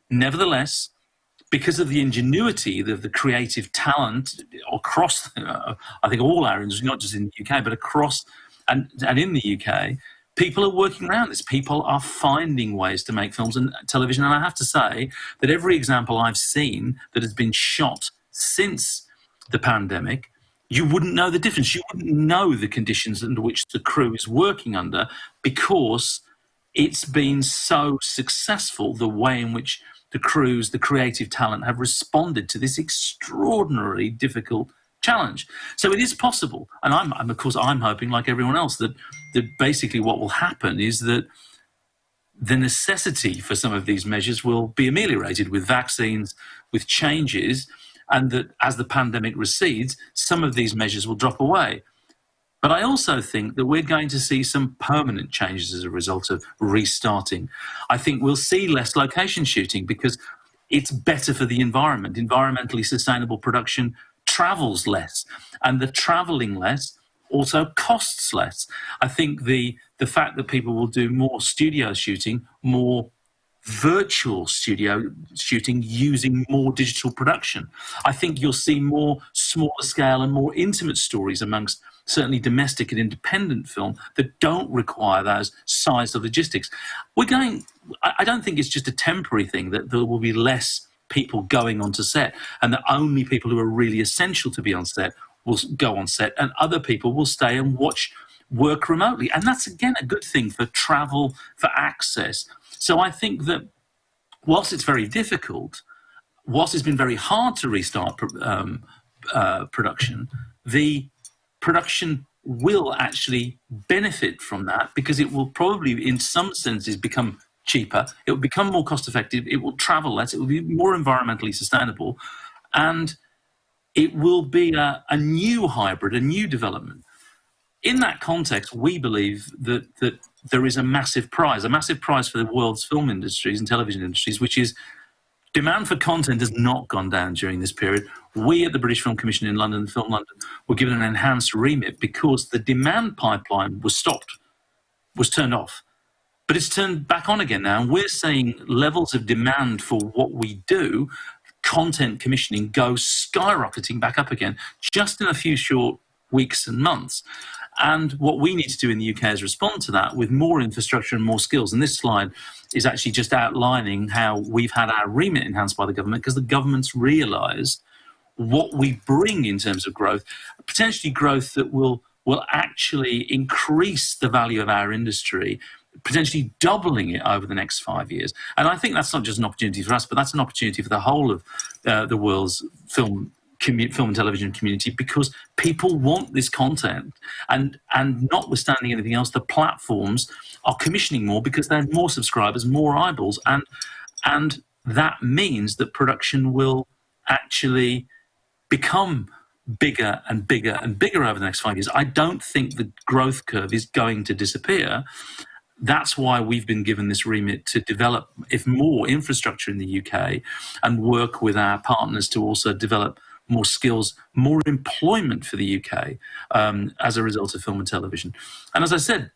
Nevertheless, because of the ingenuity, the creative talent across, I think, all our industries, not just in the UK, but across and in the UK, people are working around this. People are finding ways to make films and television. And I have to say that every example I've seen that has been shot since the pandemic, you wouldn't know the difference. You wouldn't know the conditions under which the crew is working under, because it's been so successful, the way in which the crews, the creative talent, have responded to this extraordinarily difficult challenge. So it is possible. And of course, I'm hoping, like everyone else, that basically what will happen is that the necessity for some of these measures will be ameliorated with vaccines, with changes, and that as the pandemic recedes, some of these measures will drop away. But I also think that we're going to see some permanent changes as a result of restarting. I think we'll see less location shooting because it's better for the environment. Environmentally sustainable production travels less, and the traveling less also costs less. I think the fact that people will do more studio shooting, more virtual studio shooting using more digital production. I think you'll see more smaller scale and more intimate stories amongst certainly domestic and independent film that don't require those size of logistics. I don't think it's just a temporary thing that there will be less people going onto set, and that only people who are really essential to be on set will go on set, and other people will stay and work remotely. And that's, again, a good thing for travel, for access. So I think that whilst it's very difficult, whilst it's been very hard to restart production, the production will actually benefit from that, because it will probably, in some senses, become cheaper. It will become more cost effective. It will travel less. It will be more environmentally sustainable. And it will be a new hybrid, a new development. In that context, we believe that there is a massive prize for the world's film industries and television industries, which is demand for content has not gone down during this period. We at the British Film Commission in London, Film London, were given an enhanced remit because the demand pipeline was stopped, was turned off. But it's turned back on again now, and we're seeing levels of demand for what we do, content commissioning, go skyrocketing back up again, just in a few short weeks and months. And what we need to do in the UK is respond to that with more infrastructure and more skills. And this slide is actually just outlining how we've had our remit enhanced by the government, because the government's realised what we bring in terms of growth, potentially growth that will actually increase the value of our industry, potentially doubling it over the next 5 years. And I think that's not just an opportunity for us, but that's an opportunity for the whole of the world's film and television community, because people want this content. And notwithstanding anything else, the platforms are commissioning more because they have more subscribers, more eyeballs. And that means that production will actually become bigger and bigger and bigger over the next 5 years. I don't think the growth curve is going to disappear. That's why we've been given this remit to develop, if more, infrastructure in the UK and work with our partners to also develop more skills, more employment for the UK as a result of film and television. And as I said,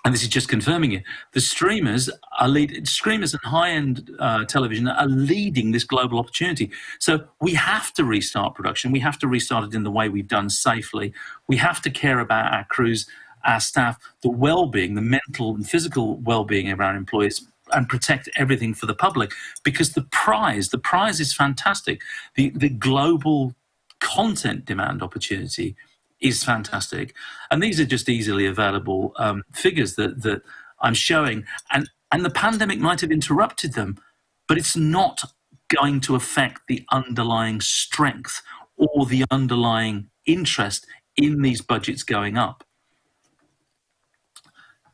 and this is just confirming it, the streamers and high-end television are leading this global opportunity. So we have to restart production. We have to restart it in the way we've done, safely. We have to care about our crews, our staff, the well-being, the mental and physical well-being of our employees, and protect everything for the public, because the prize is fantastic. The global content demand opportunity is fantastic. And these are just easily available figures that I'm showing. And the pandemic might have interrupted them, but it's not going to affect the underlying strength or the underlying interest in these budgets going up.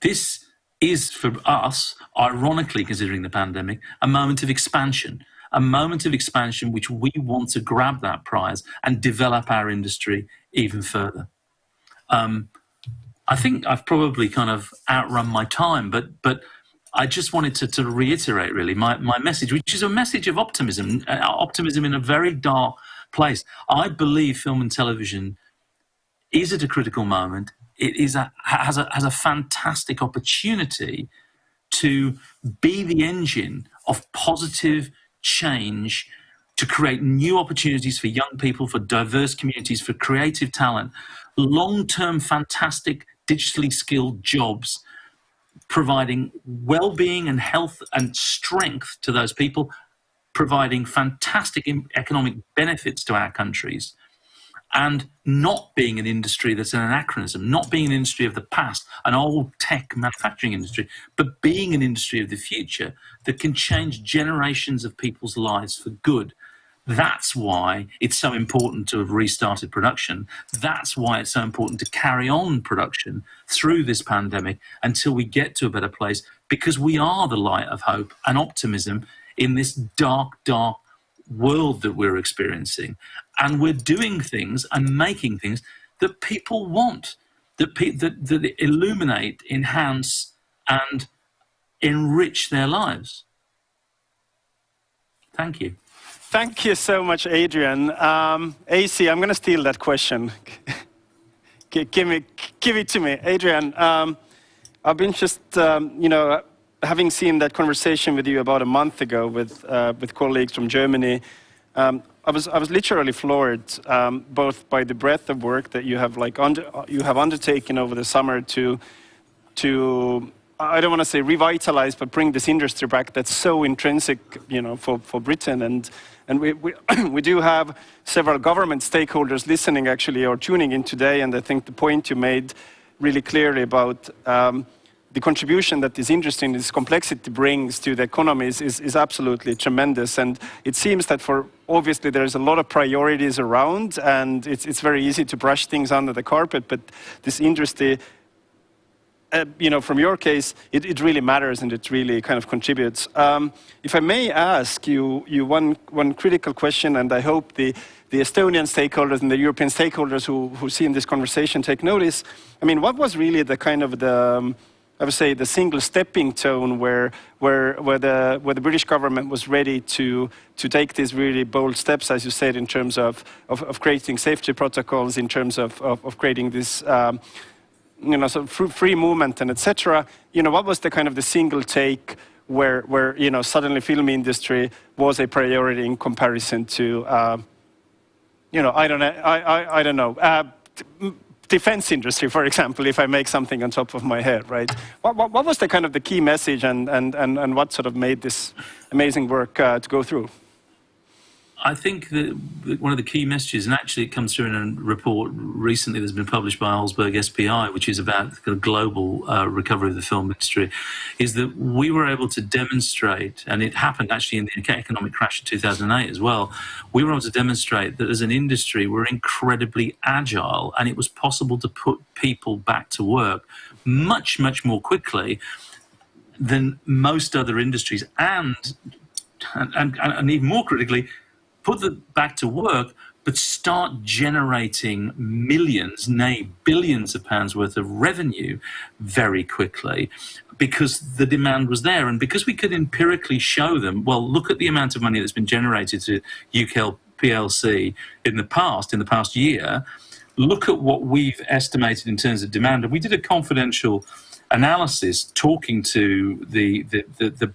This is, for us, ironically considering the pandemic, a moment of expansion which we want to grab that prize and develop our industry even further. I think I've probably kind of outrun my time, but I just wanted to reiterate really my message, which is a message of optimism in a very dark place. I believe film and television is at a critical moment. It has a fantastic opportunity to be the engine of positive change, to create new opportunities for young people, for diverse communities, for creative talent, long-term fantastic digitally skilled jobs, providing well-being and health and strength to those people, providing fantastic economic benefits to our countries, and not being an industry that's an anachronism, not being an industry of the past, an old tech manufacturing industry, but being an industry of the future that can change generations of people's lives for good. That's why it's so important to have restarted production. That's why it's so important to carry on production through this pandemic until we get to a better place, because we are the light of hope and optimism in this dark, dark world that we're experiencing. And we're doing things and making things that people want, that illuminate, enhance, and enrich their lives. Thank you. Thank you so much, Adrian. AC, I'm going to steal that question. Give it to me. Adrian, I've been just, having seen that conversation with you about a month ago with colleagues from Germany, I was literally floored, both by the breadth of work that you have undertaken over the summer to I don't want to say revitalize, but bring this industry back that's so intrinsic, for Britain. And we do have several government stakeholders listening actually or tuning in today, and I think the point you made really clearly about the contribution that this industry and this complexity brings to the economies is absolutely tremendous. And it seems that obviously there's a lot of priorities around, and it's very easy to brush things under the carpet, but this industry, from your case, it really matters and it really kind of contributes. If I may ask you one critical question, and I hope the Estonian stakeholders and the European stakeholders who see in this conversation take notice. I mean, what was really the kind of I would say the single stepping tone where the British government was ready to take these really bold steps, as you said, in terms of creating safety protocols, in terms of creating this sort of free movement and etc. What was the kind of the single take where suddenly film industry was a priority in comparison to I don't know defense industry, for example, if I make something on top of my head, right? What was the kind of the key message and what sort of made this amazing work to go through? I think that one of the key messages, and actually it comes through in a report recently that's been published by Olsberg SPI, which is about the global recovery of the film industry, is that we were able to demonstrate, and it happened actually in the economic crash of 2008 as well, we were able to demonstrate that as an industry we're incredibly agile, and it was possible to put people back to work much, much more quickly than most other industries, and even more critically, put them back to work, but start generating millions, nay, billions of pounds worth of revenue very quickly because the demand was there. And because we could empirically show them, well, look at the amount of money that's been generated to UK PLC in the past year, look at what we've estimated in terms of demand. And we did a confidential analysis talking to the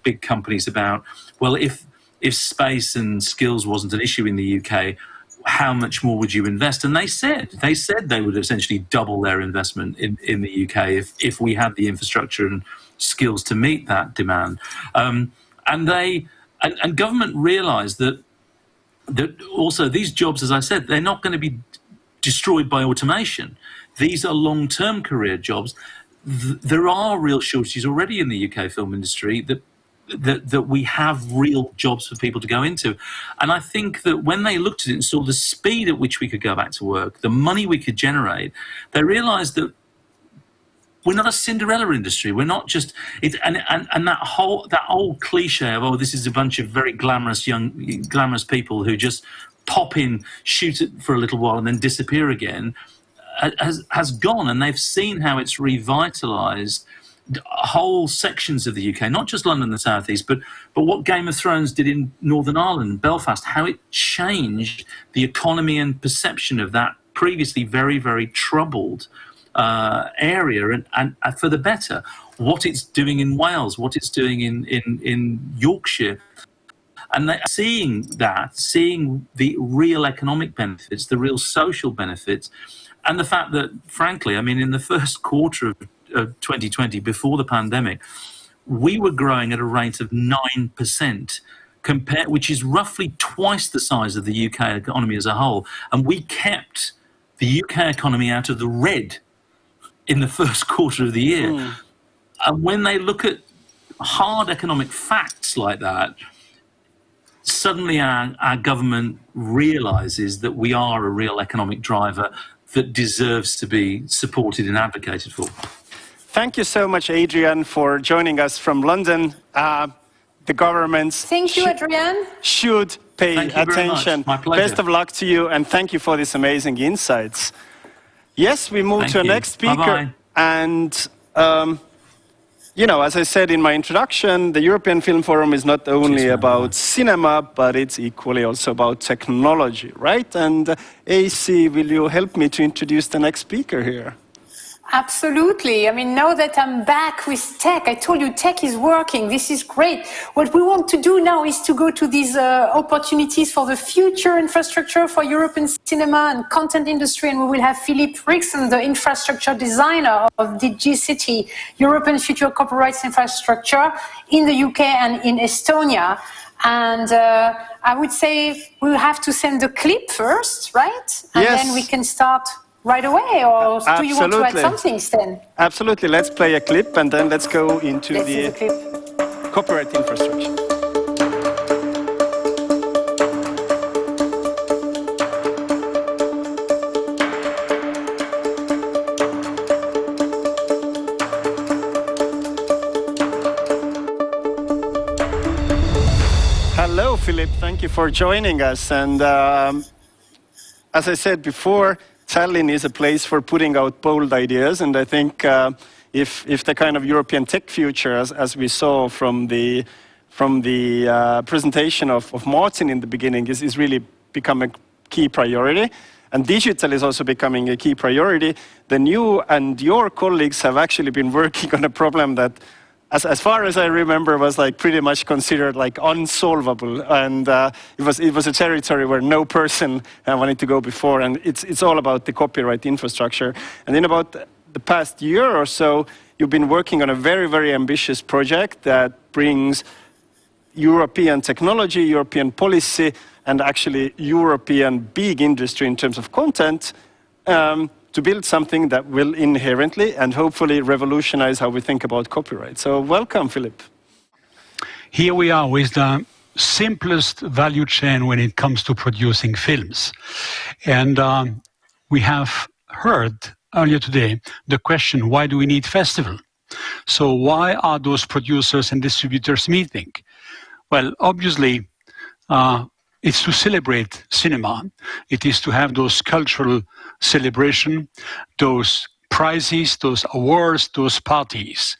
big companies about, well, if space and skills wasn't an issue in the UK, how much more would you invest? And they said they would essentially double their investment in the UK if we had the infrastructure and skills to meet that demand. And government realised that also these jobs, as I said, they're not going to be destroyed by automation. These are long-term career jobs. There are real shortages already in the UK film industry that we have real jobs for people to go into. And I think that when they looked at it and saw the speed at which we could go back to work, the money we could generate, they realised that we're not a Cinderella industry. We're not just and that whole cliche of, oh, this is a bunch of very glamorous people who just pop in, shoot it for a little while and then disappear again, has gone. And they've seen how it's revitalised whole sections of the UK, not just London and the South East, but what Game of Thrones did in Northern Ireland, Belfast, how it changed the economy and perception of that previously very, very troubled area and for the better. What it's doing in Wales, what it's doing in Yorkshire. And they're seeing the real economic benefits, the real social benefits, and the fact that, frankly, I mean, in the first quarter of 2020, before the pandemic, we were growing at a rate of 9%, which is roughly twice the size of the UK economy as a whole. And we kept the UK economy out of the red in the first quarter of the year. And when they look at hard economic facts like that, suddenly our government realises that we are a real economic driver that deserves to be supported and advocated for. Thank you so much, Adrian, for joining us from London. The governments should pay attention. My pleasure. Best of luck to you, and thank you for these amazing insights. Yes, we move to our next speaker. Bye-bye. And, as I said in my introduction, the European Film Forum is not only about cinema, but it's equally also about technology, right? And AC, will you help me to introduce the next speaker here? Absolutely. I mean, now that I'm back with tech, I told you tech is working. This is great. What we want to do now is to go to these opportunities for the future infrastructure for European cinema and content industry. And we will have Philippe Rixen, the infrastructure designer of DigiCity, European Future Copyrights Infrastructure in the UK and in Estonia. And I would say we'll have to send the clip first, right? And then we can start right away, or do you want to add something, Sten? Absolutely. Let's play a clip and then let's go into the copyright infrastructure. Hello, Philippe. Thank you for joining us. And as I said before, Tallinn is a place for putting out bold ideas, and I think if the kind of European tech future, as we saw from the presentation of Martin in the beginning, is really become a key priority. and digital is also becoming a key priority, then you and your colleagues have actually been working on a problem that, as far as I remember, was like pretty much considered like unsolvable, and it was a territory where no person wanted to go before, and it's all about the copyright infrastructure. And in about the past year or so, you've been working on a very, very ambitious project that brings European technology, European policy, and actually European big industry in terms of content to build something that will inherently and hopefully revolutionize how we think about copyright. So welcome, Philip. Here we are with the simplest value chain when it comes to producing films. And we have heard earlier today the question, why do we need festival? So why are those producers and distributors meeting? Well, obviously, it's to celebrate cinema. It is to have those cultural celebration, those prizes, those awards, those parties.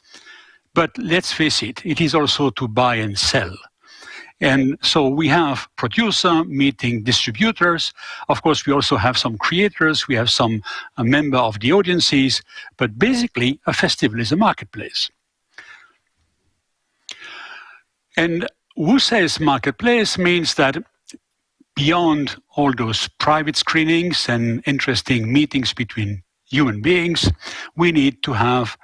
But let's face it, it is also to buy and sell. And so we have producer meeting distributors. Of course, we also have some creators. We have some member of the audiences. But basically, a festival is a marketplace. And who says marketplace means that beyond all those private screenings and interesting meetings between human beings, we need to have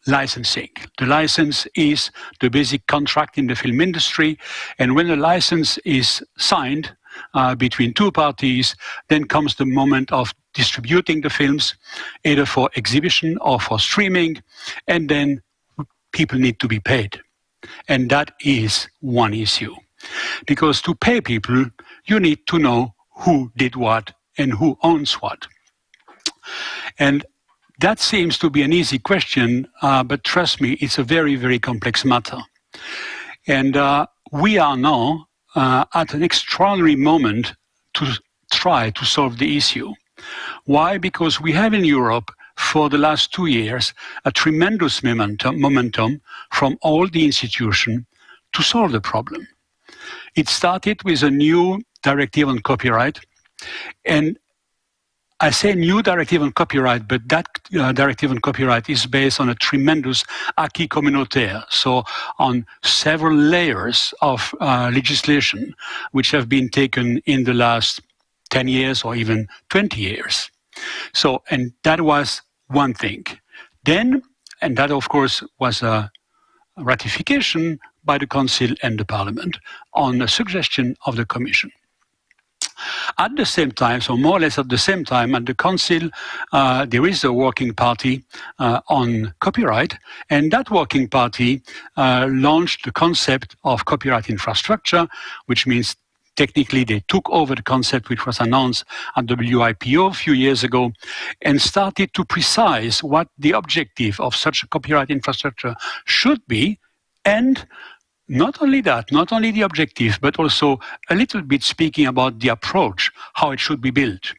licensing. The license is the basic contract in the film industry, and when a license is signed between two parties, then comes the moment of distributing the films, either for exhibition or for streaming, and then people need to be paid. And that is one issue. Because to pay people, you need to know who did what and who owns what. And that seems to be an easy question, but trust me, it's a very, very complex matter. And we are now at an extraordinary moment to try to solve the issue. Why? Because we have in Europe, for the last 2 years, a tremendous momentum from all the institutions to solve the problem. It started with a new directive on copyright, and I say new directive on copyright, but that directive on copyright is based on a tremendous acquis communautaire, so on several layers of legislation which have been taken in the last 10 years or even 20 years. So, and that was one thing. Then, and that of course was a ratification by the Council and the Parliament on a suggestion of the Commission. At the same time, so more or less at the same time, at the Council, there is a working party on copyright, and that working party launched the concept of copyright infrastructure, which means technically they took over the concept which was announced at WIPO a few years ago and started to precise what the objective of such a copyright infrastructure should be, and not only that, not only the objective, but also a little bit speaking about the approach, how it should be built.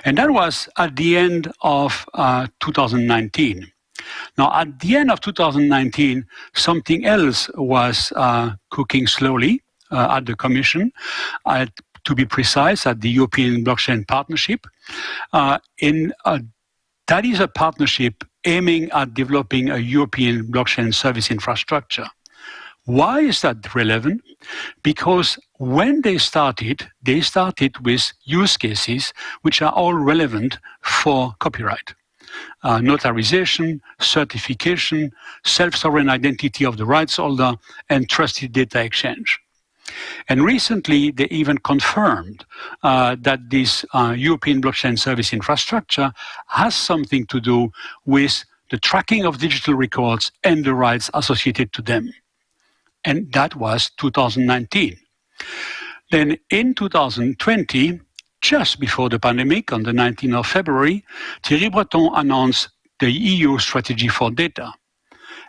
And that was at the end of 2019. Now, at the end of 2019, something else was cooking slowly at the Commission, to be precise, at the European Blockchain Partnership. That is a partnership aiming at developing a European blockchain service infrastructure. Why is that relevant? Because when they started with use cases which are all relevant for copyright. Notarization, certification, self-sovereign identity of the rights holder, and trusted data exchange. And recently, they even confirmed that this European blockchain service infrastructure has something to do with the tracking of digital records and the rights associated to them. And that was 2019. Then in 2020, just before the pandemic, on the 19th of February, Thierry Breton announced the EU strategy for data.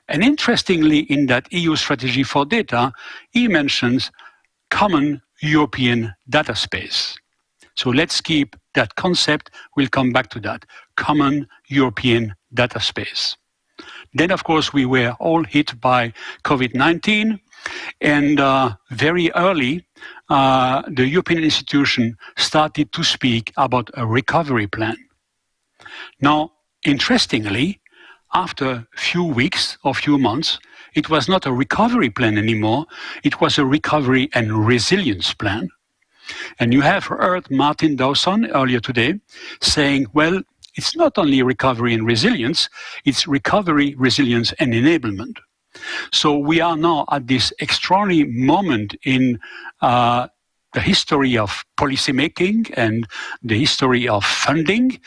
And interestingly, in that EU strategy for data, he mentions common European data space. So let's keep that concept. We'll come back to that. Common European data space. Then, of course, we were all hit by COVID-19. And very early, the European institution started to speak about a recovery plan. Now, interestingly, after a few weeks or few months, it was not a recovery plan anymore, it was a recovery and resilience plan. And you have heard Martin Dawson earlier today saying, well, it's not only recovery and resilience, it's recovery, resilience and enablement. So we are now at this extraordinary moment in the history of policymaking and the history of funding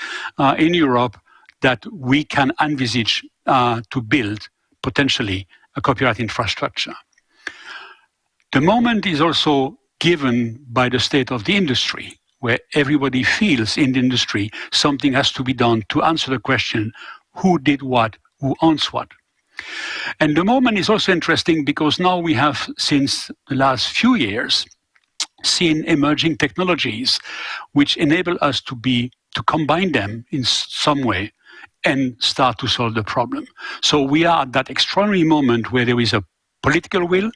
in Europe that we can envisage to build potentially a copyright infrastructure. The moment is also given by the state of the industry, where everybody feels in the industry something has to be done to answer the question, who did what, who owns what? And the moment is also interesting because now we have, since the last few years, seen emerging technologies which enable us to combine them in some way and start to solve the problem. So we are at that extraordinary moment where there is a political will,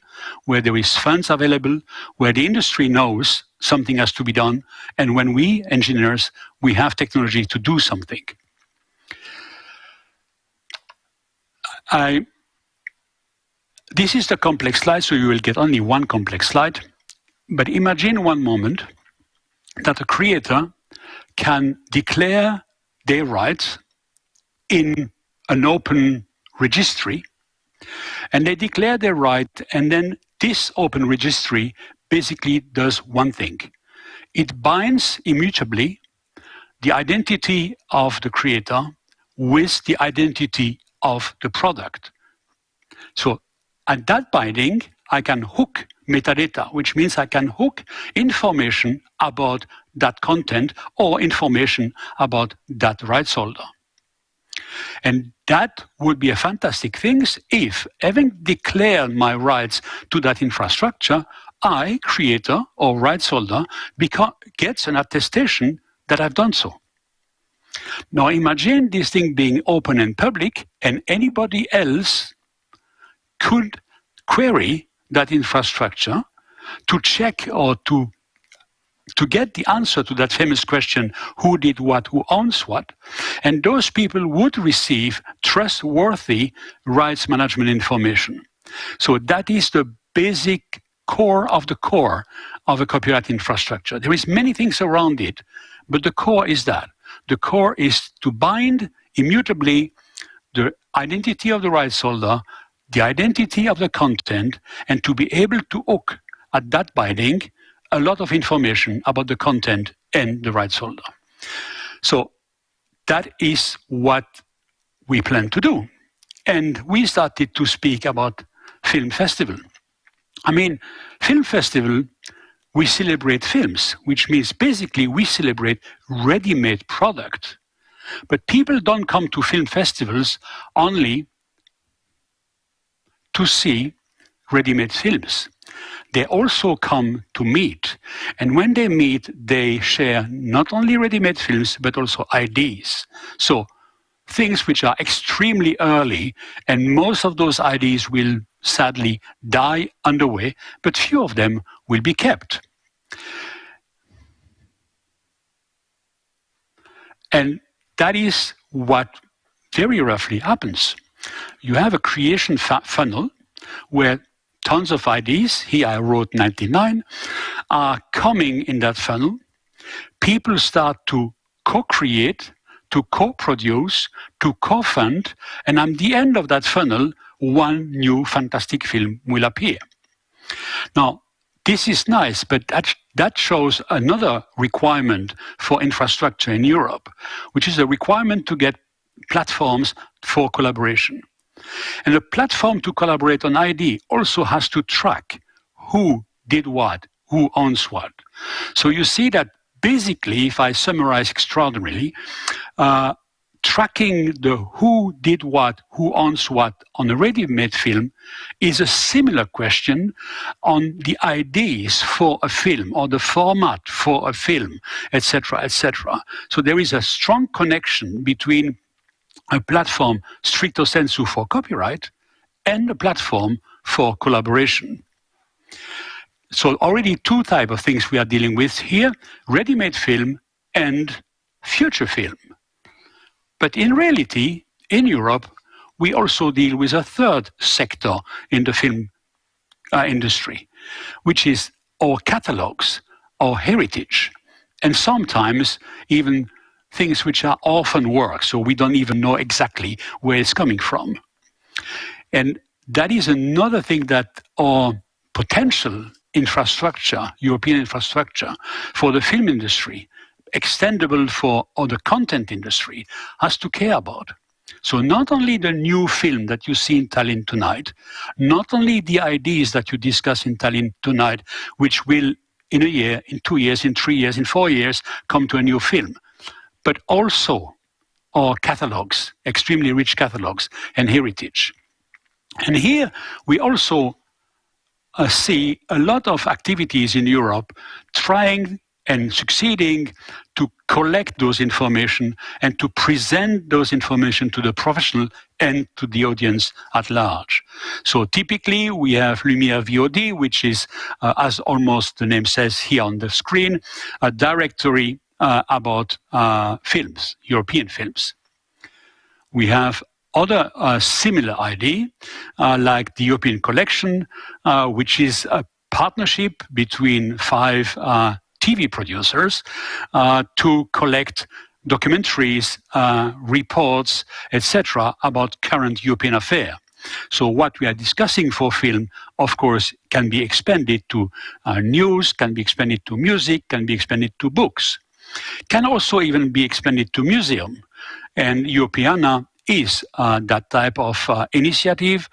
where there is funds available, where the industry knows something has to be done, and when we, engineers, we have technology to do something. This is the complex slide, so you will get only one complex slide. But imagine one moment that a creator can declare their rights in an open registry, and they declare their right, and then this open registry basically does one thing. It binds immutably the identity of the creator with the identity of the product. So at that binding, I can hook metadata, which means I can hook information about that content or information about that rights holder. And that would be a fantastic thing if, having declared my rights to that infrastructure, I, creator or rights holder, gets an attestation that I've done so. Now imagine this thing being open and public, and anybody else could query that infrastructure to check or to get the answer to that famous question, who did what, who owns what, and those people would receive trustworthy rights management information. So that is the basic core of a copyright infrastructure. There is many things around it, but the core is that. The core is to bind immutably the identity of the rights holder, the identity of the content, and to be able to hook at that binding a lot of information about the content and the rights holder. So that is what we plan to do. And we started to speak about film festival. I mean, film festival, we celebrate films, which means basically we celebrate ready-made product. But people don't come to film festivals only to see ready-made films. They also come to meet. And when they meet, they share not only ready-made films, but also ideas. So things which are extremely early, and most of those ideas will sadly die on the way, but few of them will be kept. And that is what very roughly happens. You have a creation funnel where tons of ideas, here I wrote 99, are coming in that funnel. People start to co-create, to co-produce, to co-fund, and at the end of that funnel, one new fantastic film will appear. Now, this is nice, but that shows another requirement for infrastructure in Europe, which is a requirement to get platforms for collaboration. And a platform to collaborate on ID also has to track who did what, who owns what. So you see that basically, if I summarize extraordinarily, tracking the who did what, who owns what on a ready-made film is a similar question on the ideas for a film or the format for a film, etc., etc. So there is a strong connection between a platform stricto sensu for copyright and a platform for collaboration. So already two types of things we are dealing with here, ready-made film and future film. But in reality, in Europe, we also deal with a third sector in the film industry, which is our catalogs, our heritage, and sometimes even things which are orphan work, so we don't even know exactly where it's coming from. And that is another thing that our potential infrastructure, European infrastructure for the film industry, extendable for other content industry, has to care about. So not only the new film that you see in Tallinn tonight, not only the ideas that you discuss in Tallinn tonight, which will in a year, in 2 years, in 3 years, in 4 years, come to a new film, but also our catalogs, extremely rich catalogs and heritage. And here we also see a lot of activities in Europe trying and succeeding to collect those information and to present those information to the professional and to the audience at large. So typically we have Lumiere VOD, which is, as almost the name says here on the screen, a directory about films, European films. We have other similar idea, like the European Collection, which is a partnership between 5 TV producers to collect documentaries, reports, etc. about current European affairs. So what we are discussing for film, of course, can be expanded to news, can be expanded to music, can be expanded to books, can also even be expanded to museum. And Europeana is that type of initiative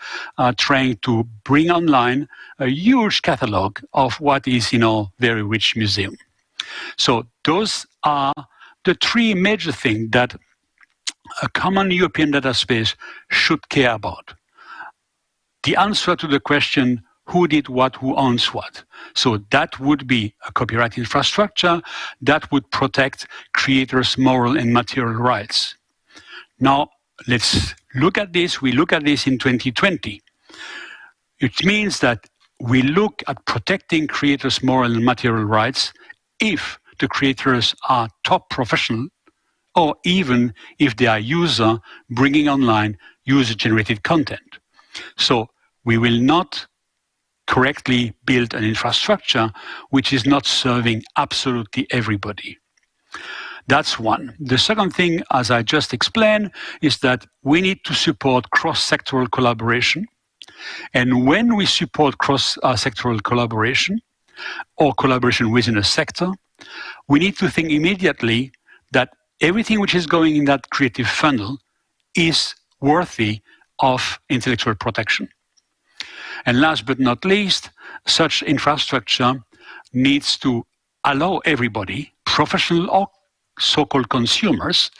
trying to bring online a huge catalog of what is in our very rich museum. So those are the 3 major things that a common European data space should care about. The answer to the question, who did what, who owns what? So that would be a copyright infrastructure that would protect creators' moral and material rights. Now, let's look at this. We look at this in 2020. It means that we look at protecting creators' moral and material rights if the creators are top professional or even if they are user bringing online user-generated content. So we will not correctly build an infrastructure which is not serving absolutely everybody. That's one. The second thing, as I just explained, is that we need to support cross-sectoral collaboration. And when we support cross-sectoral collaboration or collaboration within a sector, we need to think immediately that everything which is going in that creative funnel is worthy of intellectual protection. And last but not least, such infrastructure needs to allow everybody, professional or so-called consumers,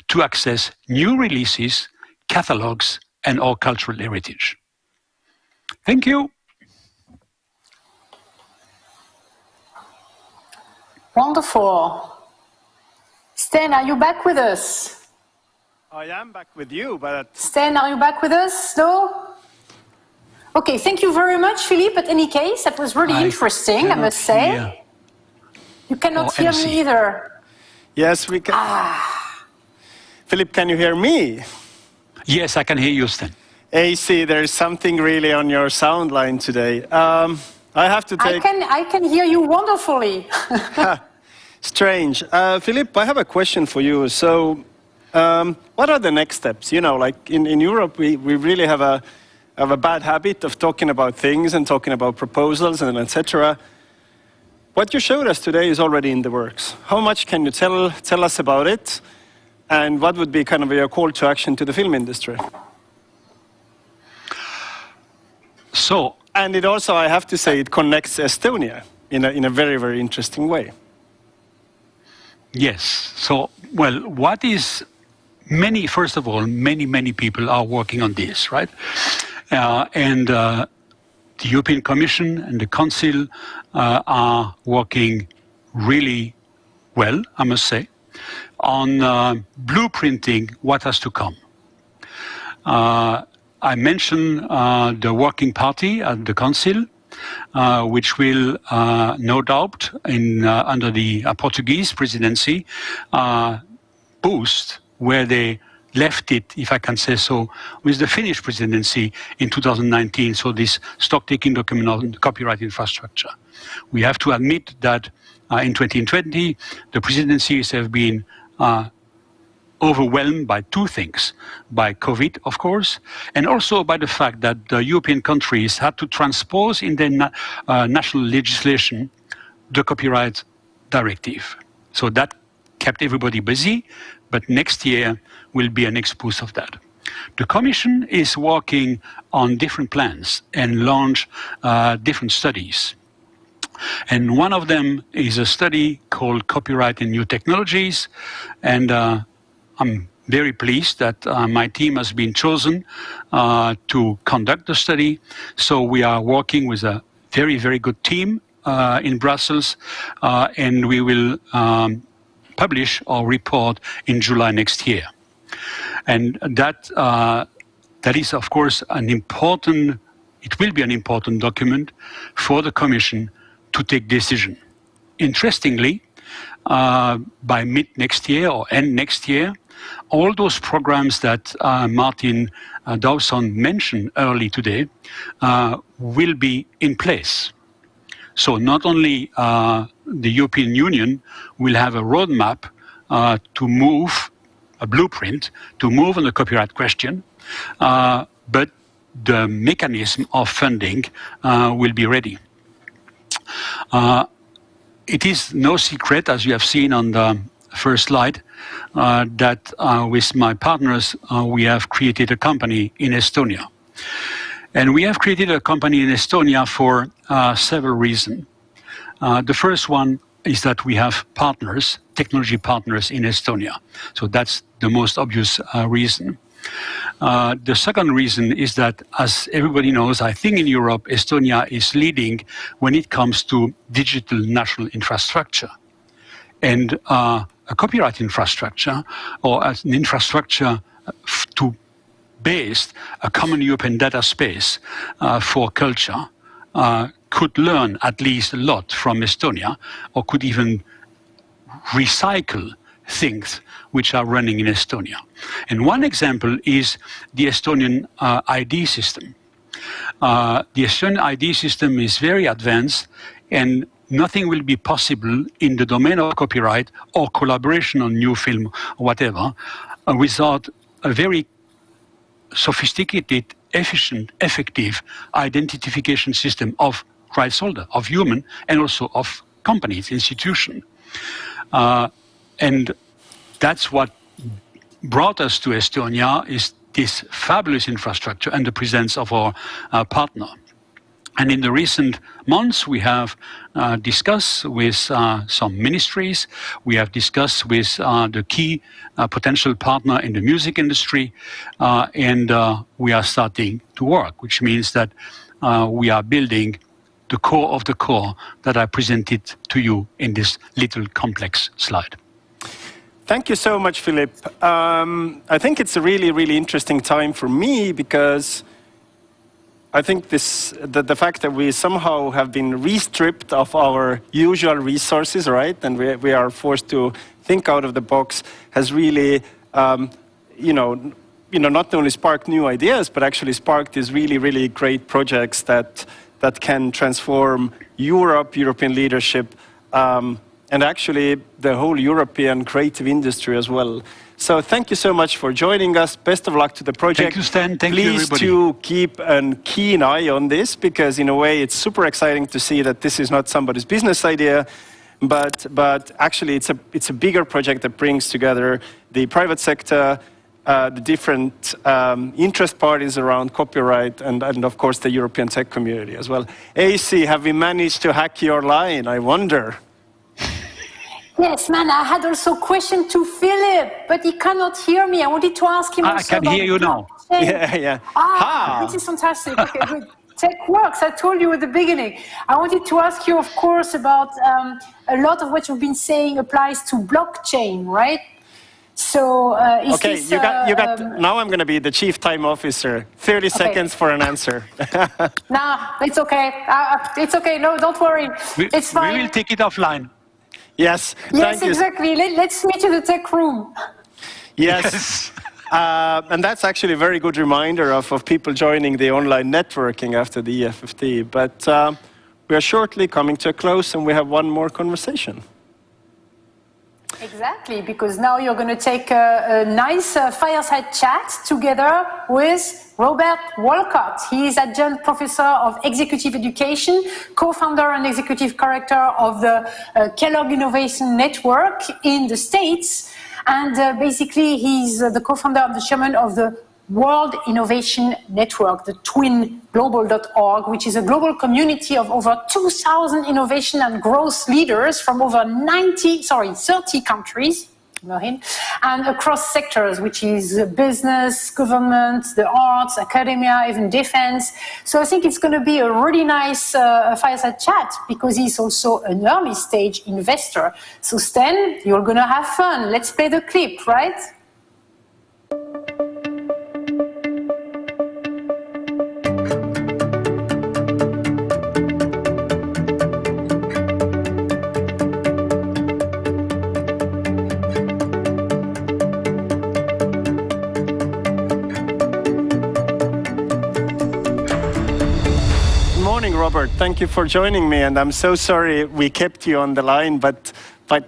to access new releases, catalogs, and our cultural heritage. Thank you. Wonderful. Sten, are you back with us? I am back with you, but... Sten, are you back with us? No? Okay, thank you very much, Philippe. But in any case, that was really interesting, I must say. You cannot hear me either. Yes, we can. Philippe, can you hear me? Yes, I can hear you, Sten. AC, there's something really on your sound line today. I have to take... I can hear you wonderfully. Strange. Philippe, I have a question for you. So, what are the next steps? You know, like in Europe, we really have a bad habit of talking about things and talking about proposals and etc. What you showed us today is already in the works. How much can you tell us about it? And what would be kind of your call to action to the film industry? So, and it also, I have to say, it connects Estonia in a very, very interesting way. Yes. So, well, what is first of all, many people are working on this, right? The European Commission and the Council are working really well, I must say, on blueprinting what has to come. I mentioned the Working Party at the Council, which will no doubt, under the Portuguese presidency, boost where they left it, if I can say so, with the Finnish presidency in 2019, so this stock-taking document on copyright infrastructure. We have to admit that in 2020, the presidencies have been overwhelmed by two things, by COVID, of course, and also by the fact that the European countries had to transpose in their national legislation the copyright directive. So that kept everybody busy, but next year will be an next boost of that. The Commission is working on different plans and launch different studies. And one of them is a study called Copyright in New Technologies, and I'm very pleased that my team has been chosen to conduct the study. So we are working with a very, very good team in Brussels, and we will publish our report in July next year. And that is, of course, it will be an important document for the Commission to take decision. Interestingly, by mid next year or end next year, all those programs that Martin Dawson mentioned early today will be in place. So not only the European Union will have a roadmap to move, a blueprint to move on the copyright question, but the mechanism of funding will be ready. It is no secret, as you have seen on the first slide, that with my partners, we have created a company in Estonia. And we have created a company in Estonia for several reasons. The first one is that we have partners, technology partners in Estonia. So that's the most obvious reason. The second reason is that, as everybody knows, I think in Europe, Estonia is leading when it comes to digital national infrastructure. And a copyright infrastructure, or an infrastructure to base a common European data space for culture, could learn at least a lot from Estonia, or could even recycle things which are running in Estonia. And one example is the Estonian ID system. The Estonian ID system is very advanced, and nothing will be possible in the domain of copyright or collaboration on new film or whatever without a very sophisticated, efficient, effective identification system of rights holder, of human, and also of companies, institutions. And that's what brought us to Estonia, is this fabulous infrastructure and the presence of our partner. And in the recent months, we have discussed with some ministries, we have discussed with the key potential partner in the music industry, and we are starting to work, which means that we are building the core of the core that I presented to you in this little complex slide. Thank you so much, Philip. I think it's a really, really interesting time for me, because I think the fact that we somehow have been re-stripped of our usual resources, right, and we are forced to think out of the box, has really, not only sparked new ideas, but actually sparked these really, really great projects that can transform Europe, European leadership, and actually the whole European creative industry as well. So thank you so much for joining us. Best of luck to the project. Thank you, Stan. Thank you, everybody. Please do keep a keen eye on this, because in a way it's super exciting to see that this is not somebody's business idea, but actually it's a bigger project that brings together the private sector, the different interest parties around copyright, and of course the European tech community as well. AC, have we managed to hack your line? I wonder. Yes, man, I had also a question to Philip, but he cannot hear me. I wanted to ask him also I can hear you now. Yeah. Which is fantastic. Okay, good. Tech works. I told you at the beginning. I wanted to ask you, of course, about a lot of what you've been saying applies to blockchain, right? So okay, you got. Now I'm going to be the chief time officer. 30 seconds for an answer. Nah, it's okay. It's okay. No, don't worry. It's fine. We will take it offline. Yes. Yes, exactly. Let's meet in the tech room. Yes. And that's actually a very good reminder of people joining the online networking after the EFFT. But we are shortly coming to a close, and we have one more conversation. Exactly, because now you're going to take a nice fireside chat together with Robert Wolcott. He is adjunct professor of executive education, co-founder and executive director of the Kellogg Innovation Network in the States. And basically, he's the co-founder and the chairman of the World Innovation Network, the twinglobal.org, which is a global community of over 2,000 innovation and growth leaders from over 30 countries, and across sectors, which is business, government, the arts, academia, even defense. So I think it's going to be a really nice fireside chat, because he's also an early stage investor. So Stan, you're going to have fun. Let's play the clip, right? Robert, thank you for joining me, and I'm so sorry we kept you on the line, but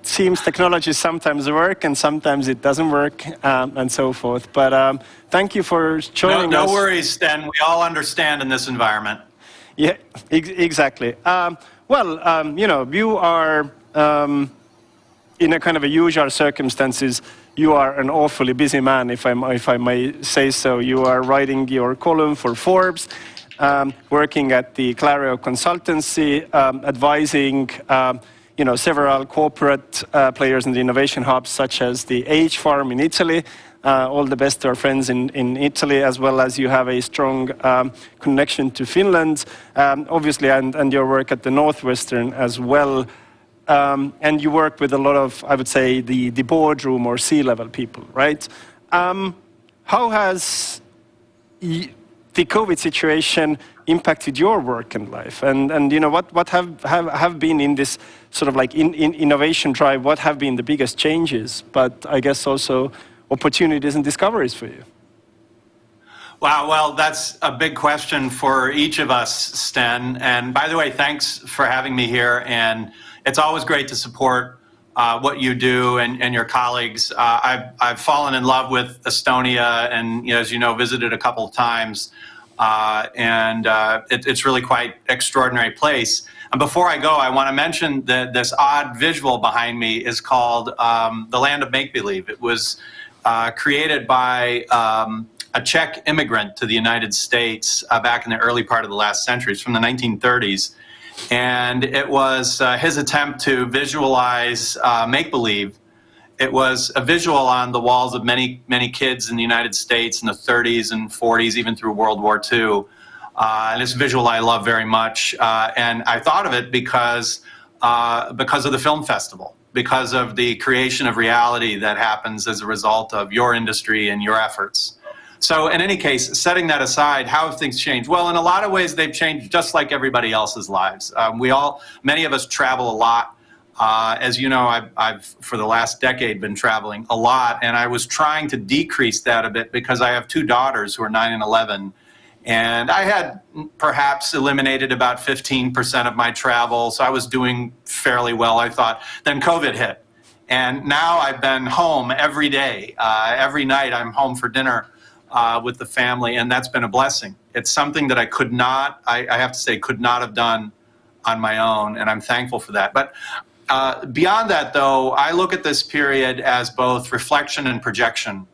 seems technology sometimes work and sometimes it doesn't work, and so forth. But thank you for joining us. No worries, Sten. We all understand in this environment. Yeah, exactly. You are in a kind of a usual circumstances. You are an awfully busy man, if I may say so. You are writing your column for Forbes. Working at the Clario consultancy, advising several corporate players in the innovation hubs, such as the H Farm in Italy. All the best to our friends in Italy, as well as you have a strong connection to Finland, obviously, and your work at the Northwestern as well. And you work with a lot of, I would say, the boardroom or C-level people, right? How has the COVID situation impacted your work and life? And what have been in this sort of like in innovation drive, what have been the biggest changes, but I guess also opportunities and discoveries for you? Wow, well, that's a big question for each of us, Sten. And by the way, thanks for having me here. And it's always great to support what you do and your colleagues. I've fallen in love with Estonia, and as you know, visited a couple of times. It's really quite extraordinary place. And before I go, I want to mention that this odd visual behind me is called The Land of Make-Believe. It was created by a Czech immigrant to the United States back in the early part of the last century. It's from the 1930s. And it was his attempt to visualize make-believe. It was a visual on the walls of many, many kids in the United States in the 30s and 40s, even through World War II. And this visual I love very much. And I thought of it because of the film festival, because of the creation of reality that happens as a result of your industry and your efforts. So in any case, setting that aside, how have things changed? Well, in a lot of ways, they've changed just like everybody else's lives. Many of us travel a lot. As you know, I've for the last decade been traveling a lot, and I was trying to decrease that a bit because I have two daughters who are 9 and 11. And I had perhaps eliminated about 15% of my travel, so I was doing fairly well, I thought. Then COVID hit. And now I've been home every day. Every night I'm home for dinner with the family, and that's been a blessing. It's something that I could not have done on my own, and I'm thankful for that. But beyond that, though, I look at this period as both reflection and projection.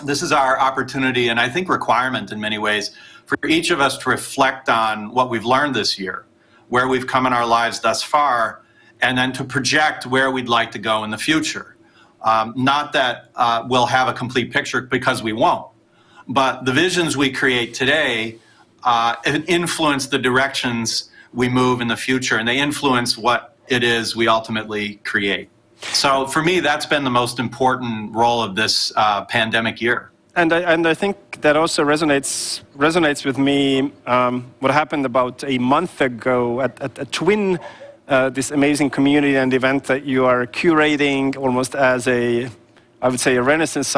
This is our opportunity, and I think requirement in many ways, for each of us to reflect on what we've learned this year, where we've come in our lives thus far, and then to project where we'd like to go in the future. Not that we'll have a complete picture, because we won't. But the visions we create today influence the directions we move in the future, and they influence what it is we ultimately create. So for me, that's been the most important role of this pandemic year. And I think that also resonates with me. What happened about a month ago at Twin, this amazing community and event that you are curating almost as I would say a Renaissance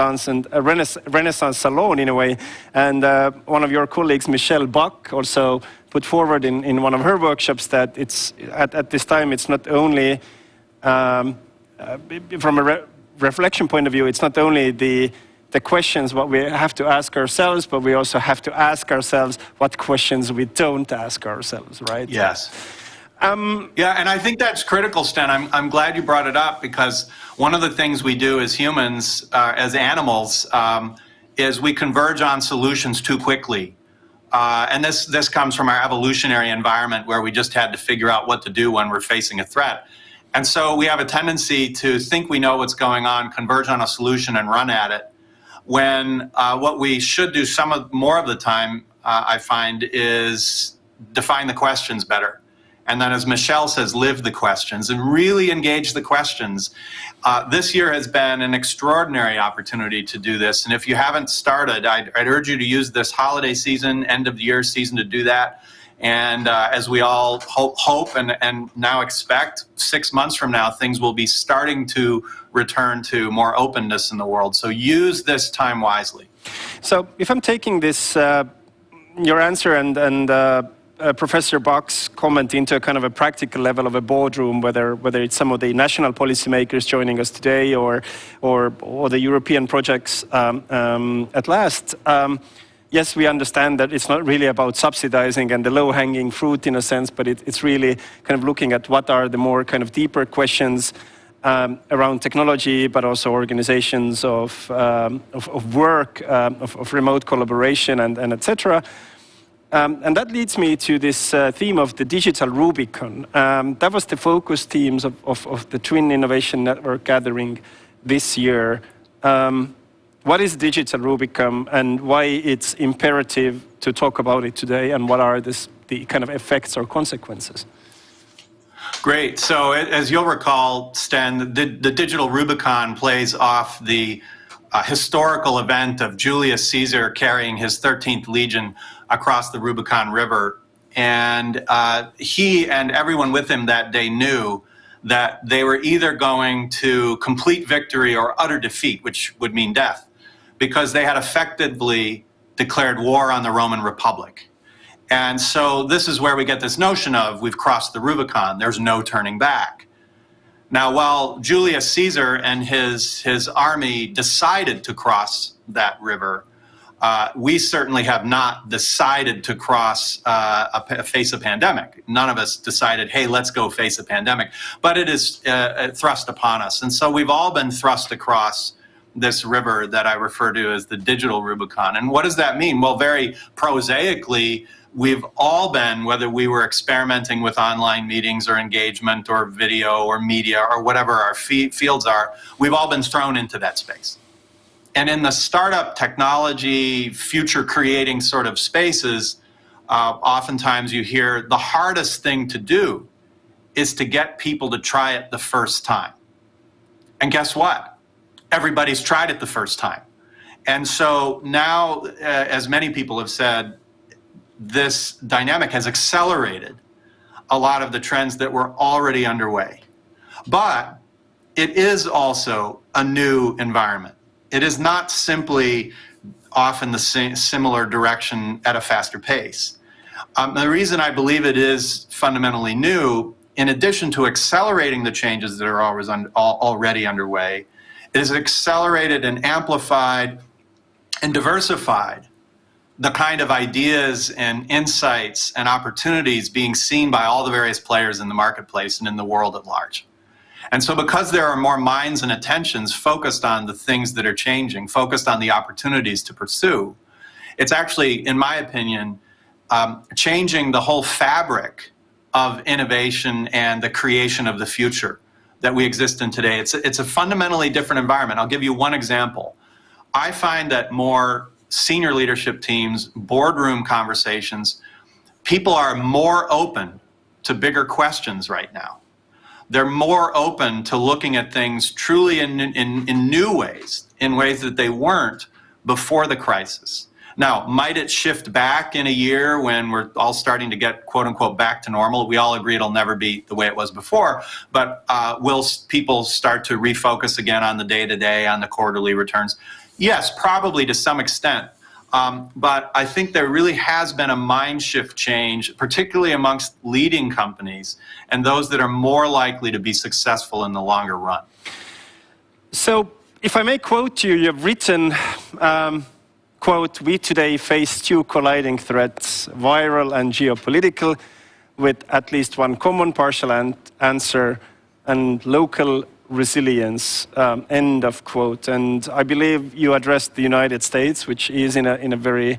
salon in a way. And one of your colleagues, Michelle Buck, also put forward in one of her workshops that it's at this time it's not only from a reflection point of view, it's not only the questions what we have to ask ourselves, but we also have to ask ourselves what questions we don't ask ourselves, right? Yes. Yeah, and I think that's critical, Sten. I'm glad you brought it up, because one of the things we do as humans, as animals, is we converge on solutions too quickly. And this comes from our evolutionary environment where we just had to figure out what to do when we're facing a threat. And so we have a tendency to think we know what's going on, converge on a solution and run at it, when what we should do more of the time, I find, is define the questions better. And then, as Michelle says, live the questions and really engage the questions. This year has been an extraordinary opportunity to do this. And if you haven't started, I'd urge you to use this holiday season, end of the year season, to do that. And as we all hope and now expect, 6 months from now, things will be starting to return to more openness in the world. So use this time wisely. So if I'm taking this, your answer and Professor Bach's comment into a kind of a practical level of a boardroom, whether it's some of the national policymakers joining us today or the European projects at last, yes, we understand that it's not really about subsidizing and the low-hanging fruit in a sense, but it's really kind of looking at what are the more kind of deeper questions around technology, but also organizations of work, of remote collaboration, and etc. And that leads me to this theme of the digital Rubicon. That was the focus themes of the Twin Innovation Network gathering this year. What is digital Rubicon and why it's imperative to talk about it today, and what are the kind of effects or consequences? Great. So as you'll recall, Sten, the Digital Rubicon plays off the historical event of Julius Caesar carrying his 13th Legion across the Rubicon River. And he and everyone with him that day knew that they were either going to complete victory or utter defeat, which would mean death, because they had effectively declared war on the Roman Republic. And so this is where we get this notion of we've crossed the Rubicon, there's no turning back. Now, while Julius Caesar and his army decided to cross that river, we certainly have not decided to face a pandemic. None of us decided, hey, let's go face a pandemic. But it is thrust upon us. And so we've all been thrust across this river that I refer to as the digital Rubicon. And what does that mean? Well, very prosaically, we've all been, whether we were experimenting with online meetings or engagement or video or media or whatever our fields are, we've all been thrown into that space. And in the startup technology, future creating sort of spaces, oftentimes you hear the hardest thing to do is to get people to try it the first time. And guess what? Everybody's tried it the first time. And so now, as many people have said, this dynamic has accelerated a lot of the trends that were already underway. But it is also a new environment. It is not simply off in the similar direction at a faster pace. The reason I believe it is fundamentally new, in addition to accelerating the changes that are already underway, it has accelerated and amplified and diversified the kind of ideas and insights and opportunities being seen by all the various players in the marketplace and in the world at large. And so because there are more minds and attentions focused on the things that are changing, focused on the opportunities to pursue, it's actually, in my opinion, changing the whole fabric of innovation and the creation of the future that we exist in today. It's a fundamentally different environment. I'll give you one example. I find that more senior leadership teams, boardroom conversations, people are more open to bigger questions right now. They're more open to looking at things truly in new ways, in ways that they weren't before the crisis. Now, might it shift back in a year when we're all starting to get, quote unquote, back to normal? We all agree it'll never be the way it was before, but will people start to refocus again on the day-to-day, on the quarterly returns? Yes, probably to some extent. But I think there really has been a mind shift change, particularly amongst leading companies and those that are more likely to be successful in the longer run. So, if I may quote you, you've written, quote, "We today face two colliding threats, viral and geopolitical, with at least one common partial answer, and local resilience," end of quote. And I believe you addressed the United States, which is in a very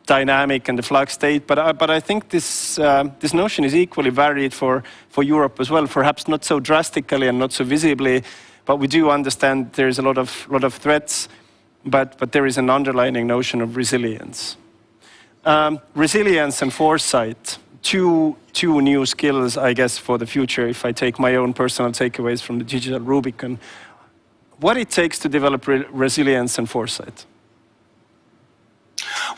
dynamic and flux state. But I think this notion is equally valid for Europe as well. Perhaps not so drastically and not so visibly, but we do understand there is a lot of threats. But there is an underlying notion of resilience. Resilience and foresight. Two new skills, I guess, for the future, if I take my own personal takeaways from the digital Rubicon. What it takes to develop resilience and foresight?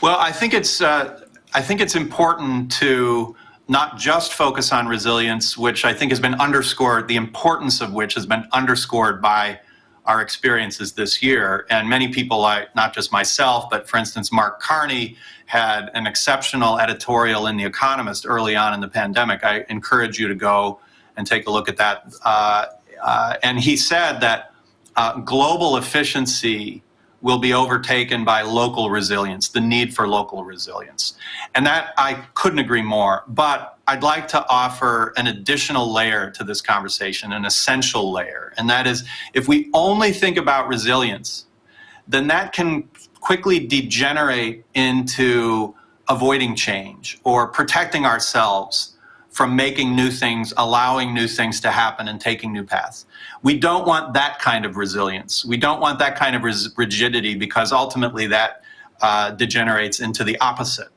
Well, I think it's important to not just focus on resilience, which I think has been underscored, the importance of which has been underscored by our experiences this year. And many people, like not just myself, but for instance, Mark Carney had an exceptional editorial in The Economist early on in the pandemic. I encourage you to go and take a look at that. And he said that global efficiency will be overtaken by local resilience, the need for local resilience. And that I couldn't agree more. But I'd like to offer an additional layer to this conversation, an essential layer. And that is, if we only think about resilience, then that can quickly degenerate into avoiding change or protecting ourselves from making new things, allowing new things to happen and taking new paths. We don't want that kind of resilience. We don't want that kind of rigidity, because ultimately that degenerates into the opposite.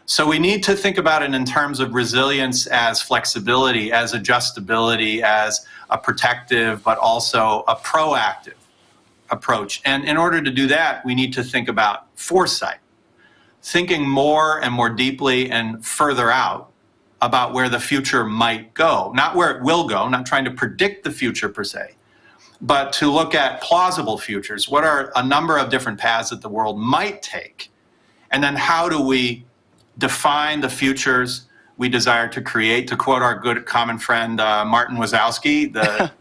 So we need to think about it in terms of resilience as flexibility, as adjustability, as a protective, but also a proactive approach. And in order to do that, we need to think about foresight, thinking more and more deeply and further out about where the future might go, not where it will go, not trying to predict the future per se, but to look at plausible futures. What are a number of different paths that the world might take? And then how do we define the futures we desire to create? To quote our good common friend, Martin Wazowski, the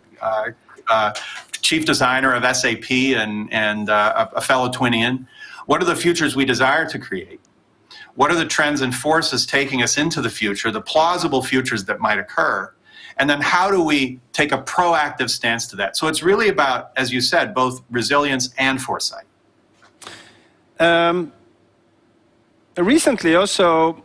chief designer of SAP and a fellow Twinian, what are the futures we desire to create? What are the trends and forces taking us into the future, the plausible futures that might occur? And then how do we take a proactive stance to that? So it's really about, as you said, both resilience and foresight. Recently also,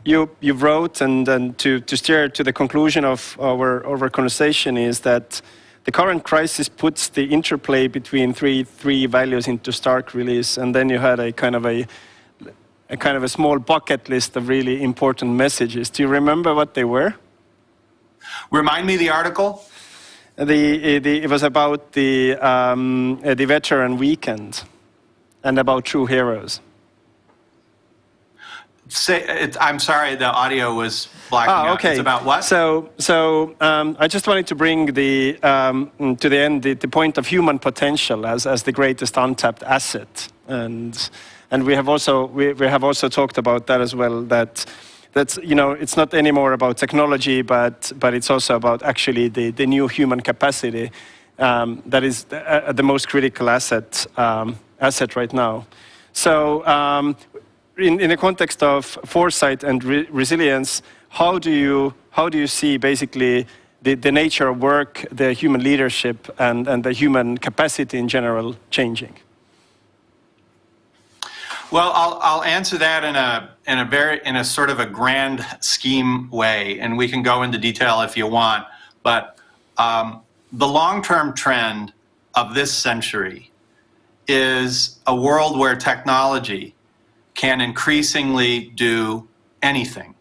you wrote, and to steer to the conclusion of our conversation, is that the current crisis puts the interplay between three values into stark release, and then you had a kind of a small bucket list of really important messages. Do you remember what they were? Remind me the article. It was about the veteran weekend and about true heroes. I'm sorry, the audio was blacking out. Okay. It's about what? So I just wanted to bring to the end the point of human potential as the greatest untapped asset, and we have also talked about that as well. That's it's not anymore about technology, but it's also about actually the new human capacity that is the most critical asset right now. So. In the context of foresight and resilience, how do you see basically the nature of work, the human leadership, and the human capacity in general changing? Well, I'll answer that in a sort of a grand scheme way, and we can go into detail if you want. But the long-term trend of this century is a world where technology can increasingly do anything.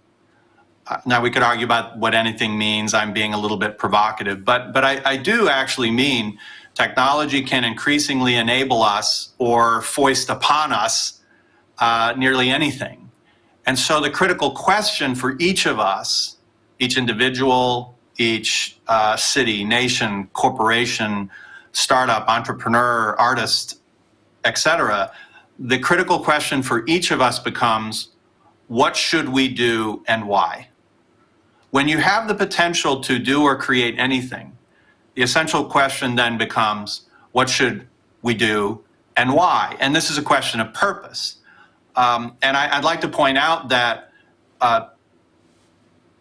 now we could argue about what anything means. I'm being a little bit provocative, but I do actually mean technology can increasingly enable us or foist upon us nearly anything. And so the critical question for each of us, each individual, each city, nation, corporation, startup, entrepreneur, artist, etc., the critical question for each of us becomes, what should we do and why? When you have the potential to do or create anything, the essential question then becomes, what should we do and why? And this is a question of purpose. And I'd like to point out that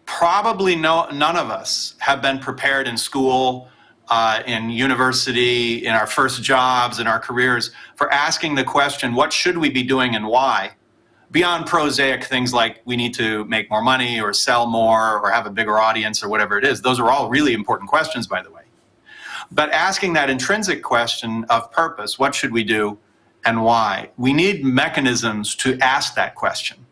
probably none of us have been prepared in school, in university, in our first jobs, in our careers, for asking the question, what should we be doing and why? Beyond prosaic things like we need to make more money or sell more or have a bigger audience or whatever it is. Those are all really important questions, by the way. But asking that intrinsic question of purpose, what should we do and why? We need mechanisms to ask that question.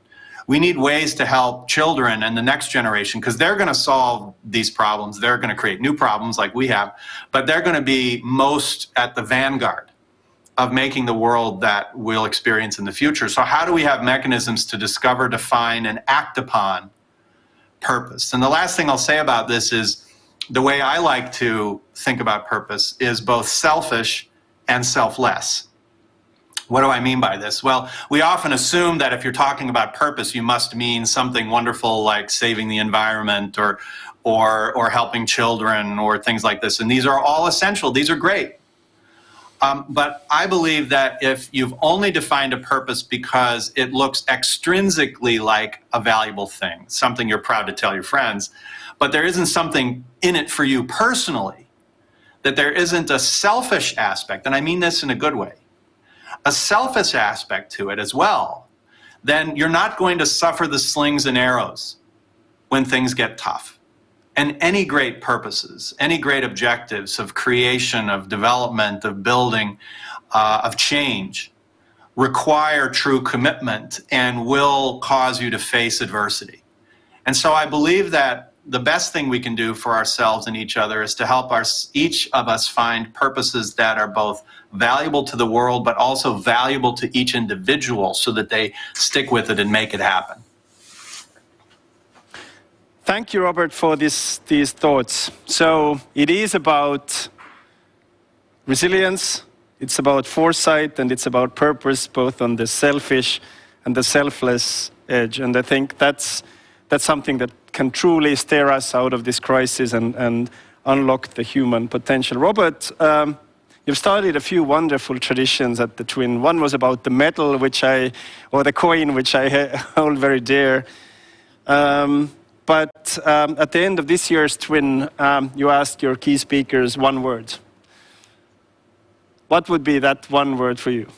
We need ways to help children and the next generation, because they're going to solve these problems. They're going to create new problems like we have, but they're going to be most at the vanguard of making the world that we'll experience in the future. So how do we have mechanisms to discover, define, and act upon purpose? And the last thing I'll say about this is the way I like to think about purpose is both selfish and selfless. What do I mean by this? Well, we often assume that if you're talking about purpose, you must mean something wonderful like saving the environment or helping children or things like this. And these are all essential. These are great. But I believe that if you've only defined a purpose because it looks extrinsically like a valuable thing, something you're proud to tell your friends, but there isn't something in it for you personally, that there isn't a selfish aspect, and I mean this in a good way, a selfish aspect to it as well, then you're not going to suffer the slings and arrows when things get tough. And any great purposes, any great objectives of creation, of development, of building, of change, require true commitment and will cause you to face adversity. And so I believe that the best thing we can do for ourselves and each other is to help each of us find purposes that are both valuable to the world, but also valuable to each individual so that they stick with it and make it happen. Thank you, Robert, for these thoughts. So it is about resilience, it's about foresight, and it's about purpose, both on the selfish and the selfless edge. And I think that's something that can truly steer us out of this crisis and unlock the human potential. Robert, you've started a few wonderful traditions at the Twin. One was about the medal, or the coin, which I hold very dear. But at the end of this year's Twin, you asked your key speakers one word. What would be that one word for you?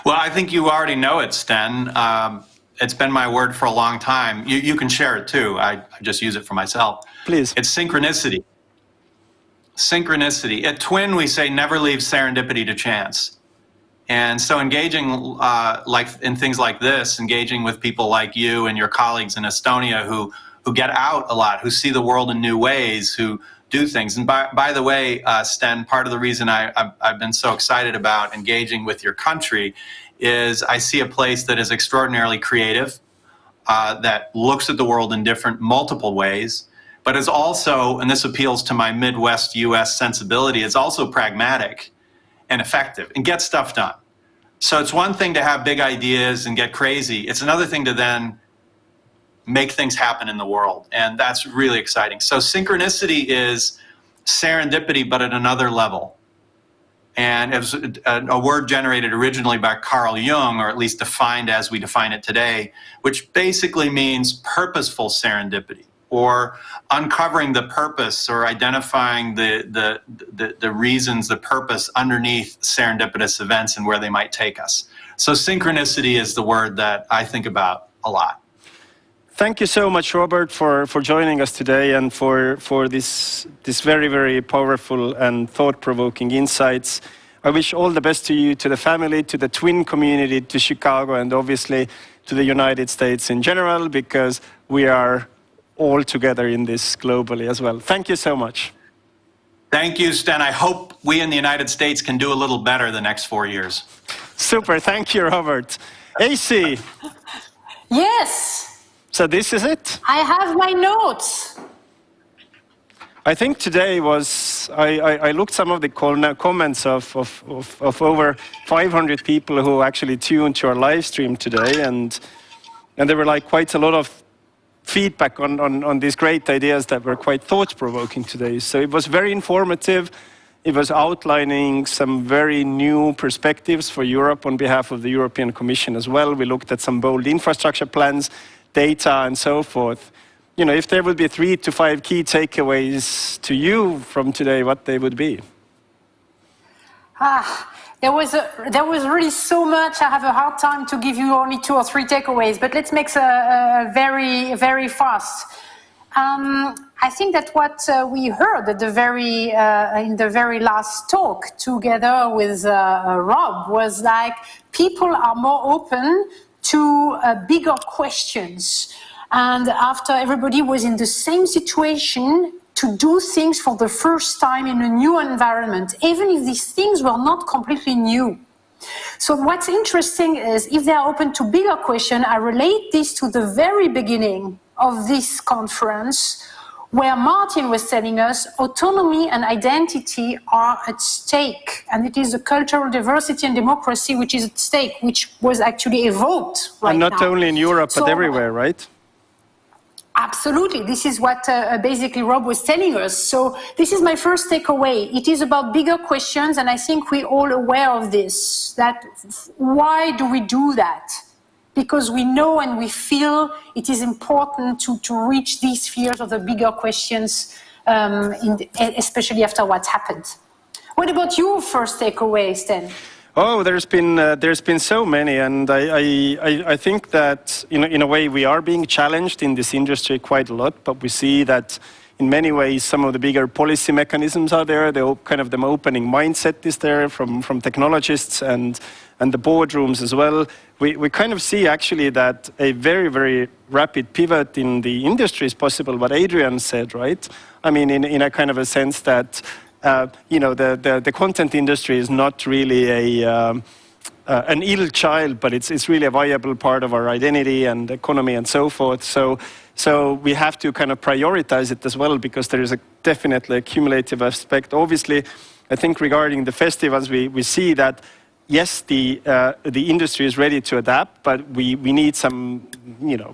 Well, I think you already know it, Sten. It's been my word for a long time. You can share it too. I just use it for myself. Please. It's synchronicity. Synchronicity. At Twin, we say never leave serendipity to chance. And so engaging like in things like this, engaging with people like you and your colleagues in Estonia who get out a lot, who see the world in new ways, who do things. And by the way, Sten, part of the reason I've been so excited about engaging with your country is I see a place that is extraordinarily creative, that looks at the world in multiple ways, but is also, and this appeals to my Midwest US sensibility, is also pragmatic and effective and get stuff done. So it's one thing to have big ideas and get crazy. It's another thing to then make things happen in the world. And that's really exciting. So synchronicity is serendipity, but at another level. And it was a word generated originally by Carl Jung, or at least defined as we define it today, which basically means purposeful serendipity, or uncovering the purpose or identifying the reasons, the purpose underneath serendipitous events and where they might take us. So synchronicity is the word that I think about a lot. Thank you so much, Robert, for joining us today and for this very, very powerful and thought-provoking insights. I wish all the best to you, to the family, to the twin community, to Chicago, and obviously to the United States in general, because we are all together in this globally as well. Thank you so much. Thank you, Sten. I hope we in the United States can do a little better the next 4 years. Super. Thank you, Robert. AC. Yes. So this is it. I have my notes. I think today was, I looked some of the comments of over 500 people who actually tuned to our live stream today, and there were like quite a lot of feedback on these great ideas that were quite thought-provoking today. So it was very informative. It was outlining some very new perspectives for Europe on behalf of the European Commission as well. We looked at some bold infrastructure plans, data, and so forth. You know, if there would be 3 to 5 key takeaways to you from today, what they would be? There was really so much. I have a hard time to give you only 2 or 3 takeaways, but let's make a very, very fast. I think that what we heard at the in the very last talk together with Rob was like people are more open to bigger questions. And after everybody was in the same situation to do things for the first time in a new environment, even if these things were not completely new. So what's interesting is if they are open to bigger questions, I relate this to the very beginning of this conference, where Martin was telling us autonomy and identity are at stake. And it is the cultural diversity and democracy which is at stake, which was actually evoked right now. And not only in Europe, but everywhere, right? Absolutely. This is what basically Rob was telling us. So this is my first takeaway. It is about bigger questions, and I think we're all aware of this. That why do we do that? Because we know and we feel it is important to reach these spheres of the bigger questions, especially after what's happened. What about your first takeaway, Sten? Oh, there's been so many, and I think that in a way we are being challenged in this industry quite a lot, but we see that in many ways some of the bigger policy mechanisms are there. The opening mindset is there from technologists and the boardrooms as well. We kind of see actually that a very, very rapid pivot in the industry is possible, what Adrian said, right? I mean, in a kind of a sense that the content industry is not really an ill child, but it's really a viable part of our identity and economy and so forth. So we have to kind of prioritize it as well, because there is definitely a cumulative aspect. Obviously, I think regarding the festivals, we see that yes, the industry is ready to adapt, but we need some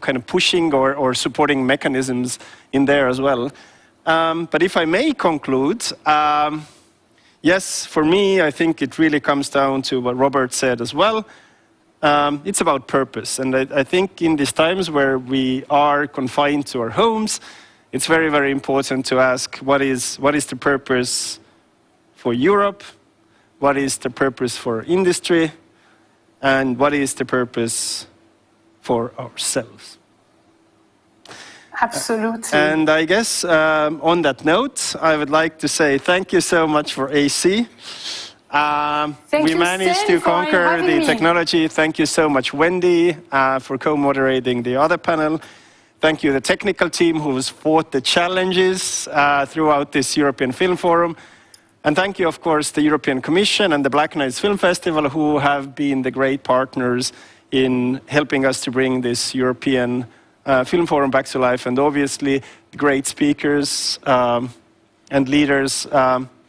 kind of pushing or supporting mechanisms in there as well. But if I may conclude, yes, for me, I think it really comes down to what Robert said as well. It's about purpose. And I think in these times where we are confined to our homes, it's very, very important to ask what is the purpose for Europe, what is the purpose for industry, and what is the purpose for ourselves. Absolutely. And I guess on that note, I would like to say thank you so much for AC. We managed to conquer the technology. Thank you so much, Wendy, for co-moderating the other panel. Thank you, the technical team who has fought the challenges throughout this European Film Forum. And thank you, of course, the European Commission and the Black Nights Film Festival, who have been the great partners in helping us to bring this European Film Forum back to life, and obviously great speakers and leaders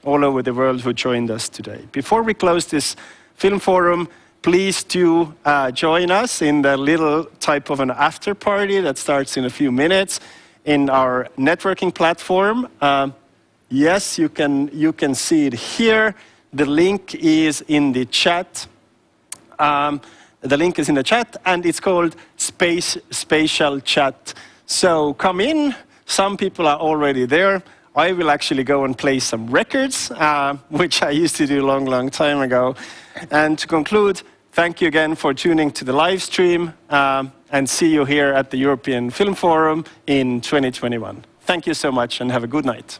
all over the world who joined us today. Before we close this Film Forum, please do join us in the little type of an after party that starts in a few minutes in our networking platform. Yes, you can see it here. The link is in the chat. The link is in the chat, and it's called Spatial Chat. So come in. Some people are already there. I will actually go and play some records, which I used to do a long, long time ago. And to conclude, thank you again for tuning to the live stream, and see you here at the European Film Forum in 2021. Thank you so much, and have a good night.